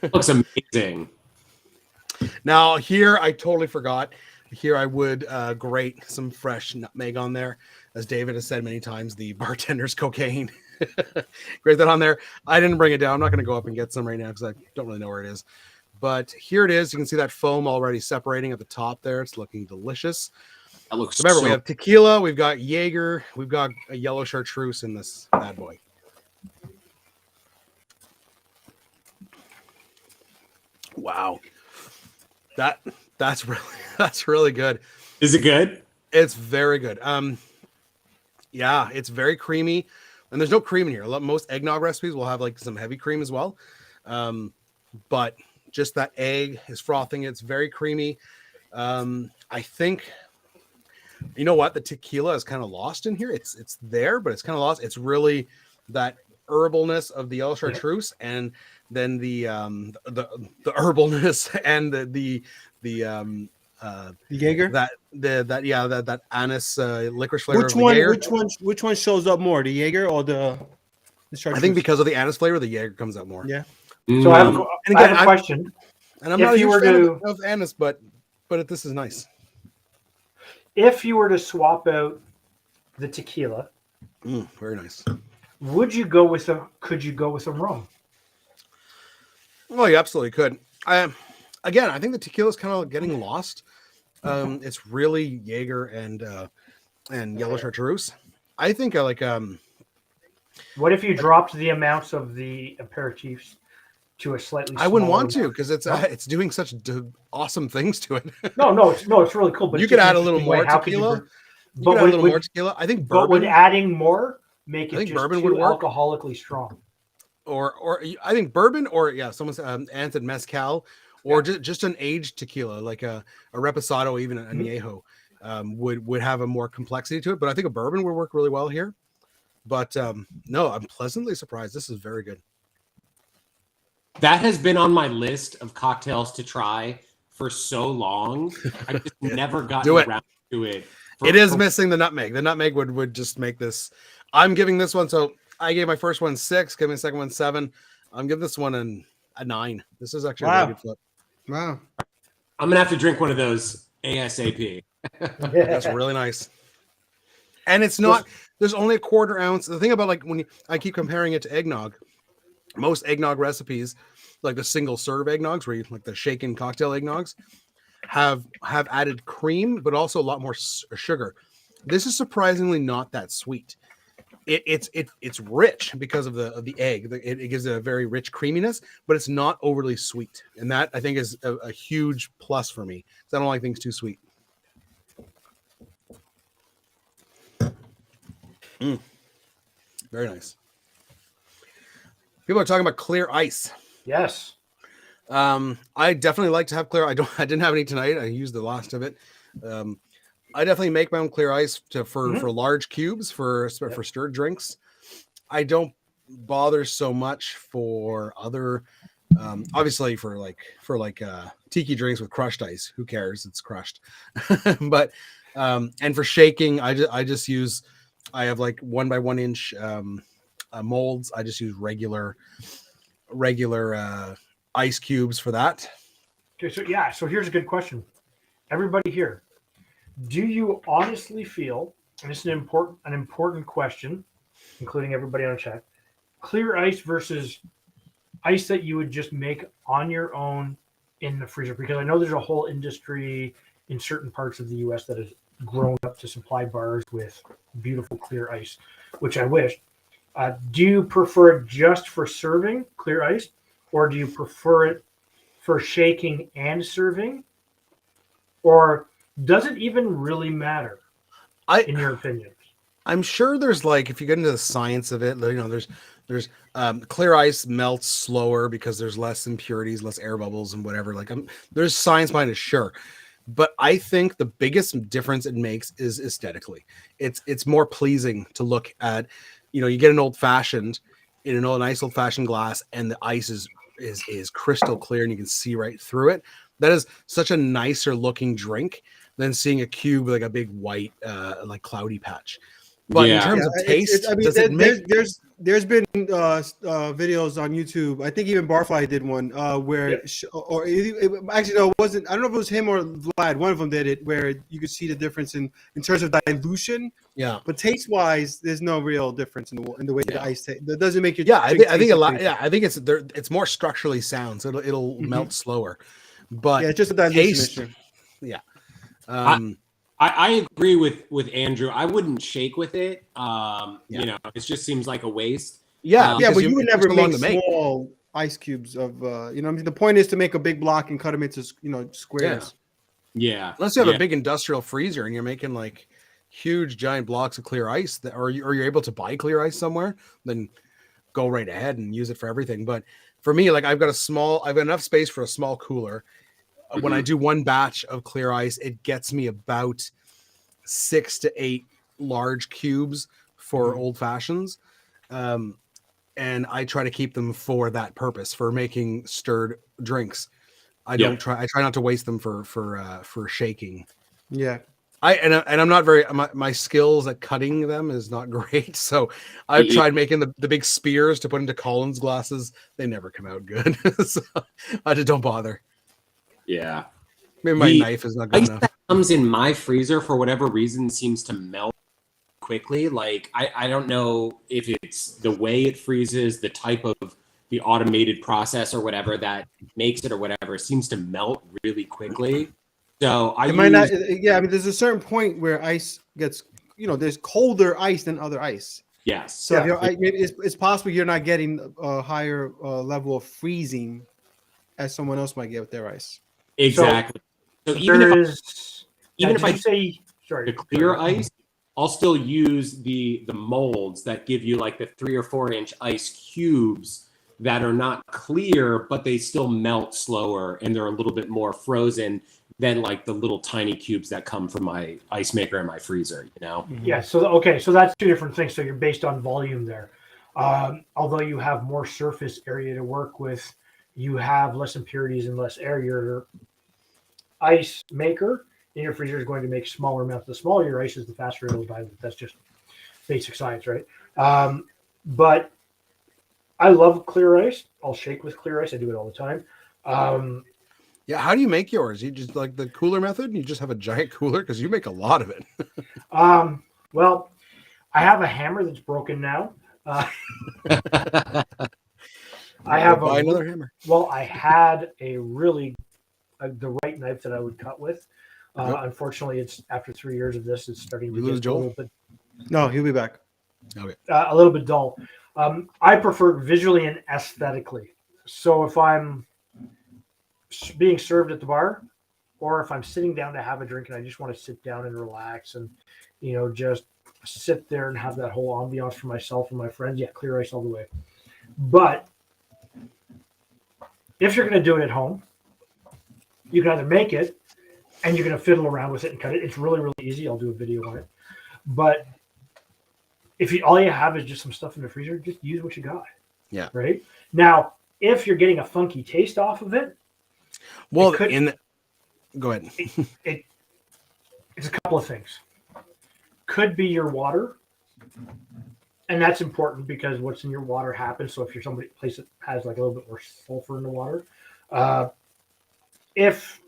It looks amazing. Now here, I totally forgot. Here I would grate some fresh nutmeg on there. As David has said many times, the bartender's cocaine. Grate that on there. I didn't bring it down. I'm not going to go up and get some right now because I don't really know where it is. But here it is. You can see that foam already separating at the top there. It's looking delicious. That looks so remember, we have tequila, we've got Jaeger, we've got a yellow chartreuse in this bad boy. Wow. That's really good. Is it good? It's very good. Yeah, it's very creamy, and there's no cream in here. Most eggnog recipes will have like some heavy cream as well, but just that egg is frothing. It's very creamy. I think, you know what, the tequila is kind of lost in here. It's there, but it's kind of lost. It's really that herbalness of the yellow chartreuse, and then the herbalness and the Jaeger, that anise licorice flavor. Which one shows up more, the Jaeger or the chartreuse? I think because of the anise flavor, the Jaeger comes out more. Yeah. So I have a question. And I'm not a huge fan of anise, but this is nice. If you were to swap out the tequila, very nice. Could you go with a rum? Well, you absolutely could. Again, I think the tequila is kind of getting lost. It's really Jaeger and yellow chartreuse. I think I like. What if you dropped the amounts of the aperitifs to a slightly? I wouldn't want to because it's doing such awesome things to it. No, it's really cool. But you could add a little more tequila. More tequila. I think bourbon. But would adding more make it just bourbon too would work. Alcoholically strong? Or I think bourbon, or someone said mezcal. Or just an aged tequila, like a reposado, even an añejo, would have a more complexity to it. But I think a bourbon would work really well here. But no, I'm pleasantly surprised. This is very good. That has been on my list of cocktails to try for so long. I just never got around to it. It is missing the nutmeg. The nutmeg would just make this. I'm giving this one. So I gave my first one 6, gave my second one 7. I'm giving this one a 9. This is actually a really good flip. Wow. I'm going to have to drink one of those ASAP. That's really nice. And it's not, there's only a 1/4 ounce. The thing about like I keep comparing it to eggnog, most eggnog recipes, like the single serve eggnogs, where you like the shaken cocktail eggnogs, have added cream, but also a lot more sugar. This is surprisingly not that sweet. It's rich because of the egg. It gives it a very rich creaminess, but it's not overly sweet, and that I think is a huge plus for me because I don't like things too sweet. Very nice. People are talking about clear ice. Yes. I definitely like to have clear. I didn't have any tonight. I used the last of it. I definitely make my own clear ice for large cubes for stirred drinks. I don't bother so much for other, obviously for tiki drinks with crushed ice. Who cares? It's crushed. But and for shaking, I just use. I have like 1 by 1 inch molds. I just use regular ice cubes for that. Okay, so here's a good question. Everybody here, do you honestly feel, and this is an important question, including everybody on chat, clear ice versus ice that you would just make on your own in the freezer? Because I know there's a whole industry in certain parts of the US that has grown up to supply bars with beautiful clear ice, which I wish. Do you prefer it just for serving, clear ice, or do you prefer it for shaking and serving? Or does it even really matter, in your opinion? I'm sure there's like, if you get into the science of it, there's clear ice melts slower because there's less impurities, less air bubbles and whatever. Like there's science behind it, sure. But I think the biggest difference it makes is aesthetically. It's more pleasing to look at. You get an old fashioned in a nice old fashioned glass, and the ice is crystal clear, and you can see right through it. That is such a nicer looking drink than seeing a cube like a big white like cloudy patch. But in terms of taste, there's been videos on YouTube. I think even Barfly did one where, actually no, it wasn't. I don't know if it was him or Vlad. One of them did it, where you could see the difference in terms of dilution. Yeah. But taste wise, there's no real difference in the way the ice tastes. That doesn't make it. Yeah, I think a lot. Yeah, I think it's more structurally sound, so it'll melt slower. But it's just a dilution issue. Yeah. I agree with Andrew. I wouldn't shake with it. It just seems like a waste. Yeah, but you would never make small ice cubes of. The point is to make a big block and cut them into squares. Yeah. Unless you have a big industrial freezer and you're making like huge giant blocks of clear ice, or you're able to buy clear ice somewhere, then go right ahead and use it for everything. But for me, like I've got enough space for a small cooler. When I do one batch of clear ice, it gets me about 6 to 8 large cubes for old fashions. And I try to keep them for that purpose, for making stirred drinks. I try not to waste them for shaking. Yeah. I'm not very, my skills at cutting them is not great. So I've tried making the big spears to put into Collins glasses. They never come out good. So I just don't bother. Yeah. Maybe my knife is not good enough. That comes in my freezer for whatever reason seems to melt quickly. Like I don't know if it's the way it freezes, the type of the automated process or whatever that makes it or whatever, seems to melt really quickly. So there's a certain point where ice gets, there's colder ice than other ice. Yes. So it's possible you're not getting a higher level of freezing as someone else might get with their ice. Exactly. So even if I say the clear ice, I'll still use the molds that give you like the 3 or 4 inch ice cubes that are not clear, but they still melt slower and they're a little bit more frozen than like the little tiny cubes that come from my ice maker and my freezer, Yeah. So that's 2 different things. So you're based on volume there. Although you have more surface area to work with, you have less impurities and less air. Your ice maker in your freezer is going to make smaller amounts. The smaller your ice is, the faster it'll dilute. That's just basic science, right? But I love clear ice. I'll shake with clear ice. I do it all the time. How do you make yours? You just like the cooler method? You just have a giant cooler? Because you make a lot of it. Well, I have a hammer that's broken now. I have another hammer. Well, I had the right knife that I would cut with. Unfortunately, it's after 3 years of this, it's starting to get a little bit. No, he'll be back. Okay. A little bit dull. I prefer visually and aesthetically. So if I'm being served at the bar, or if I'm sitting down to have a drink and I just want to sit down and relax and just sit there and have that whole ambiance for myself and my friends, clear ice all the way. But if you're going to do it at home, you can either make it and you're going to fiddle around with it and cut it. It's really, really easy. I'll do a video on it. But if all you have is just some stuff in the freezer, just use what you got. Yeah. Right now, if you're getting a funky taste off of it, well, go ahead. It's a couple of things. Could be your water, and that's important because what's in your water happens. So if you're somebody place that has like a little bit more sulfur in the water, if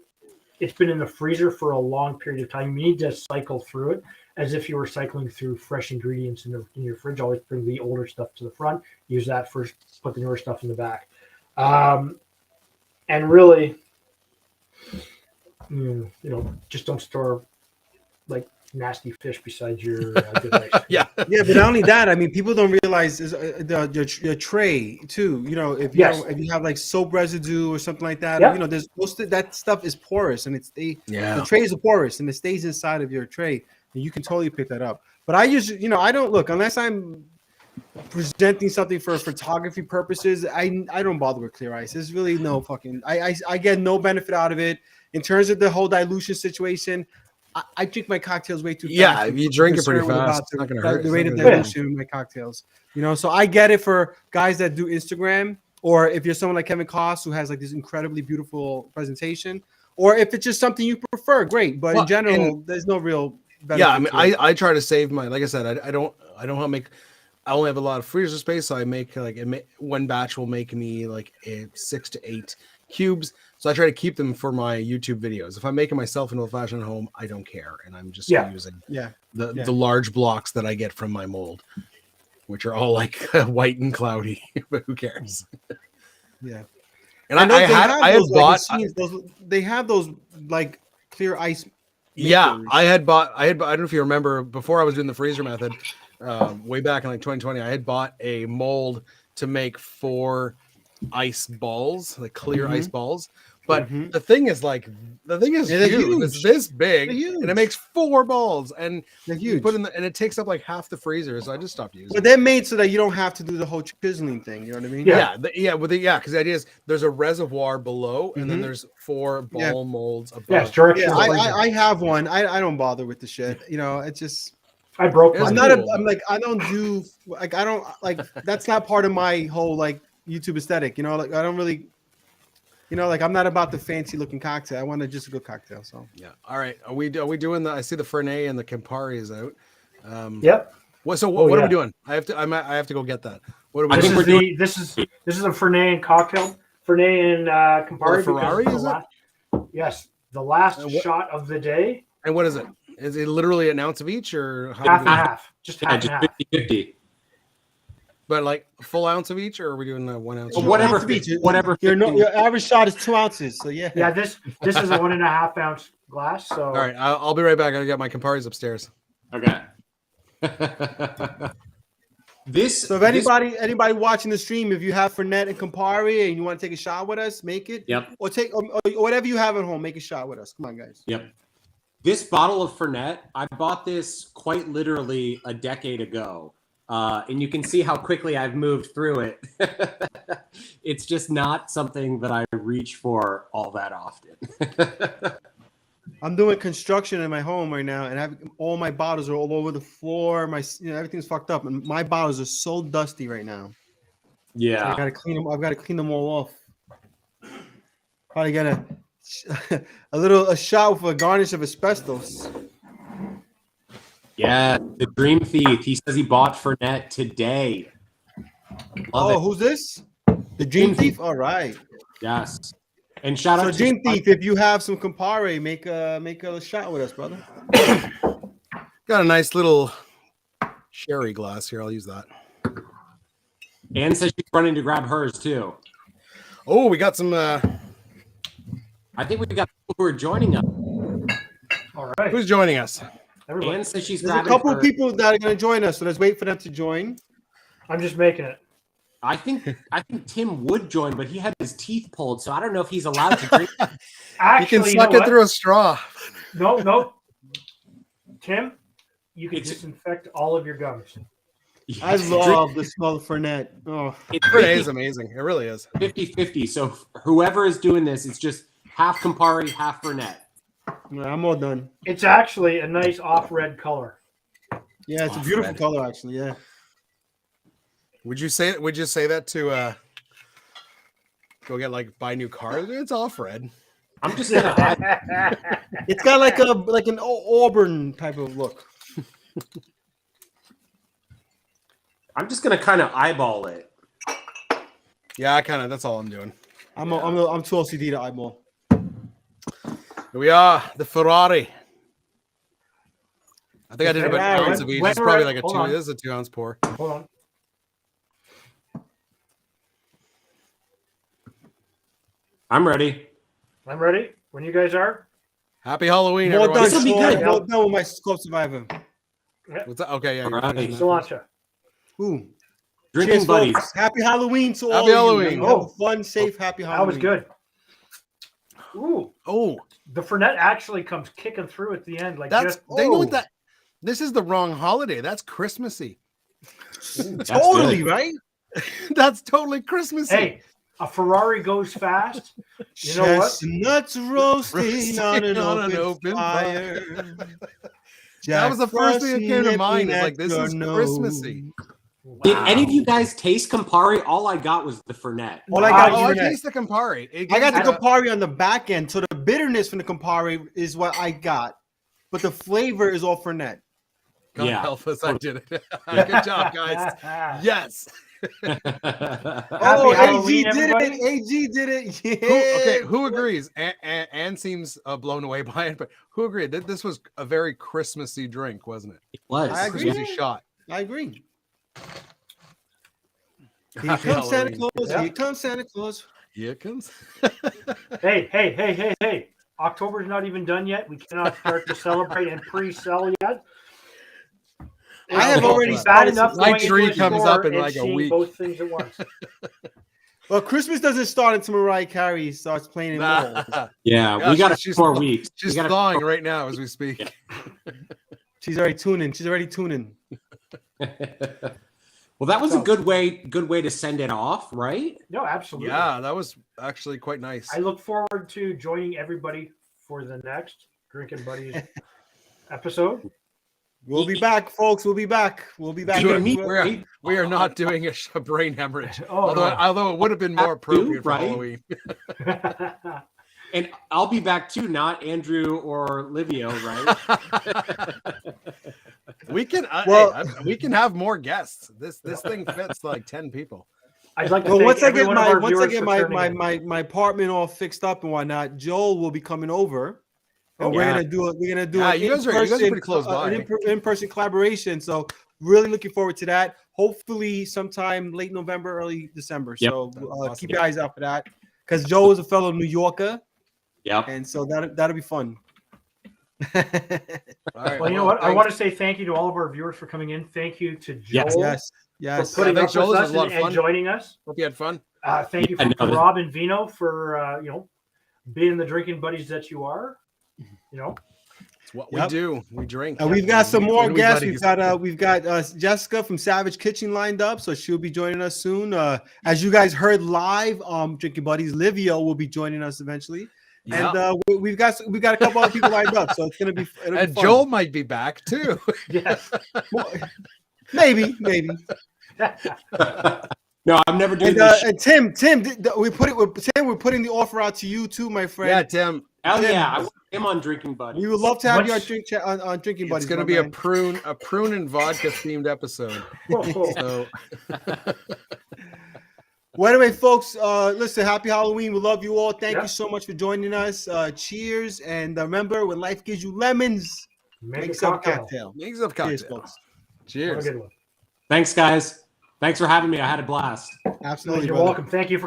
it's been in the freezer for a long period of time, you need to cycle through it as if you were cycling through fresh ingredients in your fridge. Always bring the older stuff to the front, use that first, put the newer stuff in the back. And really, just don't store like nasty fish beside your good rice. Yeah, but not only that, I mean, people don't realize is your tray too. If you have like soap residue or something like that, there's most of that stuff is porous, and the trays are porous, and it stays inside of your tray, and you can totally pick that up. But I usually, I don't look unless I'm presenting something for photography purposes. I don't bother with clear ice. There's really no fucking. I get no benefit out of it in terms of the whole dilution situation. I drink my cocktails way too fast. Yeah, if you drink it pretty fast, it's not going to hurt. The rate of dilution in my cocktails. So I get it for guys that do Instagram, or if you're someone like Kevin Koss who has like this incredibly beautiful presentation, or if it's just something you prefer, great. But in general, there's no real benefit. Yeah, I mean, I try to save my. Like I said, I don't make. I only have a lot of freezer space, so I make one batch will make me like 6 to 8 cubes. So I try to keep them for my YouTube videos. If I'm making myself an old fashioned at home, I don't care, and I'm just using the large blocks that I get from my mold, which are all like white and cloudy. But who cares? Yeah, and I had bought. They have those like clear ice. Yeah, I had bought. I don't know if you remember before I was doing the freezer method. Way back in like 2020, I had bought a mold to make 4 ice balls, like clear ice balls. But the thing is huge. It's this big, and it makes 4 balls, and they're huge. And it takes up like half the freezer. So I just stopped using. But they're made so that you don't have to do the whole chiseling thing. You know what I mean? Yeah. Because the idea is there's a reservoir below, and then there's 4 ball molds above. Yeah, I have one. I don't bother with the shit. It's just. I broke. I'm like I don't do like I don't like that's not part of my whole like YouTube aesthetic. Like I don't really. Like I'm not about the fancy looking cocktail. I want just a good cocktail. So yeah. All right. Are we doing the? I see the Fernet and the Campari is out. Yep. What are we doing? I have to go get that. What are we? This is a Fernet and cocktail. Fernet and Campari. Ferrari is it? Yes, the last shot of the day. And what is it? Is it literally an ounce of each, or half and half? Just half and half. 50-50. But like a full ounce of each, or are we doing 1 ounce? Whatever. Your average shot is 2 ounces. So yeah. Yeah. This is a 1.5 ounce glass. So all right, I'll be right back. I gotta get my Camparis upstairs. Okay. So if anybody watching the stream, if you have Fernet and Campari and you want to take a shot with us, make it. Yep. Or whatever you have at home, make a shot with us. Come on, guys. Yep. This bottle of Fernet, I bought this quite literally a decade ago. And you can see how quickly I've moved through it. It's just not something that I reach for all that often. I'm doing construction in my home right now, and all my bottles are all over the floor. Everything's fucked up, and my bottles are so dusty right now. Yeah, so I gotta clean them. I've got to clean them all off. Probably get a shot with a garnish of asbestos. Yeah, the Dream Thief. He says he bought Fernet today. Love it. Who's this? The Dream Thief. All right. Yes. And shout out to Dream Thief. If you have some Campari, make a shot with us, brother. Got a nice little sherry glass here. I'll use that. Anne says she's running to grab hers too. Oh, we got some. I think we got people who are joining us. All right. Who's joining us? Everybody. Anne says she's There's grabbing a couple her. of people that are going to join us, so let's wait for them to join. I'm just making it. I think Tim would join, but he had his teeth pulled, so I don't know if he's allowed to drink. Actually, you can suck it through a straw. No. Tim, you can disinfect all of your gums. I love the smell of Fernet. Oh, Fernet is amazing. It really is. 50-50. So whoever is doing this, it's just half Campari, half Fernet. I'm all done. It's actually a nice off-red color. Yeah, it's a beautiful color, actually. Yeah. Would you say that to go get buy new cars? It's off red. I'm just gonna. It's got like an auburn type of look. I'm just gonna kind of eyeball it. Yeah, that's all I'm doing. I'm too OCD to eyeball. Here we are, the Ferrari. I think I did about an ounce of each. It's probably like this is a 2-ounce pour. Hold on. I'm ready. I'm ready. When you guys are. Happy Halloween, Well everyone. done, This'll be good. Well done with my Club Survivor. What's that? Okay, yeah. All right. Cilantro. Ooh. Drinking Cheers, buddies. folks. Happy Halloween to all Happy of Halloween. you. Have a fun, safe, happy That Halloween. was good. Ooh. Oh, The Fernet actually comes kicking through at the end. they know what that. This is the wrong holiday. That's Christmassy. Totally, right? That's totally Christmassy. Hey, a Ferrari goes fast. You know what? Chestnuts roasting on an open fire. That was the first thing that came to mind. It's this is Christmassy. Wow. Did any of you guys taste Campari? All I got was the Fernet. All I got I is Fernet. taste the Campari. I got the Campari on the back end, so the bitterness from the Campari is what I got, but the flavor is all Fernet. God help us, I did it. Good job, guys. Yes. Oh, AG Halloween, did everybody. it. AG did it. Yeah. Who agrees? Anne seems blown away by it, but who agreed that this was a very Christmassy drink, wasn't it? It was. I agree. Christmassy shot. I agree. Here Happy comes Santa Halloween. Claus. Yeah. Here comes Santa Claus. Here it comes. Hey. October's not even done yet. We cannot start to celebrate and pre-sell yet. I have already bad started. enough. My going into tree a comes store up in and like a seeing week. Both things at once. Well, Christmas doesn't start until Mariah Carey starts playing in malls. Yeah, Yeah, we got she's 4 weeks. She's We gotta- thawing right now as we speak. She's already tuning. Well, that was a good way to send it off, right? No, absolutely. Yeah, that was actually quite nice. I look forward to joining everybody for the next Drinking Buddies episode. We'll be back, folks. We'll be back. You're gonna meet, right? We are not doing a brain hemorrhage. Oh, although it would have been more appropriate for right? Halloween. And I'll be back too, not Andrew or Livio, right? We can we can have more guests. This thing fits like 10 people. I'd like to Well, thank once I every get one of our viewers for turning in. my apartment all fixed up and whatnot, Joel will be coming over, and Oh, we're yeah. gonna do it. We're gonna do Yeah, an you guys are pretty close by. an in-person collaboration. So really looking forward to that. Hopefully sometime late November, early December. Yep. So Awesome. keep your eyes out for that, because Joe is a fellow New Yorker, Yep. and so that'll be fun. All right, Well, you know what? I want to say thank you to all of our viewers for coming in. Thank you to Joel Yes. for putting thanks, up Joel. with This us was a lot of and fun. joining us. Hope you had fun. Thank you I for know. Rob and Vino for being the drinking buddies that you are. It's what Yep. we do. We drink. We've got some more We guests. buddies. We've got Jessica from Savage Kitchen lined up, so she'll be joining us soon. As you guys heard live, Drinking Buddies, Livio will be joining us eventually, Yeah. and we've got a couple other people lined up, so it'll be fun. And Joel might be back too. Yes. maybe. No, I'm never doing And, this. and Tim, we're putting the offer out to you too, my friend. Yeah, Tim. Hell Tim. yeah, I want him on Drinking Buddies. We would love to have you What's- on Drinking Buddies. It's going to my be man. a prune and vodka themed episode. So Well, anyway, folks, listen, happy Halloween. We love you all. Thank Yeah. you so much for joining us. Cheers. And remember, when life gives you lemons, Make make a yourself a cocktail. cocktail. makes up Cheers, cocktail. folks. Have a Cheers. good one. Thanks, guys. Thanks for having me. I had a blast. Absolutely. You're brother. welcome. Thank you for